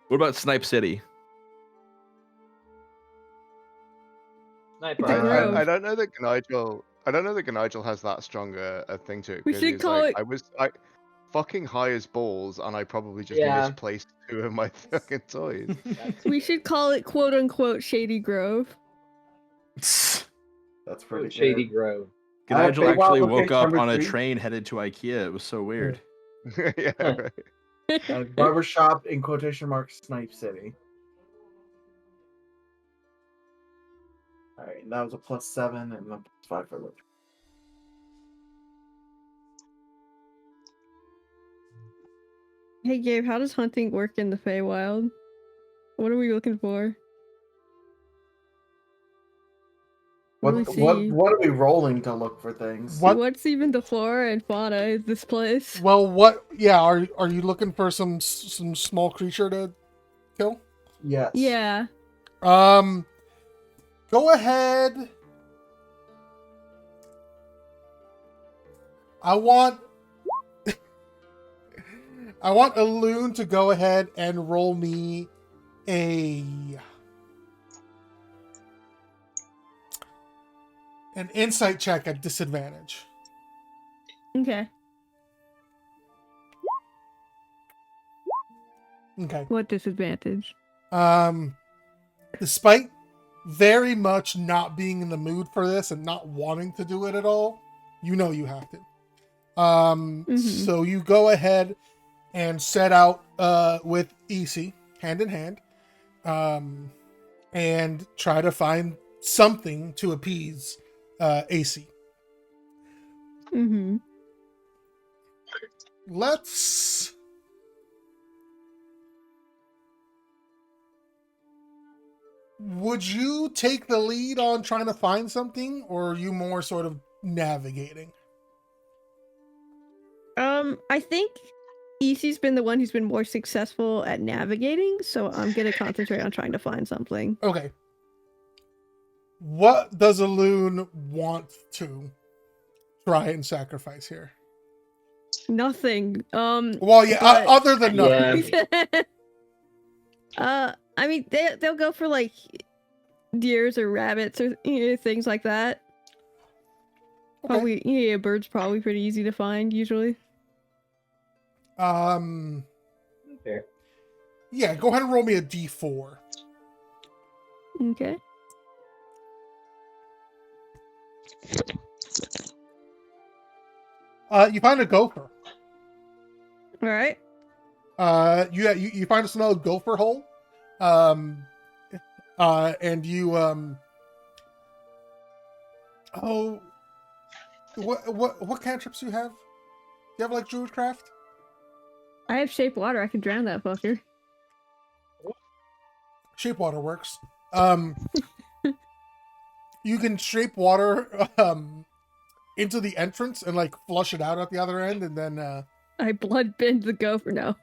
What about Snipe City? Sniper. I don't know that Gnigel. I don't know that Gnigel has that strong a thing to it. We should call it. I was fucking high as balls, and I probably just misplaced 2 of my fucking toys. We should call it "quote unquote" Shady Grove. That's pretty Shady good. Grove. Gnigel actually woke up on a train headed to IKEA. It was so weird. Yeah, right. Barbershop in quotation marks Snipe City. Alright, that was a +7 and a +5 for Luke. Hey Gabe, how does hunting work in the Feywild? What are we looking for? What do we see? What are we rolling to look for things? What's even the flora and fauna in this place? Well, what? Yeah, are you looking for some small creature to kill? Yes. Yeah. Go ahead. I want Elune to go ahead and roll me an insight check at disadvantage. Okay. Okay. What disadvantage? Despite very much not being in the mood for this and not wanting to do it at all, you know you have to. So you go ahead and set out with EC hand in hand, and try to find something to appease AC. Let's would you take the lead on trying to find something, or are you more sort of navigating? I think EC's been the one who's been more successful at navigating, so I'm gonna concentrate on trying to find something. Okay. What does Elune want to try and sacrifice here? Nothing. Well, yeah, but... other than nothing. I mean, they'll go for like deers or rabbits or things like that. Okay. Probably, yeah, birds probably pretty easy to find usually. Fair. Yeah, go ahead and roll me a D4. Okay. You find a gopher. All right. You find a small gopher hole. And you what cantrips do you have? Do you have like Druidcraft? I have shape water. I can drown that fucker. Shape water works. You can shape water into the entrance and like flush it out at the other end, and then I blood bend the gopher now.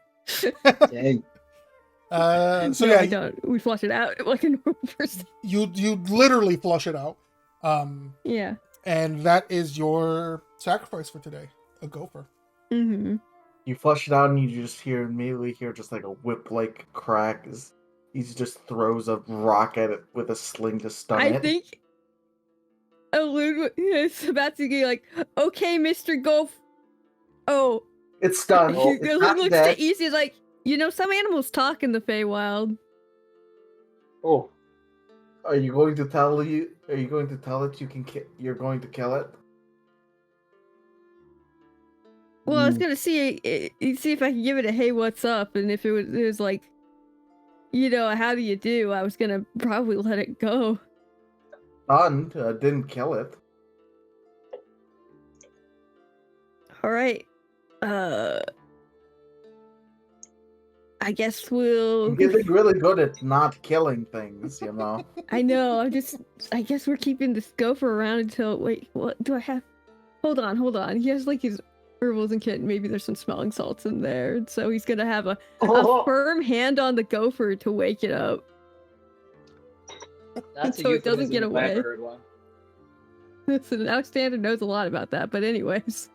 Dang. So no, yeah, I don't. We flush it out like a normal person. You literally flush it out. Yeah. And that is your sacrifice for today, a gopher. You flush it out and you just immediately hear just like a whip-like crack as he just throws a rock at it with a sling to stun it. I think Elune is about to be like, okay, Mr. Golf. Oh. It's stunned. Elune looks to Easy like, some animals talk in the Feywild. Oh. Are you going to tell it you're going to kill it? Well, I was gonna see if I could give it a hey, what's up, and if it was like, how do you do? I was gonna probably let it go. Stunned, didn't kill it. All right. I guess we'll. You're getting really good at not killing things, I know. I guess we're keeping this gopher around until. Wait, what do I have? Hold on. He has like his herbals and kit. Maybe there's some smelling salts in there, so he's gonna have a firm hand on the gopher to wake it up. That's so it doesn't get away. Heard one. Listen, Alexander knows a lot about that, but anyways.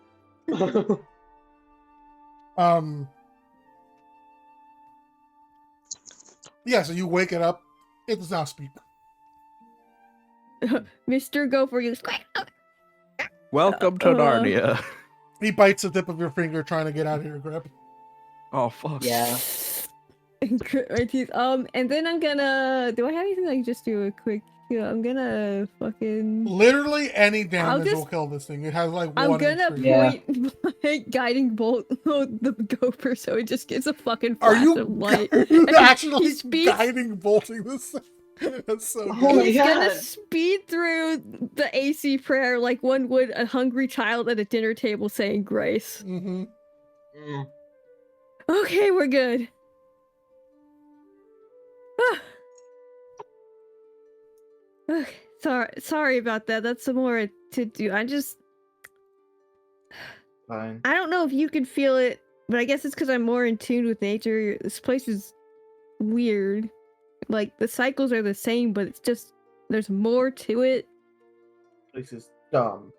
Yeah, so you wake it up. It does not speak. Mr. Gopher, you Welcome to Narnia. He bites the tip of your finger trying to get out of your grip. Oh fuck. Yeah. My teeth. And then I'm gonna. Do I have anything I can just do a quick? I'm gonna fucking. Literally any damage will kill this thing. It has like one. I'm gonna point my guiding bolt on the gopher so it just gets a fucking flash of light. Are you actually guiding bolting this thing? That's so good. He's gonna speed through the AC prayer like one would a hungry child at a dinner table saying grace. Mm-hmm. Okay, Okay, we're good. Okay, sorry about that. That's some more to do. Fine. I don't know if you can feel it, but I guess it's because I'm more in tune with nature. This place is weird. Like, the cycles are the same, but it's just, there's more to it. This is dumb.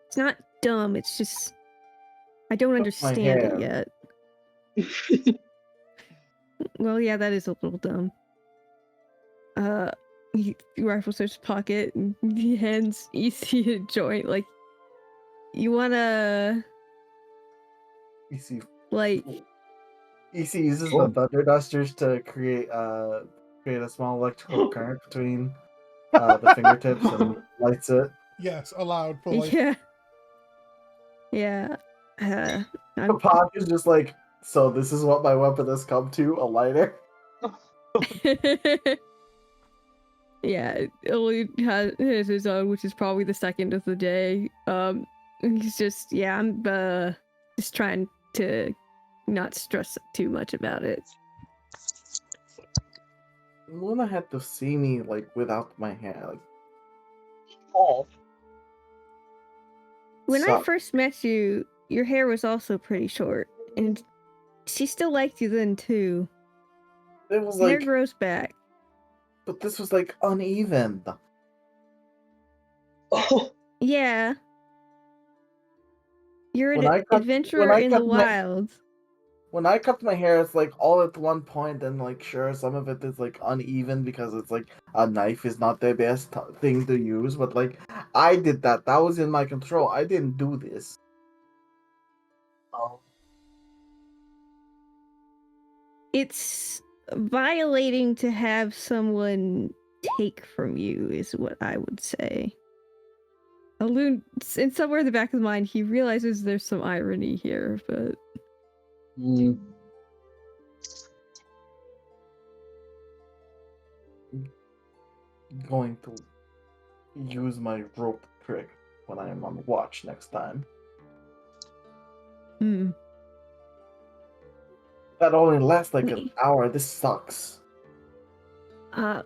It's not dumb, it's just, I don't understand it yet. Well, yeah, that is a little dumb. He rifles his pocket and he hands EC a joint. Like, you wanna... EC, like... EC uses the thunder dusters to create a small electrical current between the fingertips and lights it. Yes, allowed fully. Yeah. Yeah. Pac is just like, so this is what my weapon has come to, a lighter. Yeah, it only has his own, which is probably the second of the day. He's just, yeah, I'm just trying to not stress too much about it. Luna had to see me like without my hair. Like, when I first met you, your hair was also pretty short, and she still liked you then too. It was hair like grows back. But this was like uneven. Oh. Yeah. You're an adventurer in the wilds. When I cut my hair, it's like all at one point, and like sure, some of it is like uneven because it's like a knife is not the best thing to use. But like I did that. That was in my control. I didn't do this. Oh. It's violating to have someone take from you, is what I would say. Alun, in somewhere in the back of his mind, he realizes there's some irony here, but... Going to use my rope trick when I am on watch next time. That only lasts like an hour. This sucks. I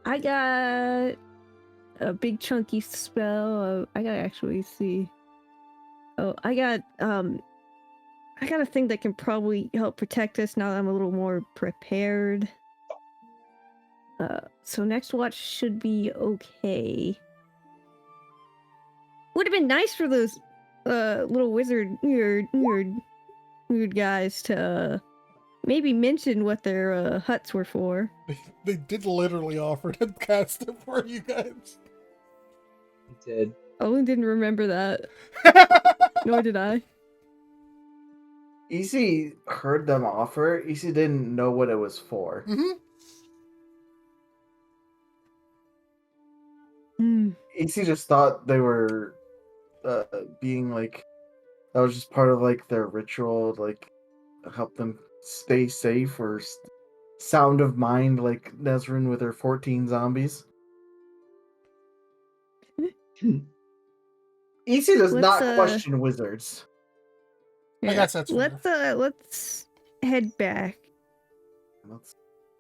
got a big chunky spell. I gotta actually see. Oh, I got a thing that can probably help protect us now that I'm a little more prepared. So next watch should be okay. Would have been nice for those little wizard weird guys to maybe mention what their huts were for. They did literally offer to cast it for you guys. They did. Owen didn't remember that. Nor did I. Easy heard them offer. Easy didn't know what it was for. Easy just thought they were being like, that was just part of like their ritual, like help them stay safe or sound of mind, like Nezrin with her 14 zombies. Easy does not question wizards. Yeah. I guess that's let's head back.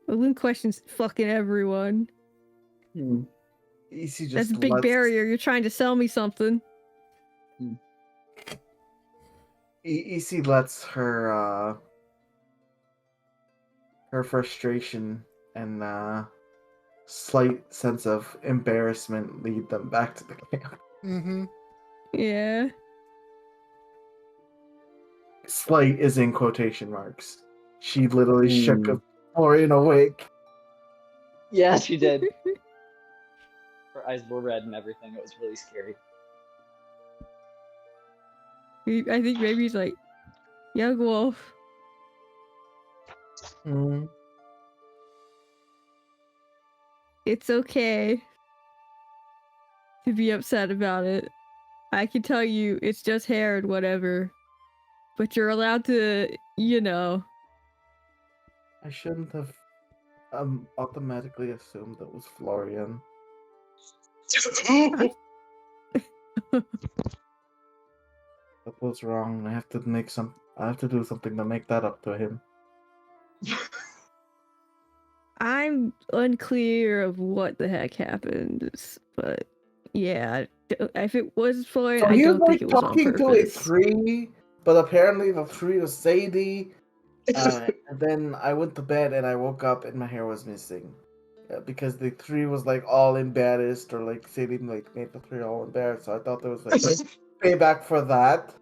Balloon questions fucking everyone. Easy just That's a big barrier. You're trying to sell me something. Easy lets her her frustration and slight sense of embarrassment lead them back to the camp. Yeah. Slight is in quotation marks. She literally shook a Florian awake. Yeah, she did. Her eyes were red and everything. It was really scary. I think maybe he's like, young wolf. It's okay to be upset about it. I can tell you it's just hair and whatever. But you're allowed to, you know. I shouldn't have automatically assumed that was Florian. That was wrong. I have to do something to make that up to him. I'm unclear of what the heck happened, but yeah, if it was for it, So I he was don't think like it was on talking to a purpose. tree, but apparently the tree was Sadie. And then I went to bed and I woke up and my hair was missing. Because the tree was like all embarrassed, or like Sadie like made the tree all embarrassed. So I thought there was like payback for that.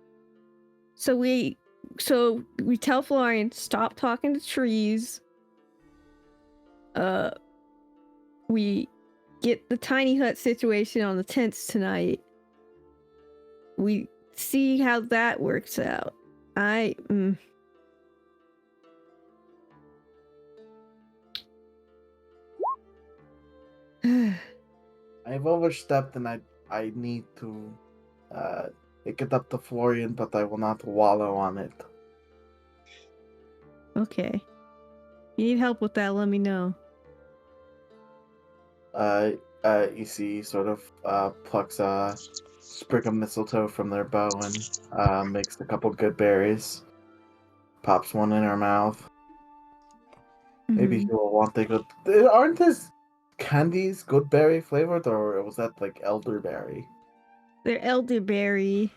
So we tell Florian stop talking to trees. We get the tiny hut situation on the tents tonight. We see how that works out. I've overstepped and I need to take it up to Florian, but I will not wallow on it. Okay. If you need help with that, let me know. EC sort of plucks a sprig of mistletoe from their bow and makes a couple good berries. Pops one in her mouth. Maybe he will want the good. Aren't his candies good berry flavored, or was that like elderberry? They're elderberry.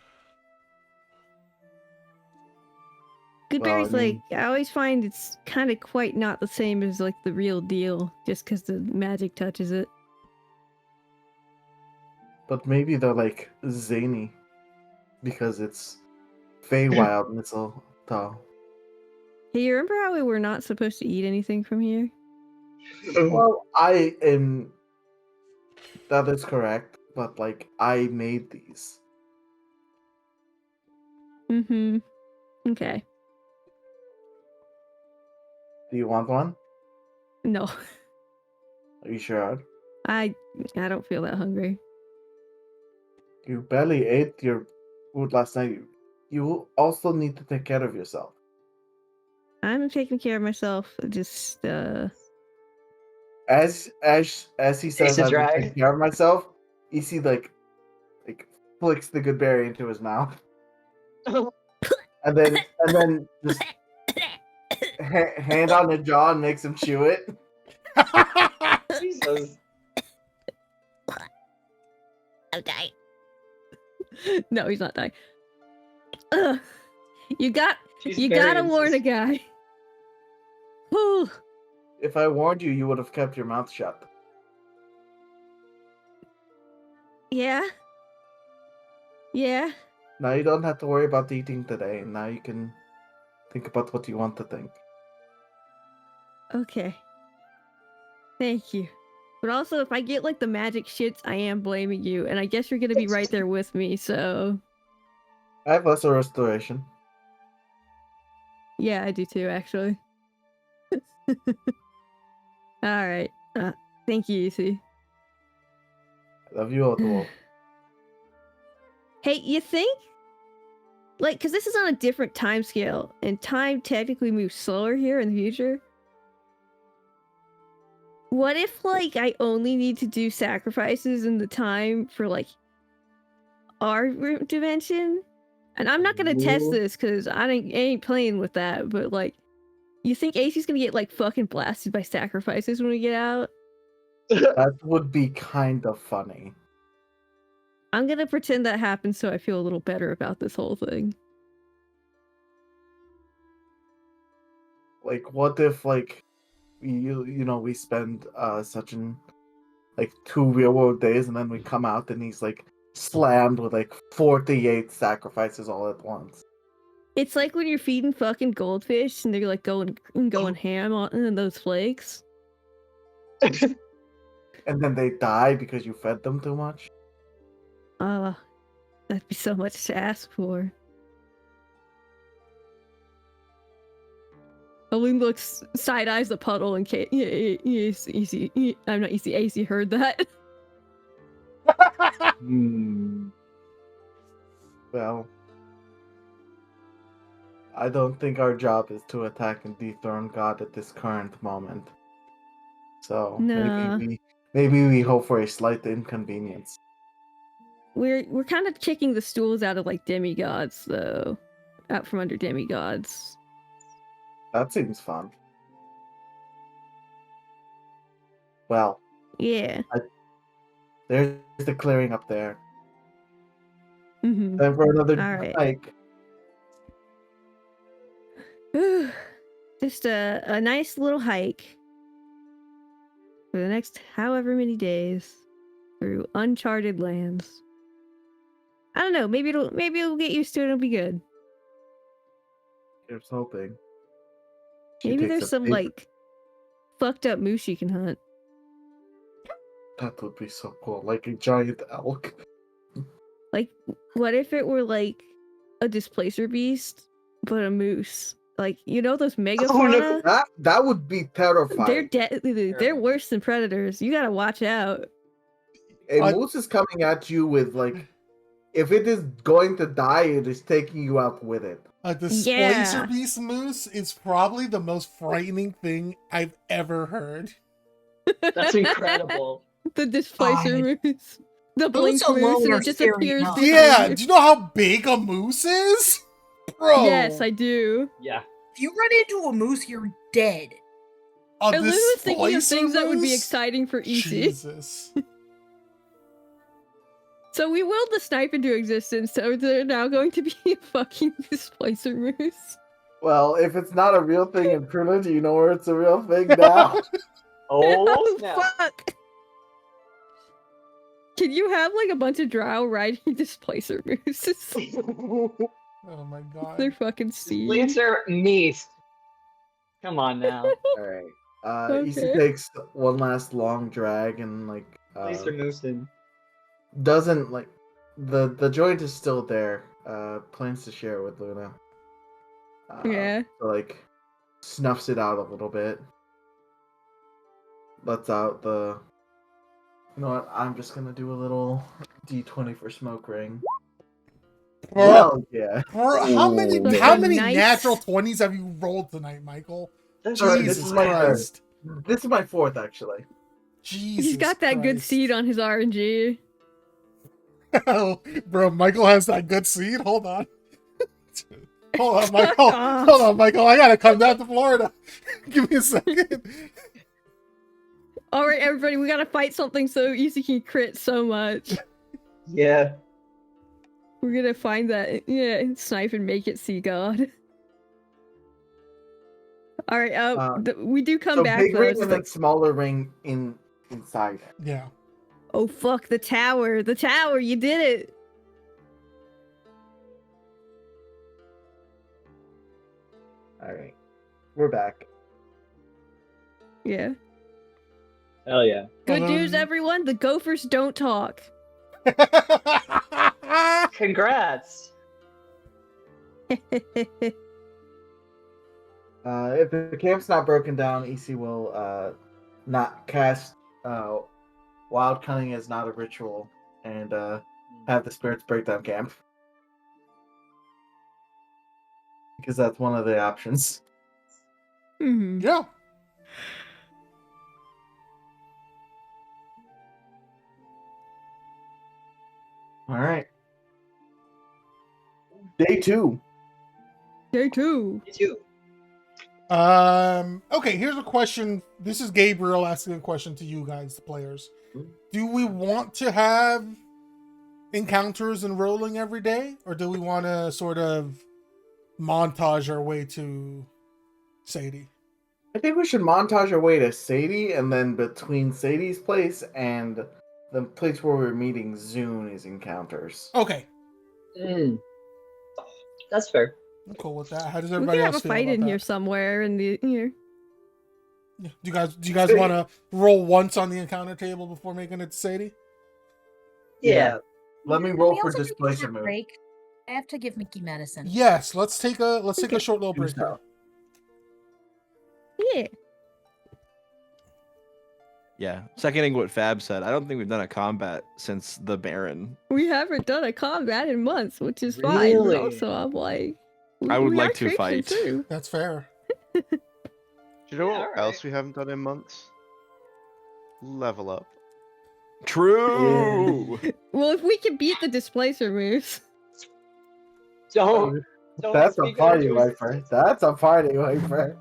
Good berries, like, I always find it's kind of quite not the same as like the real deal, just because the magic touches it. But maybe they're like zany because it's Feywild mistletoe. Hey, you remember how we were not supposed to eat anything from here? Well, I am. That is correct, but like I made these. Okay. Do you want one? No. Are you sure? I don't feel that hungry. You barely ate your food last night. You also need to take care of yourself. I'm taking care of myself. Just As he says, I will take care of myself. You see, like flicks the good berry into his mouth, and then just hand on the jaw and makes him chew it. Jesus. I'm dying. No, he's not dying. Ugh. You gotta warn a guy. Whew. If I warned you, you would have kept your mouth shut. Yeah. Yeah. Now you don't have to worry about eating today. Now you can think about what you want to think. Okay. Thank you. But also, if I get like the magic shits, I am blaming you, and I guess you're gonna be right there with me, so... I have lesser restoration. Yeah, I do too, actually. Alright. Thank you, EC. I love you, Otto. Hey, you think? Like, because this is on a different time scale, and time technically moves slower here in the future. What if, like, I only need to do sacrifices in the time for, like, our dimension? And I'm not gonna test this, because I ain't playing with that, but, like, you think AC's gonna get, like, fucking blasted by sacrifices when we get out? That would be kind of funny. I'm gonna pretend that happens so I feel a little better about this whole thing. Like, what if, like, we spend such an like 2 real world days, and then we come out and he's like slammed with like 48 sacrifices all at once. It's like when you're feeding fucking goldfish and they're like going ham on those flakes. And then they die because you fed them too much. That'd be so much to ask for. Aline looks side eyes the puddle in case easy. I'm not easy. AC heard that. Well, I don't think our job is to attack and dethrone God at this current moment. So nah. maybe we hope for a slight inconvenience. we're kind of kicking the stools out of like demigods though, out from under demigods. That seems fun. Well, Yeah. there's the clearing up there. Mm-hmm. Time for another All right. hike. Just a nice little hike for the next however many days through uncharted lands. I don't know. Maybe it'll get used to it. It'll be good. Here's hoping. Maybe there's some like fucked up moose you can hunt. That would be so cool, like a giant elk. Like, what if it were like a displacer beast, but a moose? Like, you know those megafauna? That would be terrifying. They're worse than predators. You gotta watch out. A moose is coming at you with like, if it is going to die, it is taking you out with it. A displacer beast moose is probably the most frightening thing I've ever heard. That's incredible. The displacer moose. The blink moose, and it just appears. Yeah, do you know how big a moose is? Bro. Yes, I do. Yeah. If you run into a moose, you're dead. A I literally was thinking of displacer things that would be moose? exciting for EC. Jesus. So we willed the snipe into existence, so they're now going to be a fucking displacer moose. Well, if it's not a real thing in Pruna, do you know where it's a real thing now? Oh, no. Fuck! Can you have like a bunch of drow riding displacer mooses? Oh my god. They're fucking steam. Lancer Meast. Come on now. Alright. Okay. Issa takes one last long drag and like Lancer Moosin. doesn't like the joint is still there. Plans to share it with Luna. Yeah. So, like snuffs it out a little bit. Lets out the. You know what? I'm just gonna do a little D20 for smoke ring. Hell yeah! Bro, how many Nice. natural 20s have you rolled tonight, Michael? Sorry, Jesus Christ. This is my fourth actually. Jesus He's got that good Christ. seed on his RNG. Oh, bro, Michael has that good seed? Hold on. Hold on, Michael. off. Hold on, Michael. I gotta come down to Florida. Give me a second. Alright, everybody, we gotta fight something so Easy can crit so much. Yeah. We're gonna find that, snipe and make it see God. Alright, we do come So back big though. ring It's and like, then smaller ring inside it. Yeah. oh fuck, the tower, you did it! Alright. We're back. Yeah. Hell yeah. Good news, everyone, the gophers don't talk. Congrats. If the camp's not broken down, EC will not cast Wild Cunning as not a ritual and have the spirits break down camp. Because that's one of the options. Mm-hmm. Yeah. Alright. Day 2. Day 2. Me too. Okay, here's a question. This is Gabriel asking a question to you guys, the players. Do we want to have encounters and rolling every day? Or do we want to sort of montage our way to Sadie? I think we should montage our way to Sadie, and then between Sadie's place and the place where we're meeting Zune is encounters. Okay. That's fair. I'm cool with that. How does We everybody could have a else feel fight about in that? here somewhere in the here. Yeah. Do you guys want to roll once on the encounter table before making it to Sadie? Yeah. Let me Can roll we for also take a displacer short move. break? I have to give Mickey medicine. Yes, let's take a short little break here. Yeah. Yeah, seconding what Fab said, I don't think we've done a combat since the Baron. We haven't done a combat in months, which is fine. Really? But also, I'm like, I would we like are to traipsing fight. through. That's fair. Do you know Yeah, what alright. else we haven't done in months? Level up. True. Well, if we can beat the displacer moves. Don't That's a speak party under his- wiper. That's a party wiper.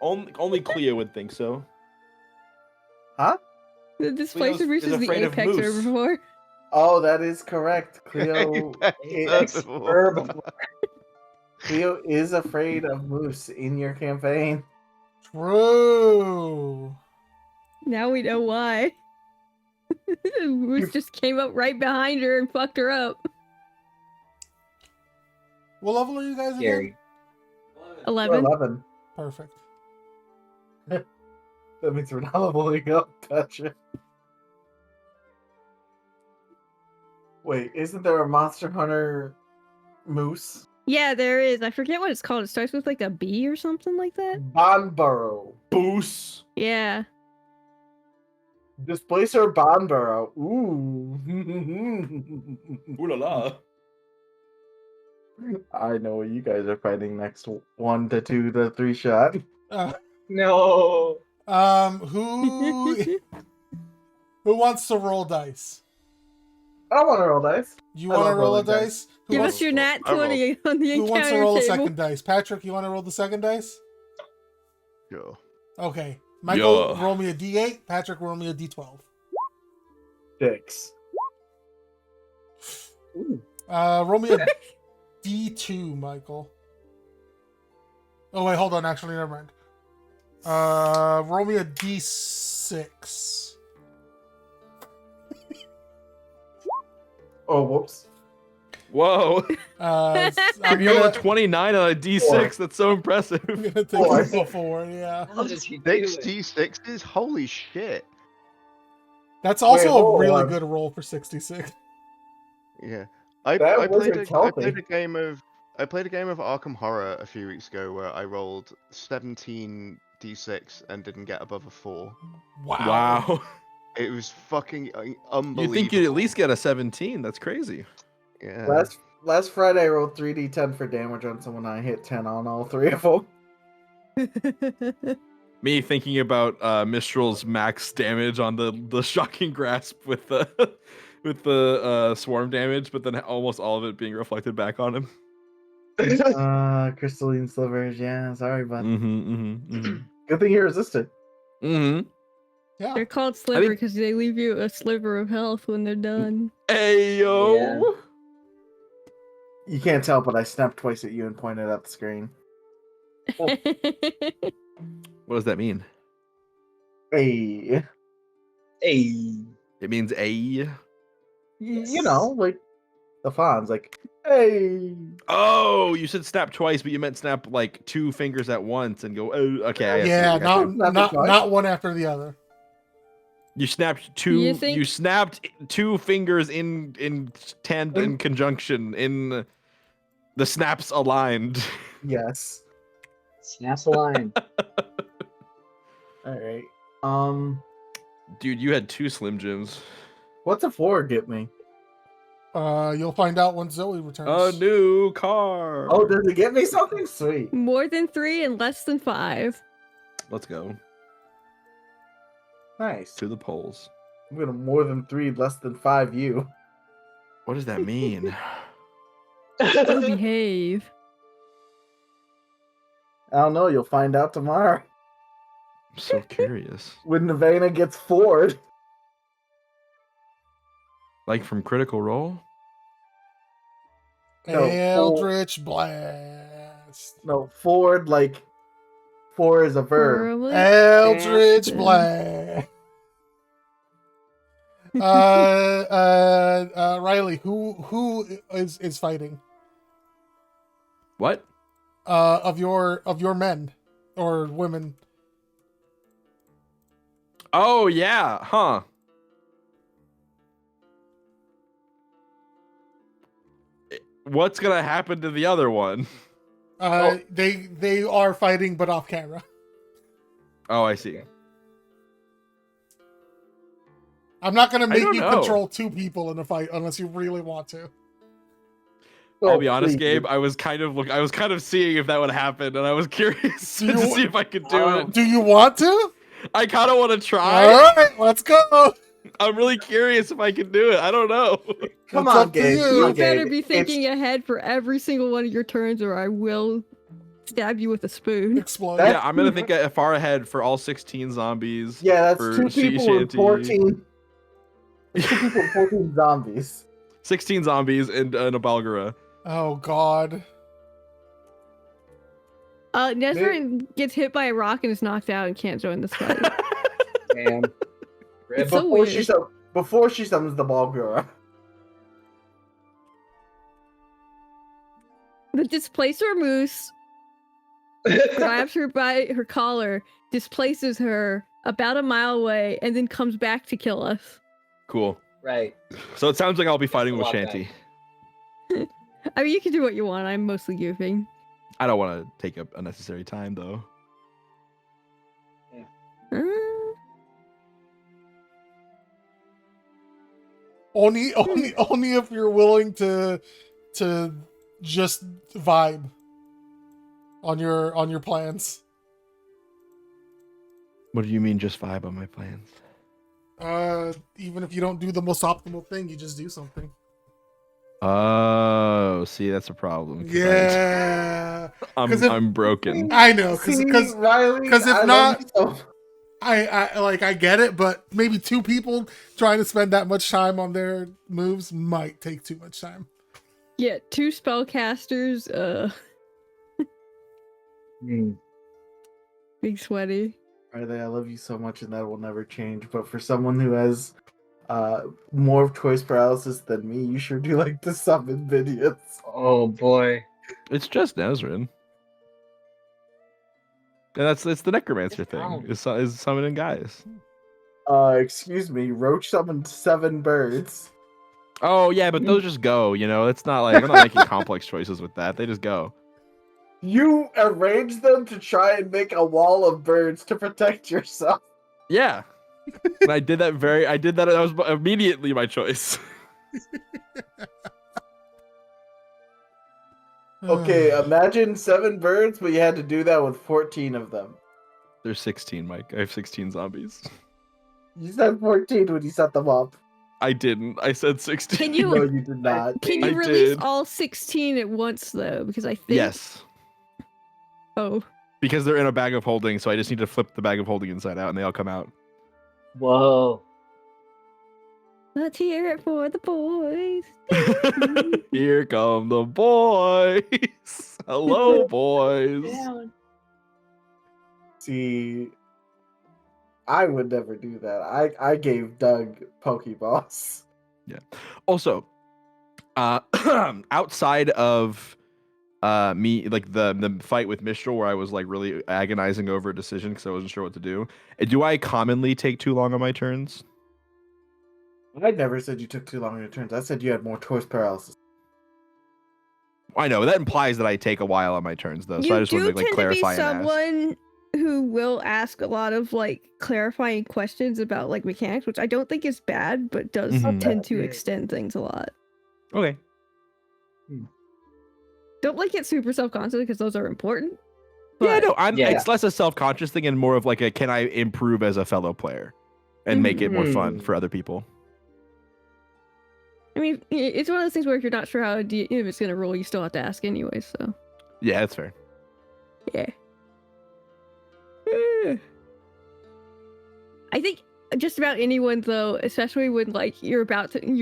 Only Cleo would think so. Huh? The displacer moves is is the afraid of apex moose. herbivore. Oh, that is correct. Cleo is Cleo is afraid of moose in your campaign. True. Now we know why. Moose just came up right behind her and fucked her up. What level are you guys again? Scary. 11. 11. Perfect. That means we're not leveling up. Gotcha. Wait, isn't there a Monster Hunter moose? Yeah, there is. I forget what it's called. It starts with like a B or something like that. Bonboro. Boos. Yeah. Displacer Bonboro. Ooh. Ooh la la. I know what you guys are fighting next. 1 to 2 to 3 shot. No. Who wants to roll dice? I don't want to roll dice. You I want to love roll a rolling dice. dice? Who Give wants, us your nat I roll. 20 on the who encounter wants to roll a table. second dice? Patrick, you want to roll the second dice? Sure. Okay. Michael, Yeah. roll me a D8. Patrick, roll me a D12. 6. Roll me a D2, Michael. Oh wait, hold on. Actually, never mind. Roll me a D6. Oh, whoops. Whoa. I'm You rolled a gonna, 29 on a D6. That's so impressive. I'm gonna take Four. a 4. Yeah, How does he do it? 66s? Holy shit. that's also hold a really on. good roll for 66. Yeah. I That played wizard's I healthy. played a game of Arkham Horror a few weeks ago where I rolled 17 d6 and didn't get above a 4. Wow. It was fucking unbelievable. You think you'd at least get a 17? That's crazy. Yeah. Last Friday I rolled 3d10 for damage on someone. I hit 10 on all 3 of them. Me thinking about Mistral's max damage on the shocking grasp with the swarm damage, but then almost all of it being reflected back on him. Crystalline slivers. Yeah, sorry, bud. Mm-hmm. Good thing you resisted. Mm-hmm. Yeah. They're called sliver because they leave you a sliver of health when they're done. Ayo. Yeah. You can't tell, but I snapped twice at you and pointed at the screen. What does that mean? Hey. Hey. It means a. You know, like the fawns, like, hey. Oh, you said snap twice, but you meant snap like 2 fingers at once and go. Oh, okay. I see. Yeah, I got you. not one after the other. You snapped 2. You snapped 2 fingers in conjunction in the snaps aligned. Yes. Snaps a line. All right. Dude, you had 2 Slim Jims. What's a 4 get me? You'll find out when Zoe returns. A new car. Oh, does it get me something? Sweet. More than 3 and less than 5. Let's go Nice. to the polls. I'm gonna more than 3, less than 5 you. What does that mean? Oh, behave. I don't know. You'll find out tomorrow I'm so curious. when Navena gets Ford. Like from Critical Role? No, Eldritch Blast. No, Ford, like 4 is a verb. Eldritch Blast. Riley, who is fighting? What? Of your men or women. Oh yeah, huh? What's gonna happen to the other one? They are fighting, but off camera. Oh, I see. I'm not gonna make don't you know. control 2 people in a fight unless you really want to. I'll be honest, please. Gabe. I was kind of seeing if that would happen, and I was curious to see if I could do it. Do you want to? I kind of want to try. All right, let's go. I'm really curious if I can do it. I don't know. Come It's on, up to Gabe. you. Come You on, better Gabe. be thinking ahead for every single one of your turns, or I will stab you with a spoon. Explode. That- Yeah, I'm gonna think far ahead for all 16 zombies. Yeah, that's for two people and Shanty. 14. That's 2 people and 14 zombies. 16 zombies and a Balgara. Oh God. Nesrin gets hit by a rock and is knocked out and can't join this fight. Damn. Rip. It's so weird. Before she summons the ball girl. The displacer moose grabs her by her collar, displaces her about a mile away, and then comes back to kill us. Cool. Right. So it sounds like I'll be fighting with Walk Shanty. I mean, you can do what you want. I'm mostly goofing. I don't want to take up unnecessary time though. Uh, Only if you're willing to just vibe on your plans. What do you mean just vibe on my plans? Even if you don't do the most optimal thing, you just do something. Oh, see, that's a problem. Yeah. I'm broken. I know, because Riley, if I not, love you so- I get it, but maybe 2 people trying to spend that much time on their moves might take too much time. yeah, 2 spellcasters. Big sweaty. Riley, I love you so much, and that will never change. But for someone who has more of choice paralysis than me, you sure do like to summon minions. Oh boy. It's just Nesrin. And it's the necromancer It's thing. down. Is summoning guys. Excuse me, Roach summoned 7 birds. Oh yeah, but those just go. You know, it's not like I'm not making complex choices with that. They just go. You arranged them to try and make a wall of birds to protect yourself. Yeah. And I did that. That was immediately my choice. Okay, imagine 7 birds, but you had to do that with 14 of them. There's 16, Mike. I have 16 zombies. You said 14 when you set them up. I didn't. I said 16. Can you No, you did not. can I you release did. all 16 at once though? Because I think Yes. Oh. Because they're in a bag of holding, so I just need to flip the bag of holding inside out and they all come out. Whoa. Let's hear it for the boys. Here come the boys. Hello, boys. Down. See, I would never do that. I gave Doug Pokeballs. Also, outside of me, like the fight with Mistral, where I was like really agonizing over a decision because I wasn't sure what to do. Do I commonly take too long on my turns? I never said you took too long on your turns. I said you had more choice paralysis. I know that implies that I take a while on my turns, though. So You I just do wanted to like tend to be clarify and ask. someone who will ask a lot of like clarifying questions about like mechanics, which I don't think is bad, but does Mhm. tend to Yeah. extend things a lot. Okay. Don't like get super self-conscious because those are important. Yeah, but- no, Yeah. it's less a self-conscious thing and more of like a can I improve as a fellow player and make it more fun for other people. I mean, it's one of those things where if you're not sure how a DM is going to roll, you still have to ask anyway, so. Yeah, that's fair. Yeah. I think just about anyone, though, especially when, like, you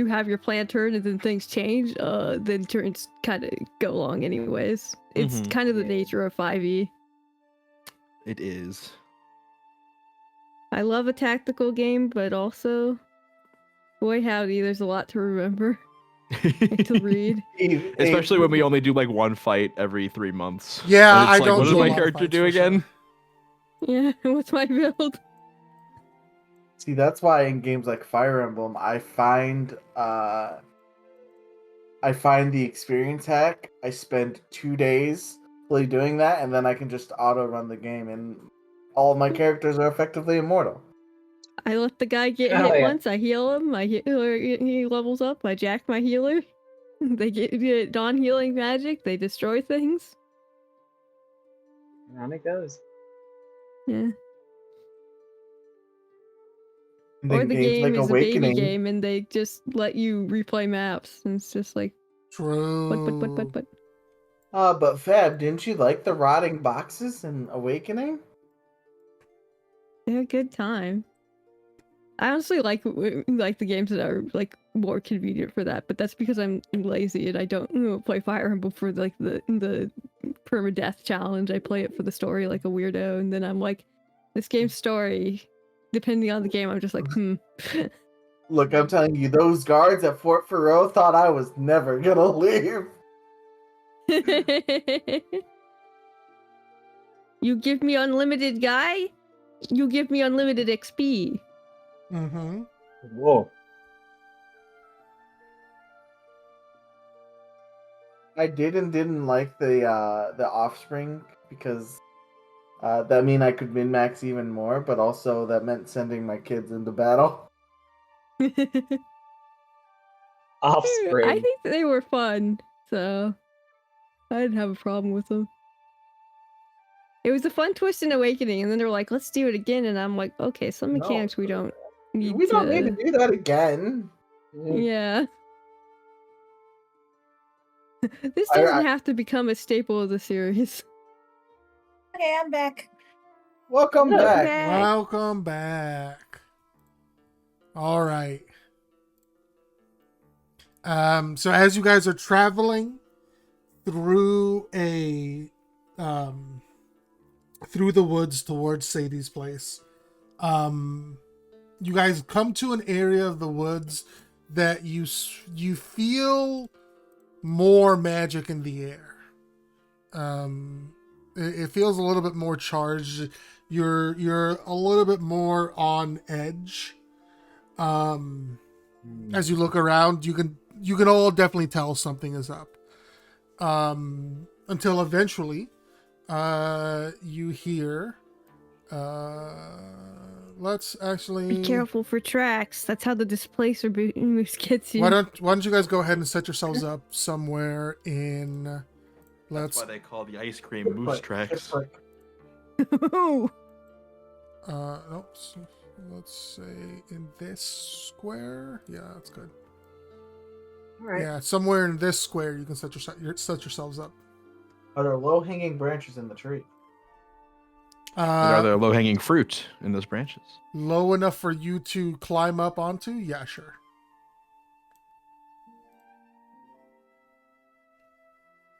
have your planned turn and then things change, then turns kind of go long anyways. It's Mhm. kind of the nature of 5e. It is. I love a tactical game, but also, boy howdy, there's a lot to remember and to read. Especially when we only do like one fight every 3 months. Yeah, And it's I like, don't what do does a my lot of character fights do for again? Yeah, what's my build? See, that's why in games like Fire Emblem, I find the experience hack. I spend 2 days really doing that, and then I can just auto run the game, and all of my characters are effectively immortal. I let the guy get Oh, hit yeah. once, I heal him, he levels up, I jack my healer. They get non-healing magic, they destroy things. And on it goes. Yeah. And Or then the games game like is a baby Awakening. game and they just let you replay maps. And it's just like, True. what? But Fab, didn't you like the rotting boxes in Awakening? They're a good time. I honestly like the games that are like more convenient for that, but that's because I'm lazy and I don't play Fire Emblem for like the permadeath challenge. I play it for the story like a weirdo, and then I'm like, this game's story, depending on the game, I'm just like, Look, I'm telling you, those guards at Fort Faroe thought I was never gonna leave. You give me unlimited guy, you give me unlimited XP. Mm-hmm. Whoa. I did and didn't like the offspring because that mean I could min max even more, but also that meant sending my kids into battle. Offspring. I think they were fun, so I didn't have a problem with them. It was a fun twist in Awakening, and then they're like, let's do it again, and I'm like, okay, some mechanics we don't need We don't need to do that again. Yeah. This doesn't have to become a staple of the series. Okay, I'm back. Welcome back. Welcome back. All right. So as you guys are traveling through through the woods towards Sadie's place, you guys come to an area of the woods that you feel more magic in the air. It feels a little bit more charged. You're a little bit more on edge. As you look around, you can all definitely tell something is up. Until eventually, you hear. Let's actually Be careful for tracks. That's how the displacer boost gets you. Why don't you guys go ahead and set yourselves up somewhere in. That's why they call the ice cream moose tracks. Nope. Let's say in this square. Yeah, that's good. All right. Yeah, somewhere in this square you can set yourselves up. Are there low-hanging branches in the tree? Are there low-hanging fruit in those branches? Low enough for you to climb up onto? Yeah, sure.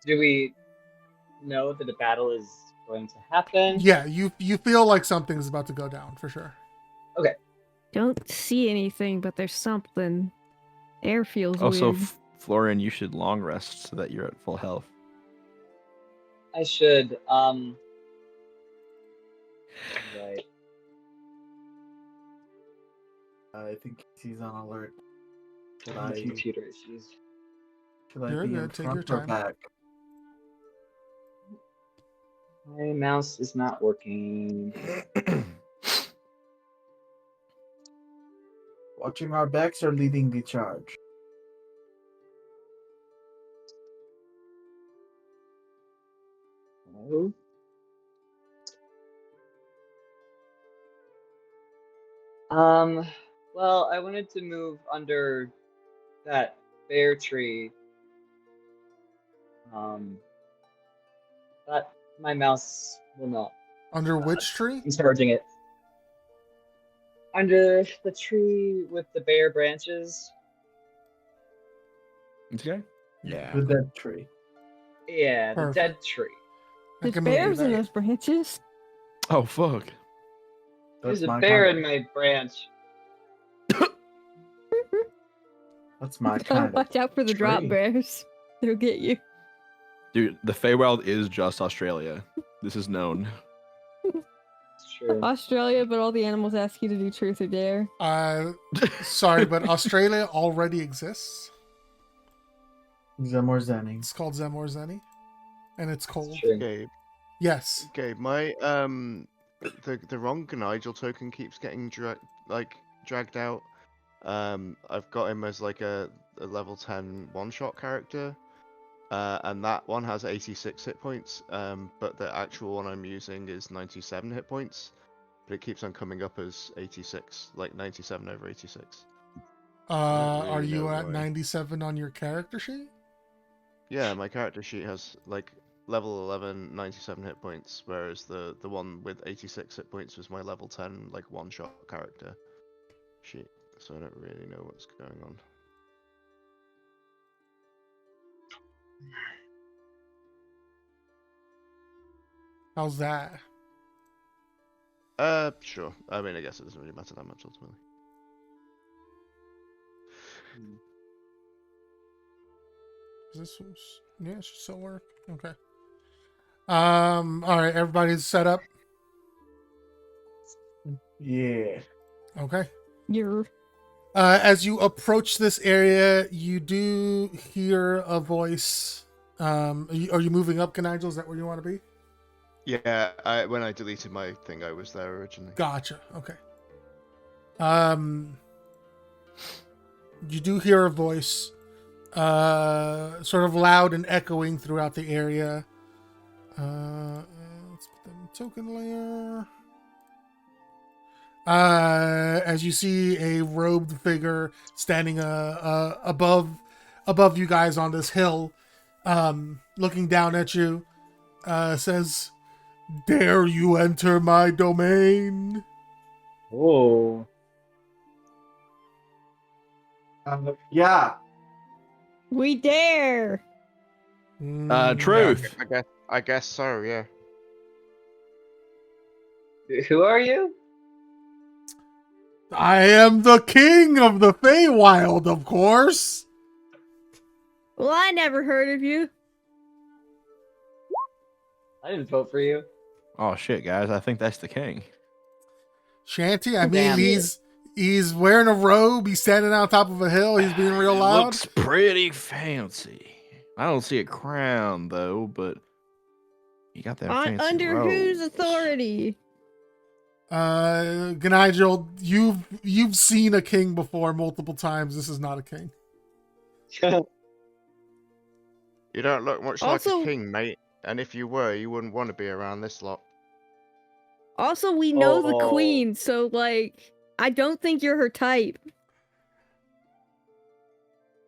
Do we know that the battle is going to happen? Yeah, you feel like something's about to go down for sure. Okay. Don't see anything, but there's something. Air feels Also, weird. Florian, you should long rest so that you're at full health. I should. Right. I think he's on alert. Should Computer issues. Should I You're be good. in Take front your or time. back? My mouse is not working. Watching our backs or leading the charge? Oh. Well, I wanted to move under that bear tree. But my mouse will not. Under which tree? I'm charging it. Under the tree with the bare branches. Okay. Yeah. The dead tree. Yeah, the dead tree. There's bears in those branches. Oh, fuck. There's a bear in my branch. That's my Gotta watch out for the drop bears. They'll get you. Dude, the Feywild is just Australia. This is known. True. Australia, but all the animals ask you to do truth or dare. Sorry, but Australia already exists. Zemorzeni. It's called Zemorzeni, and it's cold. Gabe. Yes. Gabe, my the wrong Nigel token keeps getting dragged out. I've got him as like a level 10 one-shot character, and that one has 86 hit points. But the actual one I'm using is 97 hit points. but it keeps on coming up as 86, like 97 over 86. Are really you know at why. 97 on your character sheet? Yeah, my character sheet has like level 11, 97 hit points, whereas the one with 86 hit points was my level 10, like one-shot character sheet. So I don't really know what's going on. How's that? Sure. I mean, I guess it doesn't really matter that much ultimately. Yeah, it should still work. Okay. All right, everybody's set up. Yeah. Okay. You're As you approach this area, you do hear a voice. Are you moving up, Nigel? Is that where you want to be? Yeah, when I deleted my thing, I was there originally. Gotcha. Okay. You do hear a voice, sort of loud and echoing throughout the area. Let's put them in token layer. As you see a robed figure standing above you guys on this hill, looking down at you, says, "Dare you enter my domain?" Oh. Yeah. we dare. Truth. I guess so. Yeah. Who are you? I am the king of the Feywild, of course. Well, I never heard of you. I didn't vote for you. Oh shit, guys! I think that's the king. Shanty, I mean, Damn. he's wearing a robe. He's standing on top of a hill. He's being real loud. Looks pretty fancy. I don't see a crown though, but you got that fancy Under robes. whose authority? Nigel, you've seen a king before multiple times. This is not a king. You don't look much Also- like a king, mate. And if you were, you wouldn't want to be around this lot. Also, we know the Oh. queen, so like, I don't think you're her type.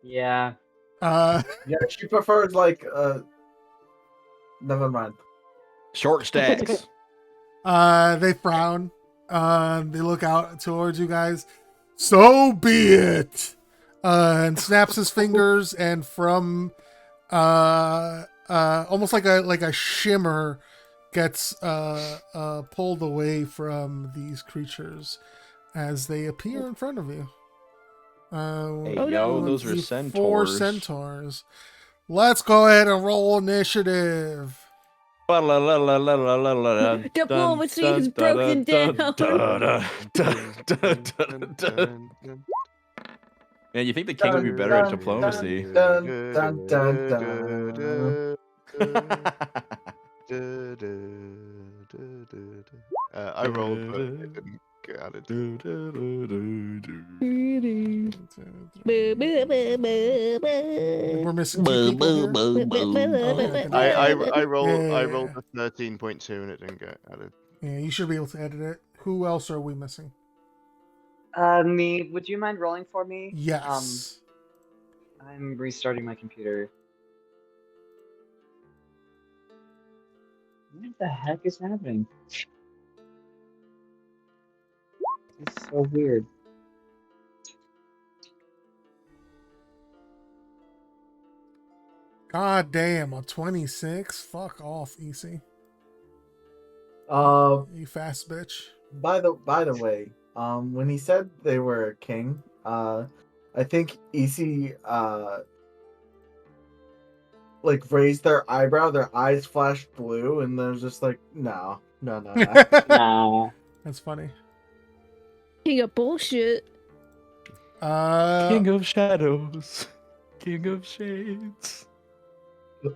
Yeah. Uh, Yeah, she prefers like never mind. Short stacks. they frown. They look out towards you guys. So be it. And snaps his fingers, and from almost like a shimmer gets pulled away from these creatures as they appear in front of you. Hey, Oh, yo, no. those are The centaurs. 4 centaurs. Let's go ahead and roll initiative. Diplomacy is broken down. Man, you think the king would be better at diplomacy? Dun, dun, dun. I rolled, but it didn't get added. We're missing 2 people here. I rolled Yeah. a 13.2 and it didn't get added. Yeah, you should be able to edit it. Who else are we missing? Me. Would you mind rolling for me? Yes. I'm restarting my computer. What the heck is happening? It's so weird. God damn, a 26? Fuck off, EC. You fast bitch. By the way, when he said they were a king, I think EC like raised their eyebrow, their eyes flashed blue, and they're just like, no. Nah. That's funny. King of bullshit. King of shadows. King of shades.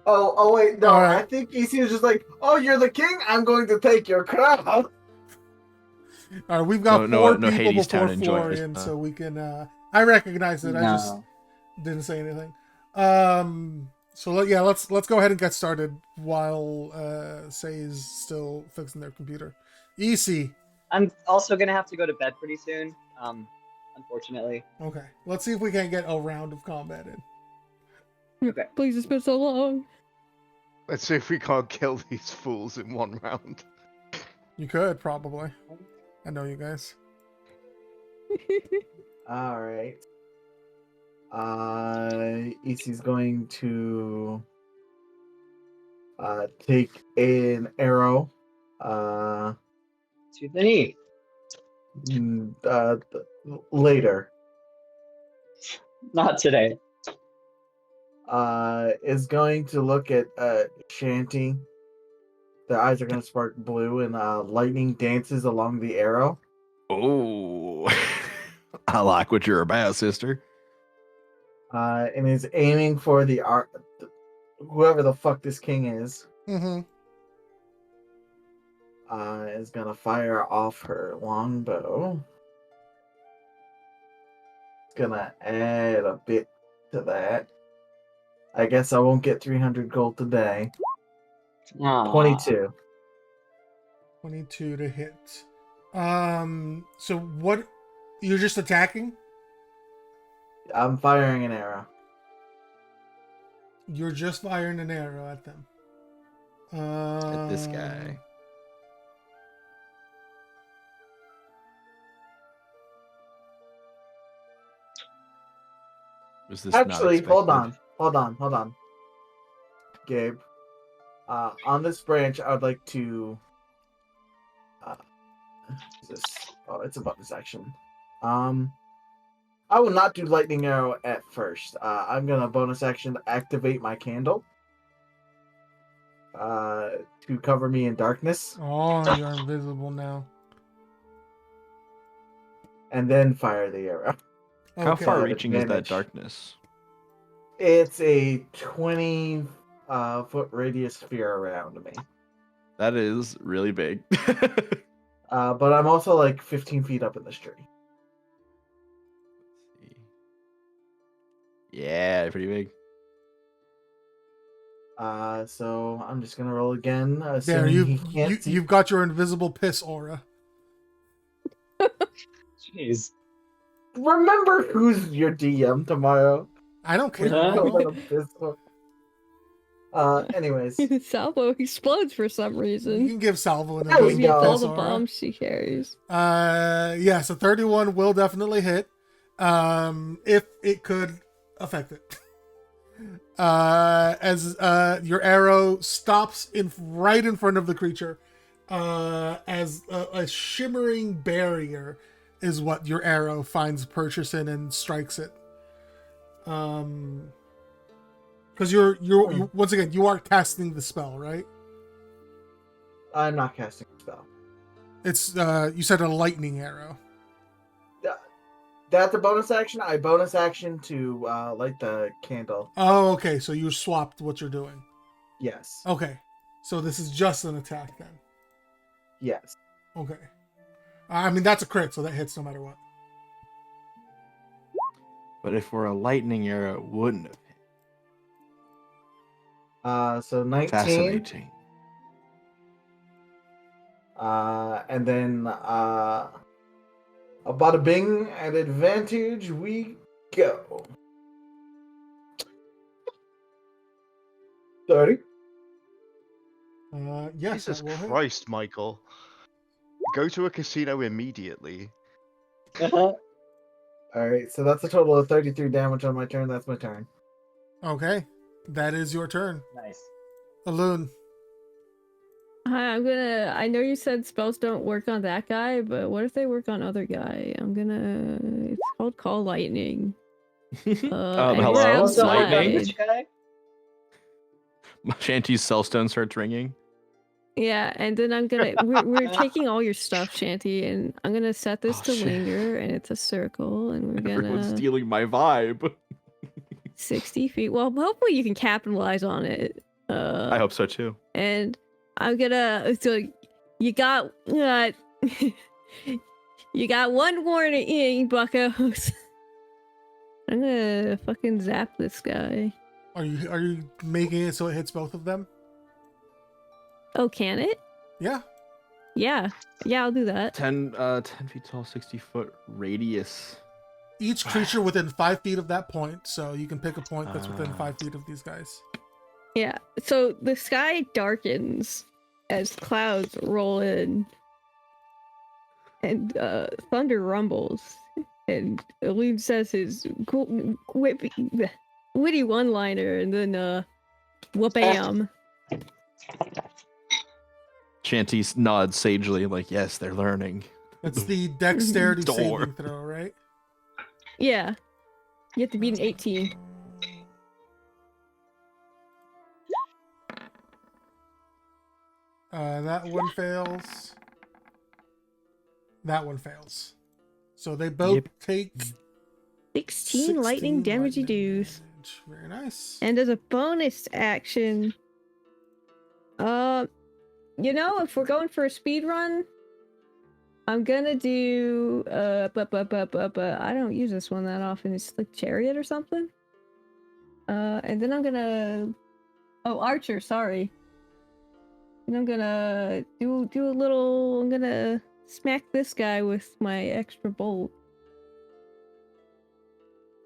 Oh wait, no, All right. I think EC is just like, oh, you're the king, I'm going to take your crown. All right, we've got No, 4 no people Hades before Town enjoyed Florian, this, so we can. I recognize it. I just No. didn't say anything. So let's go ahead and get started while Say's still fixing their computer. EC. I'm also gonna have to go to bed pretty soon. Unfortunately. Okay, let's see if we can get a round of combat in. Okay. Please, it's been so long. Let's see if we can't kill these fools in one round. You could probably. I know you guys. All right. EC's going to take an arrow. To the knee. Later. Not today. Is going to look at Shanty. Their eyes are going to spark blue, and lightning dances along the arrow. Oh, I like what you're about, sister. And is aiming for the whoever the fuck this king is. Mm-hmm. Is gonna fire off her longbow. It's gonna add a bit to that. I guess I won't get 300 gold today. Aww. 22. 22 to hit. So what? You're just attacking? I'm firing an arrow. You're just firing an arrow at them. At this guy. Was this Actually, not hold expected? on. Gabe. On this branch, I would like to. It's a bonus action. I will not do lightning arrow at first. I'm gonna bonus action to activate my candle. To cover me in darkness. Oh, you're invisible now. And then fire the arrow. How Okay. far reaching is that Advantage. darkness? It's a 20-foot radius sphere around me. That is really big. But I'm also like 15 feet up in this tree. Yeah, pretty big. So I'm just gonna roll again. There, you've got your invisible piss aura. Jeez. Remember who's your DM tomorrow. I don't care. Anyways. Salvo explodes for some You reason. can give Salvo an There we invisible go. All piss the aura. bombs she carries. Yeah, so 31 will definitely hit. If it could affect it. As your arrow stops right in front of the creature, as a shimmering barrier is what your arrow finds purchase in and strikes it. Because you're once again, you are casting the spell, right? I'm not casting a spell. It's you said a lightning arrow. That's a bonus action. I bonus action to light the candle. Oh, okay. So you swapped what you're doing. Yes. Okay. So this is just an attack then. Yes. Okay. I mean, that's a crit, so that hits no matter what. But if we're a lightning arrow, it wouldn't have hit. So 19. Fascinating. And then a bada bing at advantage we go. 30. Yes, Jesus that will hit. Christ, Michael. Go to a casino immediately. Alright, so that's a total of 33 damage on my turn. That's my turn. Okay. That is your turn. Nice. Alun. Hi, I know you said spells don't work on that guy, but what if they work on other guy? It's called Call Lightning. And hello? we're Also, outside. which guy? Shanty's cellstone starts ringing. Yeah, and then we're taking all your stuff, Shanty, and I'm gonna set this to shit. linger, and it's a circle, and we're Everyone's gonna stealing my vibe. 60 feet. Well, hopefully you can capitalize on it. I hope so too. And I'm gonna. So you got you got one warning, buckos. I'm gonna fucking zap this guy. Are you making it so it hits both of them? Oh, can it? Yeah. Yeah, I'll do that. 10 feet tall, 60-foot radius. Each creature within 5 feet of that point, so you can pick a point that's within 5 feet of these guys. Yeah, so the sky darkens as clouds roll in, and thunder rumbles, and Elune says his witty one-liner, and then whoop-bam. Shanty nods sagely, like, yes, they're learning. That's the dexterity Door. saving throw, right? Yeah, you have to beat an 18. That one fails. That one fails. So they both take 16 lightning damage dues. Very nice. And as a bonus action, if we're going for a speed run, I'm gonna do but I don't use this one that often. It's like Chariot or something. And then I'm gonna Archer, sorry. And I'm gonna do a little. I'm gonna smack this guy with my extra bolt.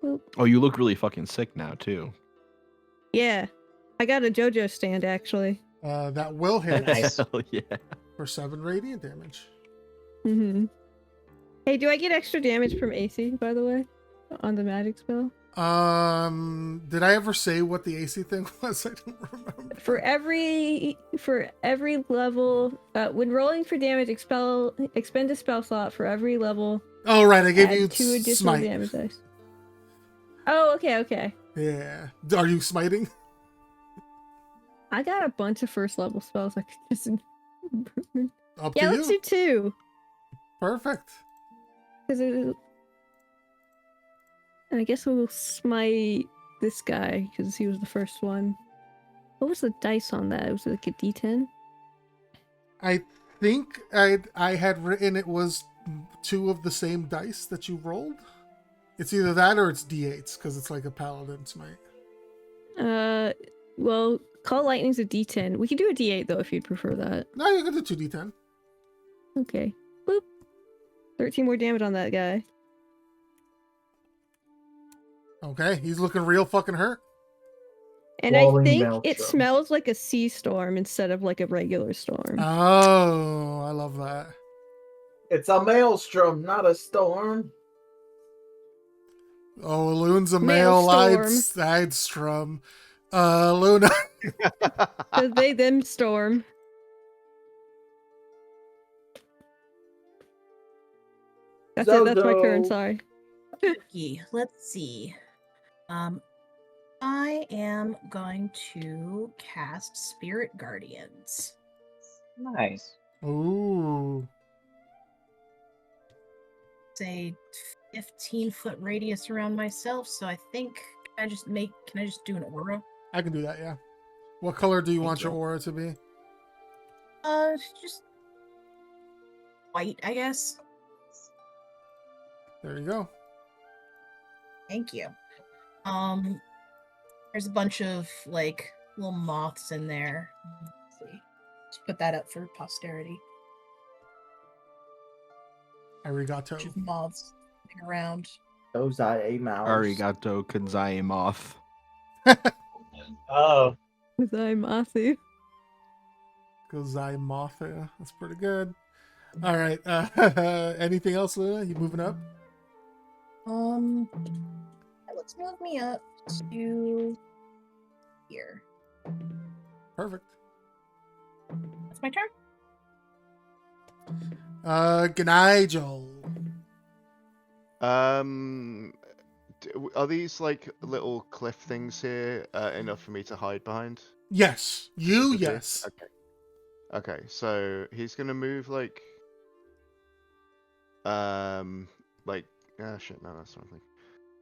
Boop. Oh, you look really fucking sick now too. Yeah, I got a JoJo stand actually. That will hit. Hell yeah. For 7 radiant damage. Mm-hmm. Hey, do I get extra damage from AC, by the way, on the magic spell? Did I ever say what the AC thing was? I don't remember. For every level, when rolling for damage, expend a spell slot for every level. Oh right, I gave add you 2 additional smite. damage dice. Oh, okay. Yeah. Are you smiting? I got a bunch of first level spells I could just Up yeah, to let's you. do 2. Perfect. And I guess we'll smite this guy because he was the first one. What was the dice on that? Was it like a D10? I think I had written it was 2 of the same dice that you rolled. It's either that or it's D8s because it's like a paladin smite. Well, Call Lightning's a D10. We can do a D8 though if you'd prefer that. No, you can do 2d10. Okay. Boop. 13 more damage on that guy. Okay, he's looking real fucking hurt. And I think it smells like a sea storm instead of like a regular storm. Oh, I love that. It's a maelstrom, not a storm. Oh, Loon's a male Lidstrom. Luna. They them storm. That's it, that's my turn, sorry. Let's see. I am going to cast Spirit Guardians. Nice. Ooh. Say 15-foot radius around myself, so I think can I just do an aura? I can do that, yeah. What color do you want your aura to be? Just white, I guess. There you go. Thank you. There's a bunch of like little moths in there. Let's see. Just put that up for posterity. Arigato. Bunch of moths around. Those are a mouse. Arigato Kazaimath. Oh. Kazaimasu. Kazaimath. That's pretty good. All right. Anything else, Luna? You moving up? Let's move me up to here. Perfect. That's my turn. Gnigel. Are these like little cliff things here enough for me to hide behind? Yes. Yes. Okay, so he's gonna move like shit, no, that's something.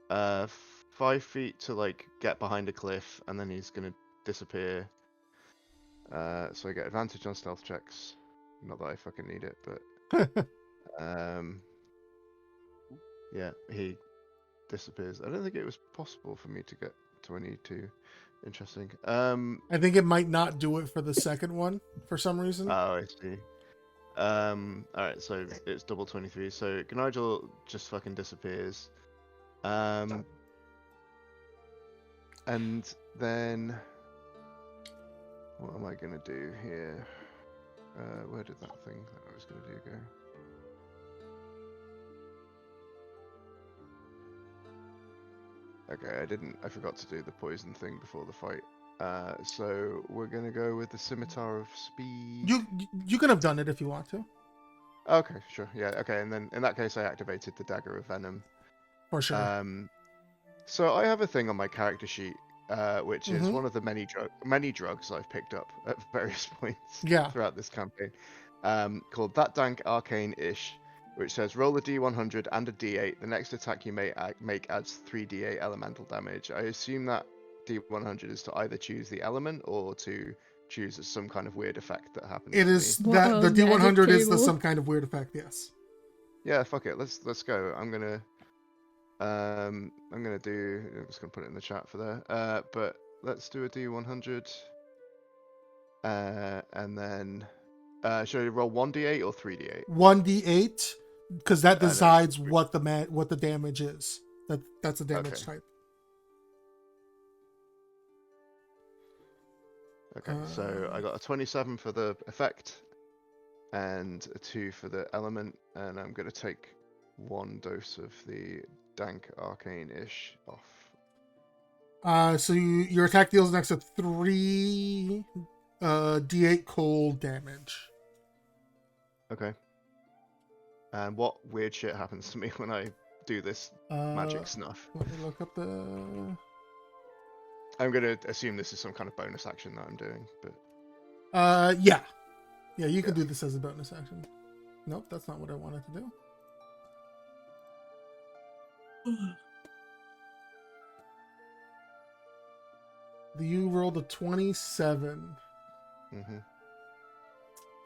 5 feet to like get behind a cliff, and then he's gonna disappear. So I get advantage on stealth checks. Not that I fucking need it, but yeah, he disappears. I don't think it was possible for me to get 22. Interesting. I think it might not do it for the second one for some reason. Oh, I see. Alright, so it's double 23. So Gnigel just fucking disappears. And then what am I gonna do here? Where did that thing that I was gonna do go? Okay, I forgot to do the poison thing before the fight. So we're gonna go with the Scimitar of Speed. You could have done it if you want to. Okay, sure. Yeah, okay, and then in that case I activated the Dagger of Venom. For sure. So I have a thing on my character sheet, which is one of the many drugs I've picked up at various points throughout this campaign, called That Dank Arcane-ish, which says roll a d100 and a d8. The next attack you make adds 3d8 elemental damage. I assume that d100 is to either choose the element or to choose some kind of weird effect that happens. It is that the d100 is some kind of weird effect. Yes. Yeah, fuck it. Let's go. I'm gonna do. I'm just gonna put it in the chat for there. But let's do a d100. And then should I roll 1d8 or 3d8? 1d8, because that decides what the damage is. That's a damage type. Okay, so I got a 27 for the effect and a 2 for the element, and I'm going to take 1 dose of the dank arcane-ish off. So your attack deals next to 3 d8 cold damage. Okay. And what weird shit happens to me when I do this magic snuff? Let me look up the... I'm going to assume this is some kind of bonus action that I'm doing, but... Yeah, you can do this as a bonus action. Nope, that's not what I wanted to do. You rolled a 27. Mm-hmm.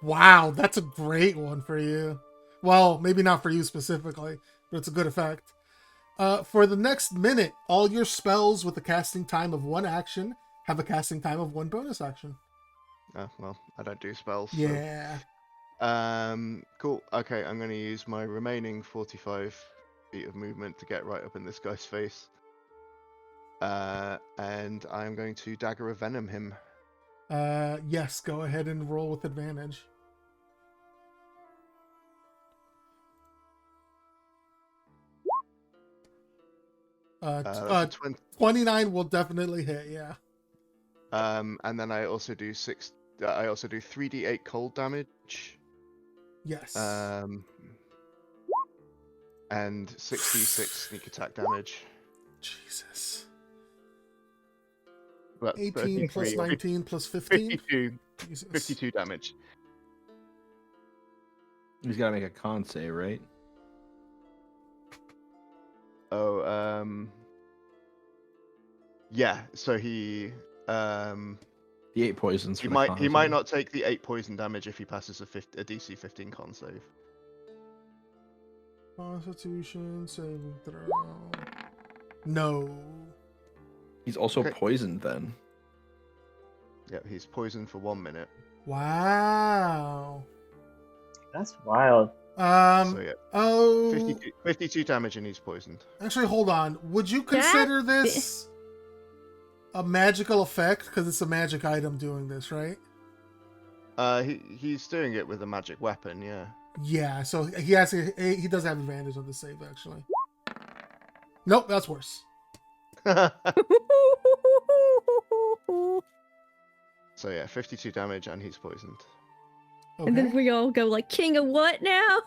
Wow, that's a great one for you. Well, maybe not for you specifically, but it's a good effect. For the next minute, all your spells with a casting time of 1 action have a casting time of 1 bonus action. Oh, well, I don't do spells. Yeah. So. Cool. Okay, I'm going to use my remaining 45 feet of movement to get right up in this guy's face. And I'm going to Dagger of Venom him. Yes, go ahead and roll with advantage. That's 29 will definitely hit, yeah. And then I also do 3d8 cold damage. Yes. And 66 sneak attack damage. Jesus. That's 18 plus 19 plus 15? 52 damage. He's got to make a con save, right? Oh, yeah. So he the 8 poisons. He might not take the 8 poison damage if he passes a DC 15 con save. Constitution saving throw. No. He's also poisoned then. Yeah, he's poisoned for 1 minute. Wow. That's wild. So yeah. 52 damage and he's poisoned. Actually, hold on. Would you consider this a magical effect? Because it's a magic item doing this, right? He's doing it with a magic weapon, yeah. Yeah, so he does have advantage on the save, actually. Nope, that's worse. So yeah, 52 damage and he's poisoned. Okay. And then we all go like, king of what now?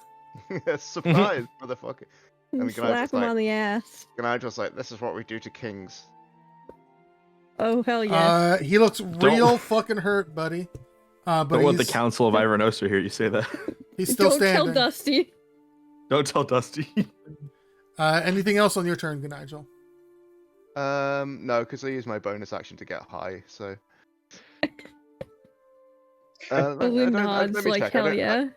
Surprise, motherfucker. And slap him on the ass. Can I just this is what we do to kings. Oh, hell yeah. He looks real fucking hurt, buddy. But don't let the Council of Ivernosa hear you say that. He's still standing. Don't tell Dusty. Don't tell Dusty. Anything else on your turn, Nigel? No, because I use my bonus action to get high, so... Balloon nods like, hell yeah.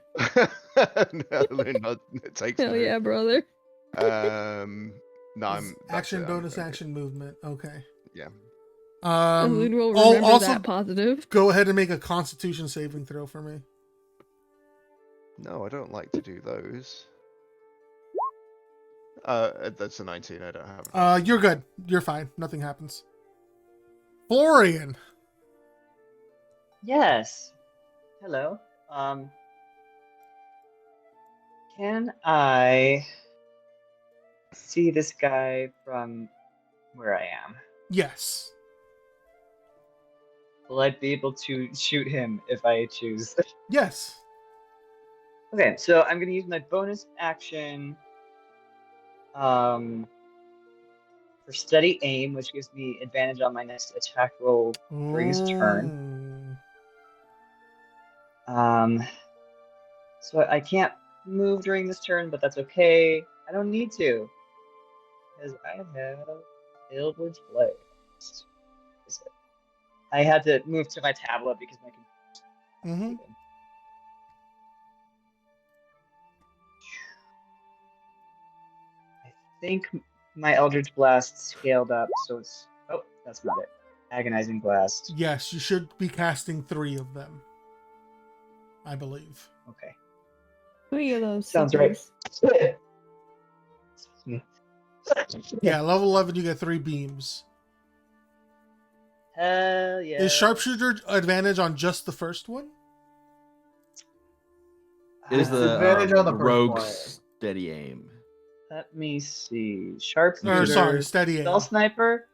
No, Balloon nods takes hell yeah, brother. No, action, bonus action, movement. Okay. Yeah. Balloon will remember also that positive. Go ahead and make a Constitution saving throw for me. No, I don't like to do those. That's a 19. I don't have. You're good. You're fine. Nothing happens. Florian. Yes. Hello. Can I see this guy from where I am? Yes. Will I be able to shoot him if I choose? Yes. Okay, so I'm gonna use my bonus action for steady aim, which gives me advantage on my next attack roll during his turn. So I can't move during this turn, but that's okay. I don't need to, because I have Eldritch Blast. I had to move to my tablet because my computer. I think my Eldritch Blast scaled up, so it's. Oh, that's not it. Agonizing Blast. Yes, you should be casting 3 of them, I believe. Okay. 3 of those. Sounds right. Yeah, level 11, you get 3 beams. Hell yeah. Is sharpshooter advantage on just the first one? It is the advantage on the first rogue one. steady aim. Let me see. Sharpshooter. Or sorry, steady aim. Stealth sniper.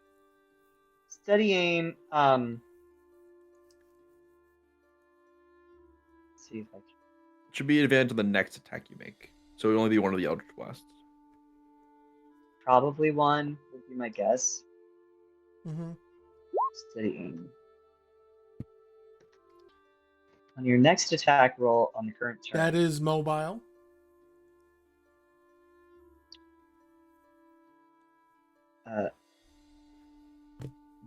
Steady aim. Let's see if I can. It should be advantage on the next attack you make. So it would only be one of the Eldritch Blasts. Probably one would be my guess. Mm-hmm. Steady aim. On your next attack roll on the current turn. That is mobile.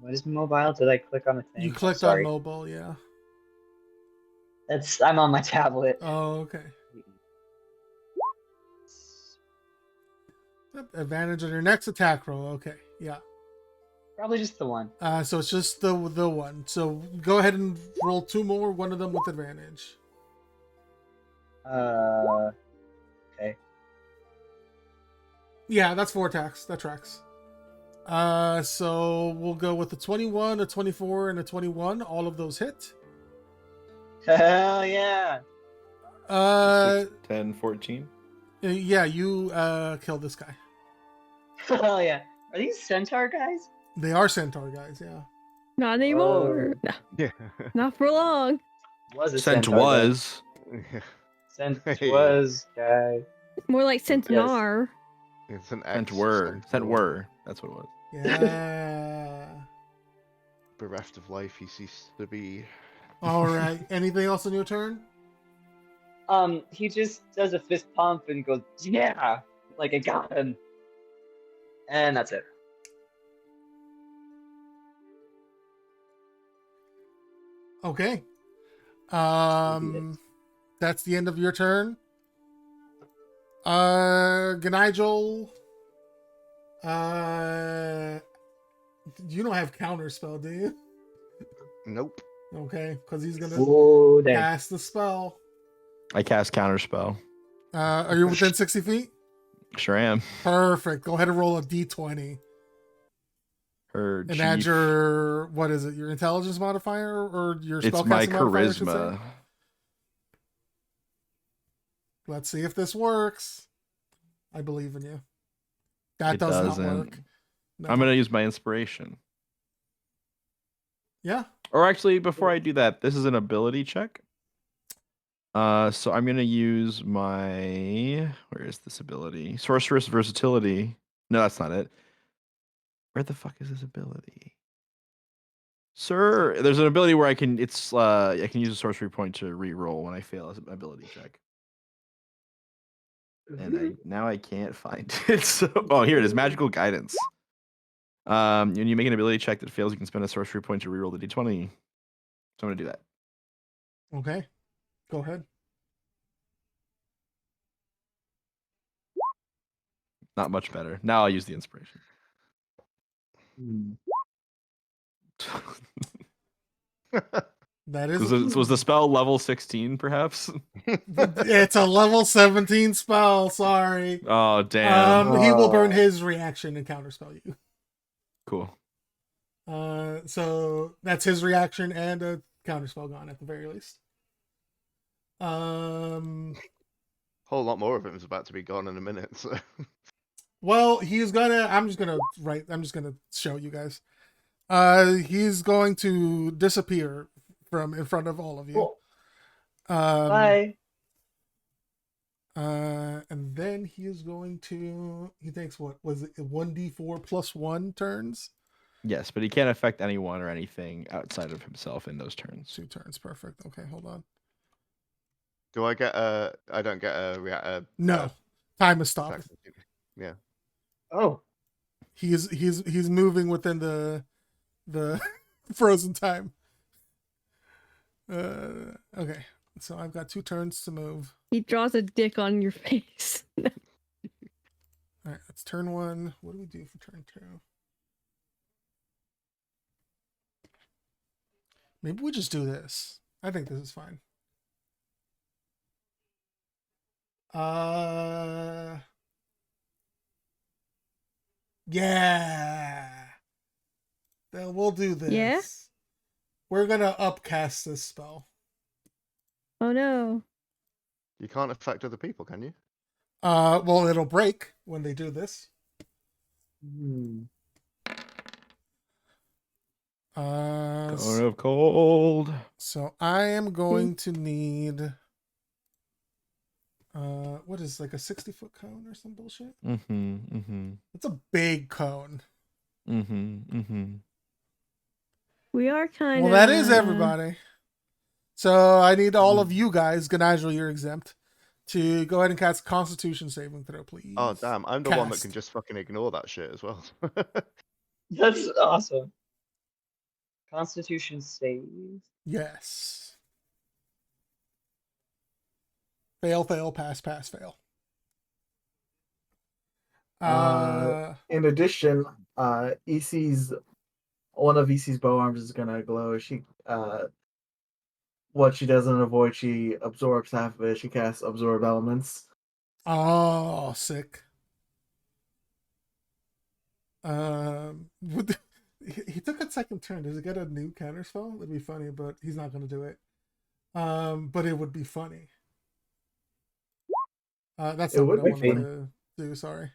What is mobile? Did I click on a thing? You clicked on mobile, yeah. I'm on my tablet. Oh, okay. Advantage on your next attack roll. Okay, yeah. Probably just the one. So it's just the one. So go ahead and roll 2 more, one of them with advantage. Okay. Yeah, that's 4 attacks. That tracks. So we'll go with a 21, a 24, and a 21. All of those hit. Hell yeah. 10, 14. Yeah, you kill this guy. Hell yeah. Are these centaur guys? They are centaur guys, yeah. Not anymore. No, Yeah. not for long. Was a Sent centaur guy. was. Sent Hey. was guy. More like Centaur. It's an Sent X. were. Sent Centaur. were. That's what it was. Yeah. Bereft of life, he ceased to be. All right. Anything else on your turn? He just does a fist pump and goes, yeah, like I got him. And that's it. Okay. it. That's the end of your turn. Ganigel. You don't have counter spell, do you? Nope. Okay, because he's gonna Ooh, dang. cast the spell. I cast counterspell. Are you within 60 feet? Sure am. Perfect. Go ahead and roll a d20. Her And add your, what is it, your intelligence modifier or your spellcasting It's my modifier, I should say? charisma. Let's see if this works. I believe in you. That It does not doesn't. work. No. I'm gonna use my inspiration. Yeah. Or actually, before I do that, this is an ability check. So I'm gonna use my, where is this ability? Sorceress versatility. No, that's not it. Where the fuck is this ability? Sir, there's an ability where I can use a sorcery point to re-roll when I fail an ability check. And now I can't find it. So, oh, here it is. Magical guidance. When you make an ability check that fails, you can spend a sorcery point to re-roll the d20. So I'm gonna do that. Okay. Go ahead. Not much better. Now I'll use the inspiration. That is. Was the spell level 16, perhaps? It's a level 17 spell. Sorry. Oh damn. He will burn his reaction and counterspell you. Cool. So that's his reaction and a counterspell gone at the very least. Whole lot more of him is about to be gone in a minute. So. Well, I'm just gonna show you guys. He's going to disappear from in front of all of you. Cool. Bye. And then he is going to. He takes what was it? 1d4 plus 1 turns. Yes, but he can't affect anyone or anything outside of himself in those turns. 2 turns, perfect. Okay, hold on. Do I get a? I don't get a. No, time is stopped. Yeah. Oh. He's moving within the frozen time. Okay, so I've got 2 turns to move. He draws a dick on your face. All right, that's turn 1. What do we do for turn 2? Maybe we just do this. I think this is fine. Yeah. Then we'll do this. Yeah? We're gonna upcast this spell. Oh no. You can't affect other people, can you? Well, it'll break when they do this. Cone of cold. So I am going to need what is like a 60-foot cone or some bullshit? It's a big cone. We are kind of. Well, that is everybody. So I need all of you guys, Ganagel, you're exempt, to go ahead and cast Constitution saving throw, please. Oh damn! I'm the one that can just fucking ignore that shit as well. That's awesome. Constitution save. Yes. Fail, fail, pass, pass, fail. In addition, EC's one of EC's bow arms is gonna glow. She what she doesn't avoid, she absorbs half of it. She casts absorb elements. Oh, sick. He took a second turn. Does he get a new counter spell? It'd be funny, but he's not gonna do it. But it would be funny. That's not what I wanted to do. Sorry.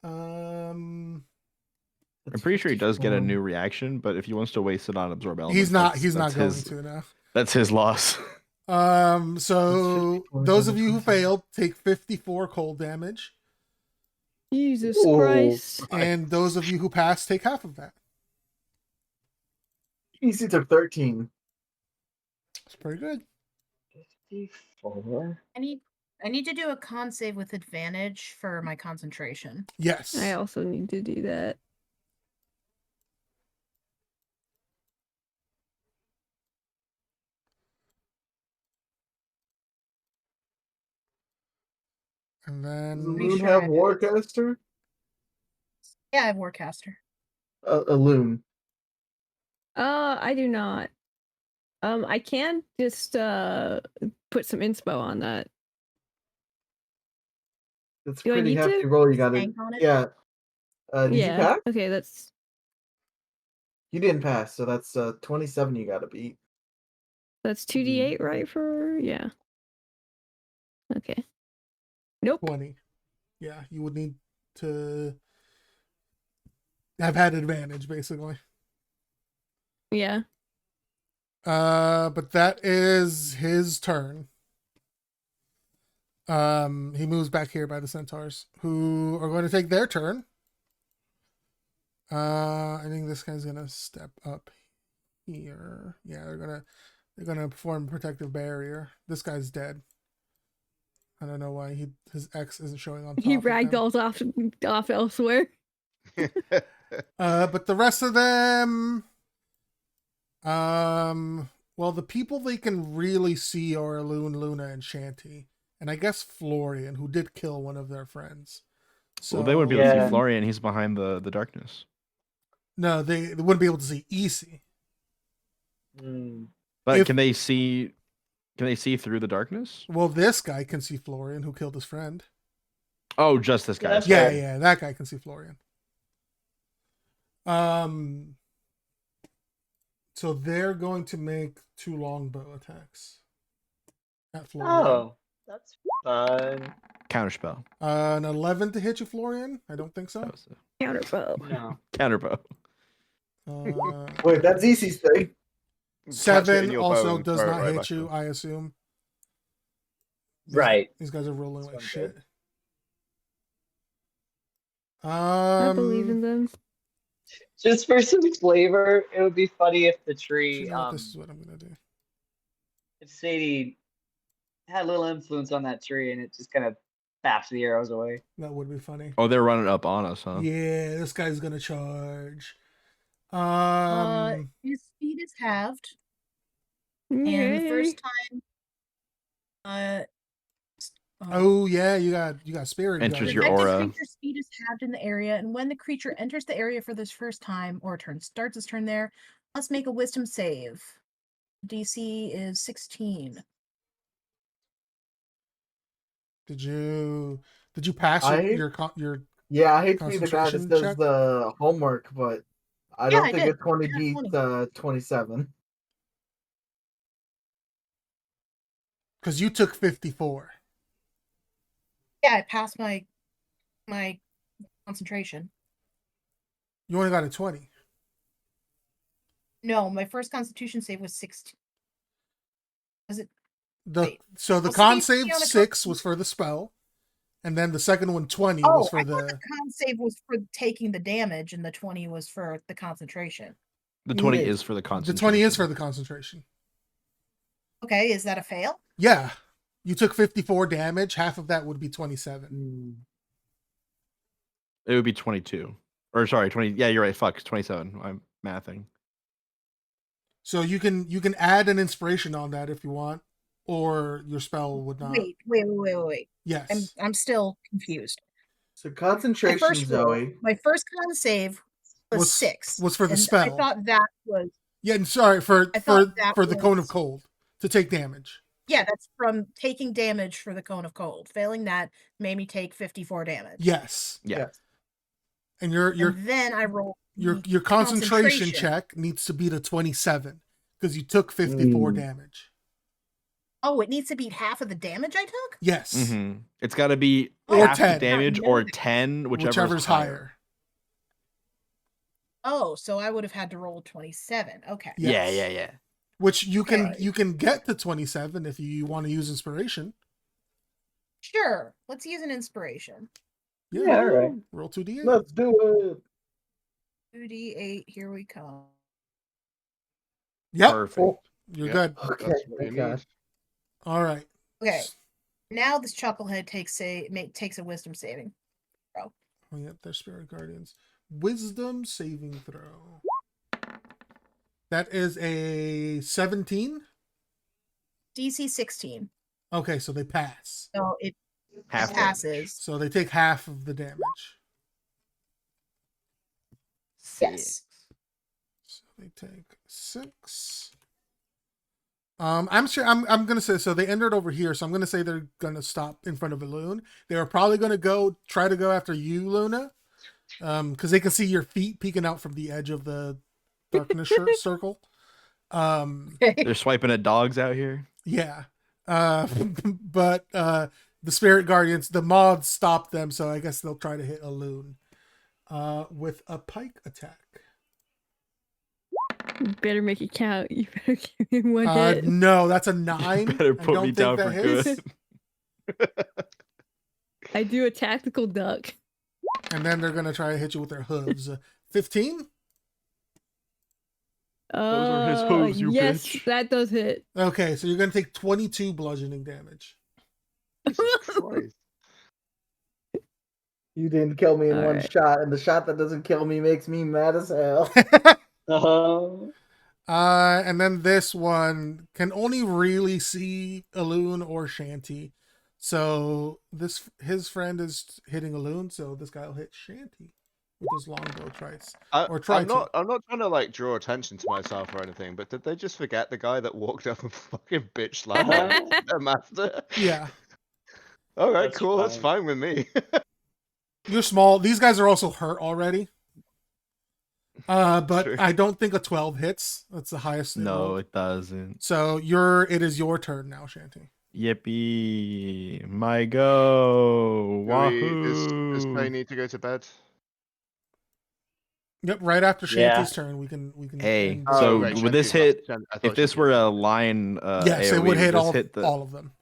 I'm pretty sure he does get a new reaction, but if he wants to waste it on absorb elements, he's not going to now. That's his loss. So those of you who failed take 54 cold damage. Jesus Christ. And those of you who passed take half of that. EC took 13. That's pretty good. 54. I need to do a con save with advantage for my concentration. Yes. I also need to do that. And then does Loon have Warcaster? Yeah, I have Warcaster. A Loon. I do not. I can just put some inspo on that. That's Do I pretty need hefty to? roll. You got it. Yeah. Did you pass? Okay, that's. You didn't pass, so that's 27 you got to beat. That's 2d8, right? Yeah. Okay. Nope. 20. Yeah, you would need to have had advantage, basically. Yeah. But that is his turn. He moves back here by the centaurs, who are going to take their turn. I think this guy's gonna step up here. Yeah, they're gonna perform protective barrier. This guy's dead. I don't know why his X isn't showing on top. He ragdolls off elsewhere. But the rest of them, well, the people they can really see are Loon, Luna, and Shanty, and I guess Florian, who did kill one of their friends. So well, they wouldn't be able to see Florian. He's behind the darkness. No, they wouldn't be able to see EC. But If- can they see? Can they see through the darkness? Well, this guy can see Florian, who killed his friend. Oh, just this guy. That's Yeah, fair. yeah, that guy can see Florian. So they're going to make 2 longbow attacks at Florian. Oh, that's fun. Counterspell. An 11 to hit you, Florian? I don't think so. That was Counterbow. No. counterbow. Wait, that's EC's thing. Catch it in 7 your bow also and does throw it not right hit back you, up. I assume. Right. These guys are rolling like Sounds shit. good. I believe in them. Just for some flavor, it would be funny if the tree, Actually, you know what, this is what I'm gonna do. if Sadie had a little influence on that tree and it just kind of baps the arrows away. That would be funny. Oh, they're running up on us, huh? Yeah, this guy's gonna charge. His speed is halved, and the first time, Oh yeah, you got spirit. Enters guard. your affected aura. creature's speed is halved in the area, and when the creature enters the area for this first time or starts its turn there, must make a wisdom save. DC is 16. Did you pass your Yeah, I hate to be the guy that concentration does check? the homework, but I Yeah, don't I think did. a 20 I got beats 20. 27. Because you took 54. Yeah, I passed my concentration. You only got a 20. No, my first Constitution save was 16. Was it? Wait, So the I'll con see save on a 6 was for the spell, and then the second one 20 Oh, was for I thought the. the con save was for taking the damage, and the 20 was for the concentration. The 20 Yeah. is for the The concentration. 20 is for the concentration. Okay, is that a fail? Yeah, you took 54 damage. Half of that would be 27. It would be 22. Or sorry, 20. Yeah, you're right. Fuck, it's 27. I'm mathing. So you can add an inspiration on that if you want, or your spell would not. Wait. Yes. I'm still confused. So My concentration, first roll, Zoe. my first con save was 6. Was for the and spell. I thought that was Yeah, and sorry for I thought that the cone of was- cold to take damage. yeah, that's from taking damage for the cone of cold. Failing that made me take 54 damage. Yes. Yeah. And your And then I rolled your concentration check needs to beat a 27 because you took 54 damage. Oh, it needs to beat half of the damage I took? Yes. Mm-hmm. It's got to be Or half 10. the damage Not or know 10, Whichever's higher. Oh, so I would have had to roll 27. Okay. Yes. Yeah. Which you can Okay. you can get to 27 if you want to use inspiration. Sure. Let's use an inspiration. Yeah, all right. Roll 2d8. Let's do it. 2d8, here we come. Yep. Perfect. You're Yep. good. Okay, That's what thank you God. need. All right. Okay. Now this chucklehead takes a wisdom saving. Oh, yep, they're spirit guardians. Wisdom saving throw. That is a 17. DC 16. Okay, so they pass. So it Half passes. So they take half of the damage. Yes. So they take 6. I'm sure I'm gonna say so they entered over here, so I'm gonna say they're gonna stop in front of a loon. They are probably gonna try to go after you, Luna. Because they can see your feet peeking out from the edge of the darkness circle. They're swiping at dogs out here. Yeah. But the spirit guardians, the mods stopped them, so I guess they'll try to hit a loon with a pike attack. You better make it count. You better give me one hit. No, that's a 9. Better I put don't me think down that for hits. good. I do a tactical duck. And then they're gonna try to hit you with their hooves. 15? Those are his hooves, you yes, bitch. that does hit. Okay, so you're gonna take 22 bludgeoning damage. Jesus Christ. You didn't kill me in All one right. shot, and the shot that doesn't kill me makes me mad as hell. And then this one can only really see a loon or Shanty. So his friend is hitting a loon, so this guy will hit Shanty. with his longbow twice. I, Or try I'm to. not. I'm not trying to like draw attention to myself or anything. But did they just forget the guy that walked up and fucking bitch slapped their master? Yeah. All right, That's cool. That's fine. fine with me. You're small. These guys are also hurt already. But True. I don't think a 12 hits. That's the highest. they No, rolled. it doesn't. So it is your turn now, Shanty. Yippee! My go! Does Faye Wahoo! need to go to bed? Yep, right after Shanty's turn, we can. Hey, end so right, would this Shanty's hit? last. I thought If this Shanty were was a last. line, yes, AoE, it would hit this hit all of them.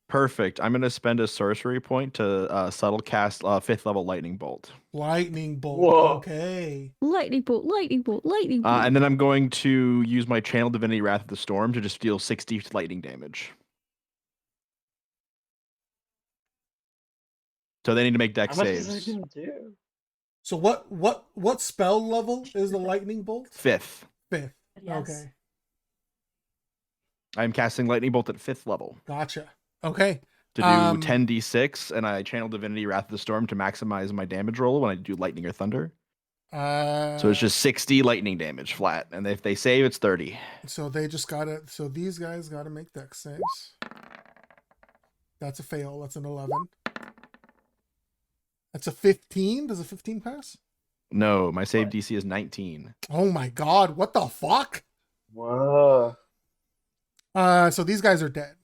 Perfect. I'm gonna spend a sorcery point to subtle cast 5th level lightning bolt. Lightning bolt. Whoa. Okay. Lightning bolt, lightning bolt, lightning bolt. And then I'm going to use my channel divinity wrath of the storm to just deal 60 lightning damage. So they need to make dex How much is saves. that gonna do? So what spell level is the lightning bolt? 5th. 5th. Yes. Okay. I'm casting lightning bolt at 5th level Gotcha. Okay. to do 10d6, and I channel divinity wrath of the storm to maximize my damage roll when I do lightning or thunder. So it's just 60 lightning damage flat, and if they save, it's 30. So they just gotta. So these guys gotta make dex saves. That's a fail. That's an 11. That's a 15. Does a 15 pass? No, my save DC is 19. Oh my god! What the fuck? Whoa. So these guys are dead.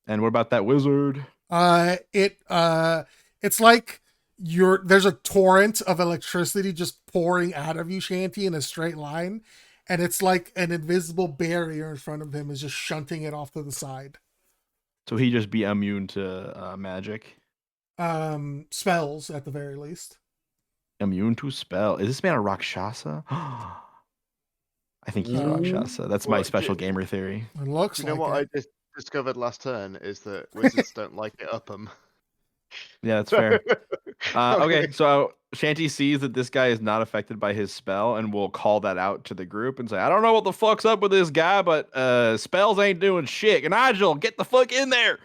And what about that wizard? It's like there's a torrent of electricity just pouring out of you, Shanty, in a straight line, and it's like an invisible barrier in front of him is just shunting it off to the side. So he just be immune to magic. Spells at the very least. Immune to spell. Is this man a Rakshasa? I think he's a Rakshasa. That's my special gamer theory. It looks You know like what it. I just discovered last turn is that wizards don't like it up them. Yeah, that's fair. Okay, so Shanty sees that this guy is not affected by his spell and will call that out to the group and say, I don't know what the fuck's up with this guy, but spells ain't doing shit. And Nigel, get the fuck in there.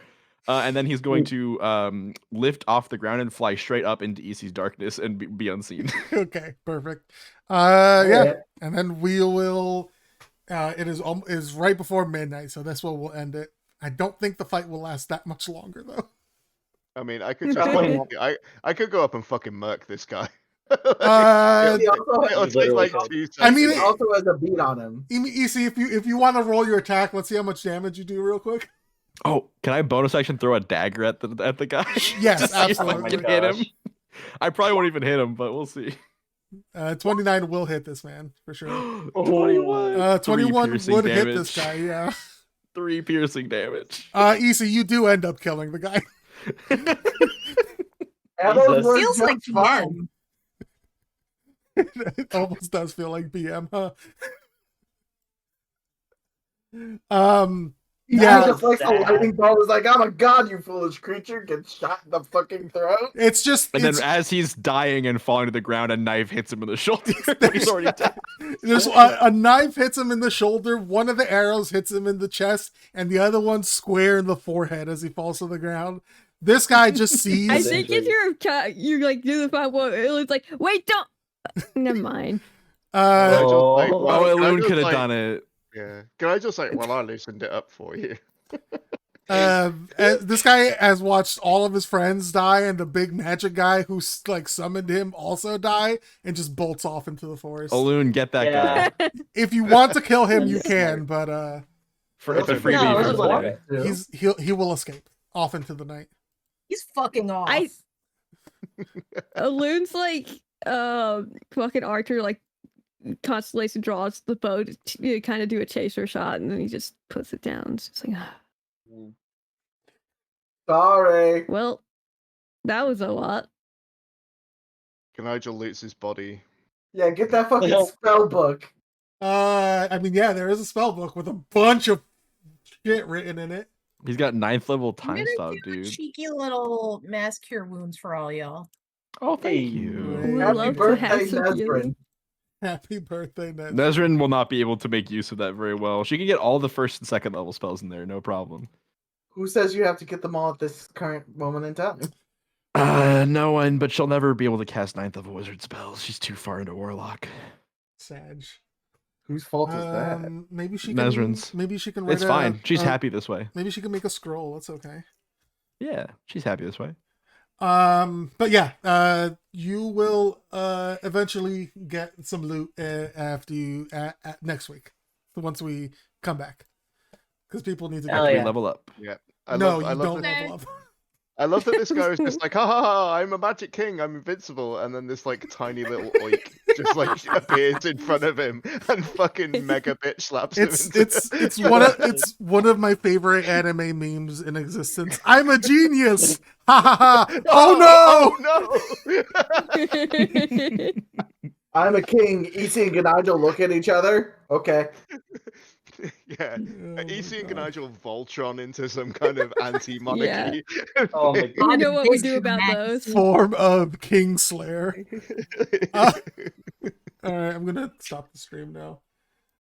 And then he's going to lift off the ground and fly straight up into EC's darkness and be unseen. Okay, perfect. Yeah, and then we will. It is right before midnight, so that's where we'll end it. I don't think the fight will last that much longer, though. I mean, I could just I could go up and fucking murk this guy. It'll take like 2 seconds. I mean, He also has a beat on him. EC, if you want to roll your attack, let's see how much damage you do real quick. Oh, can I bonus action throw a dagger at the guy? Yes, Just see if absolutely. I can hit him. I probably won't even hit him, but we'll see. 29 will hit this man for sure. 21. 21 would hit damage. this guy. Yeah. 3 piercing damage. EC, you do end up killing the guy. Feels like fun. It almost does feel like BM, huh? Yeah, just like the lightning bolt was like, oh my god, you foolish creature, gets shot in the fucking throat. It's just, and then as he's dying and falling to the ground, a knife hits him in the shoulder. He's already dead. There's a knife hits him in the shoulder. One of the arrows hits him in the chest, and the other one square in the forehead as he falls to the ground. This guy just sees. I think if you like do the 5-1, it's like, wait, don't. Never mind. Elune could have done it. Yeah. Can I just like, well, I loosened it up for you. This guy has watched all of his friends die, and the big magic guy who like summoned him also die, and just bolts off into the forest. Elune, get that guy. If you want to kill him, you can, but it's a freebie. He will escape off into the night. He's fucking off. Elune's like fucking Archer, like Constellation draws the bow to kind of do a chaser shot, and then he just puts it down. It's just like, sorry. Well, that was a lot. Nigel loots his body. Yeah, get that fucking spell book. I mean, yeah, there is a spell book with a bunch of shit written in it. He's got 9th level time stop, do dude. cheeky little mass cure wounds for all y'all. Oh, thank you. Happy birthday, Nesrin. Happy birthday, Nesrin. Nesrin will not be able to make use of that very well. She can get all the 1st and 2nd level spells in there, no problem. Who says you have to get them all at this current moment in time? No one, but she'll never be able to cast ninth level wizard spells. She's too far into warlock. Sag. Whose fault is that? Maybe she can. Nezrin's. Maybe she can write. It's fine. She's happy this way. Maybe she can make a scroll. That's okay. Yeah, she's happy this way. But yeah, you will eventually get some loot after you next week, once we come back, because people need to Hell get yeah. Level up. Yeah. I don't level up. I love that this guy was just like, ha ha ha, I'm a magic king, I'm invincible, and then this like tiny little oik just like appears in front of him and fucking mega bitch slaps him. It's one of my favorite anime memes in existence. I'm a genius. Ha ha ha. Oh no! no! I'm a king. Isi and Ganagel look at each other. Okay. Yeah. Oh Isi and my God. Ganagel Voltron into some kind of anti-monarchy. Oh my You god. know what we do about those. Form of Kingslayer. All right, I'm gonna stop the stream now.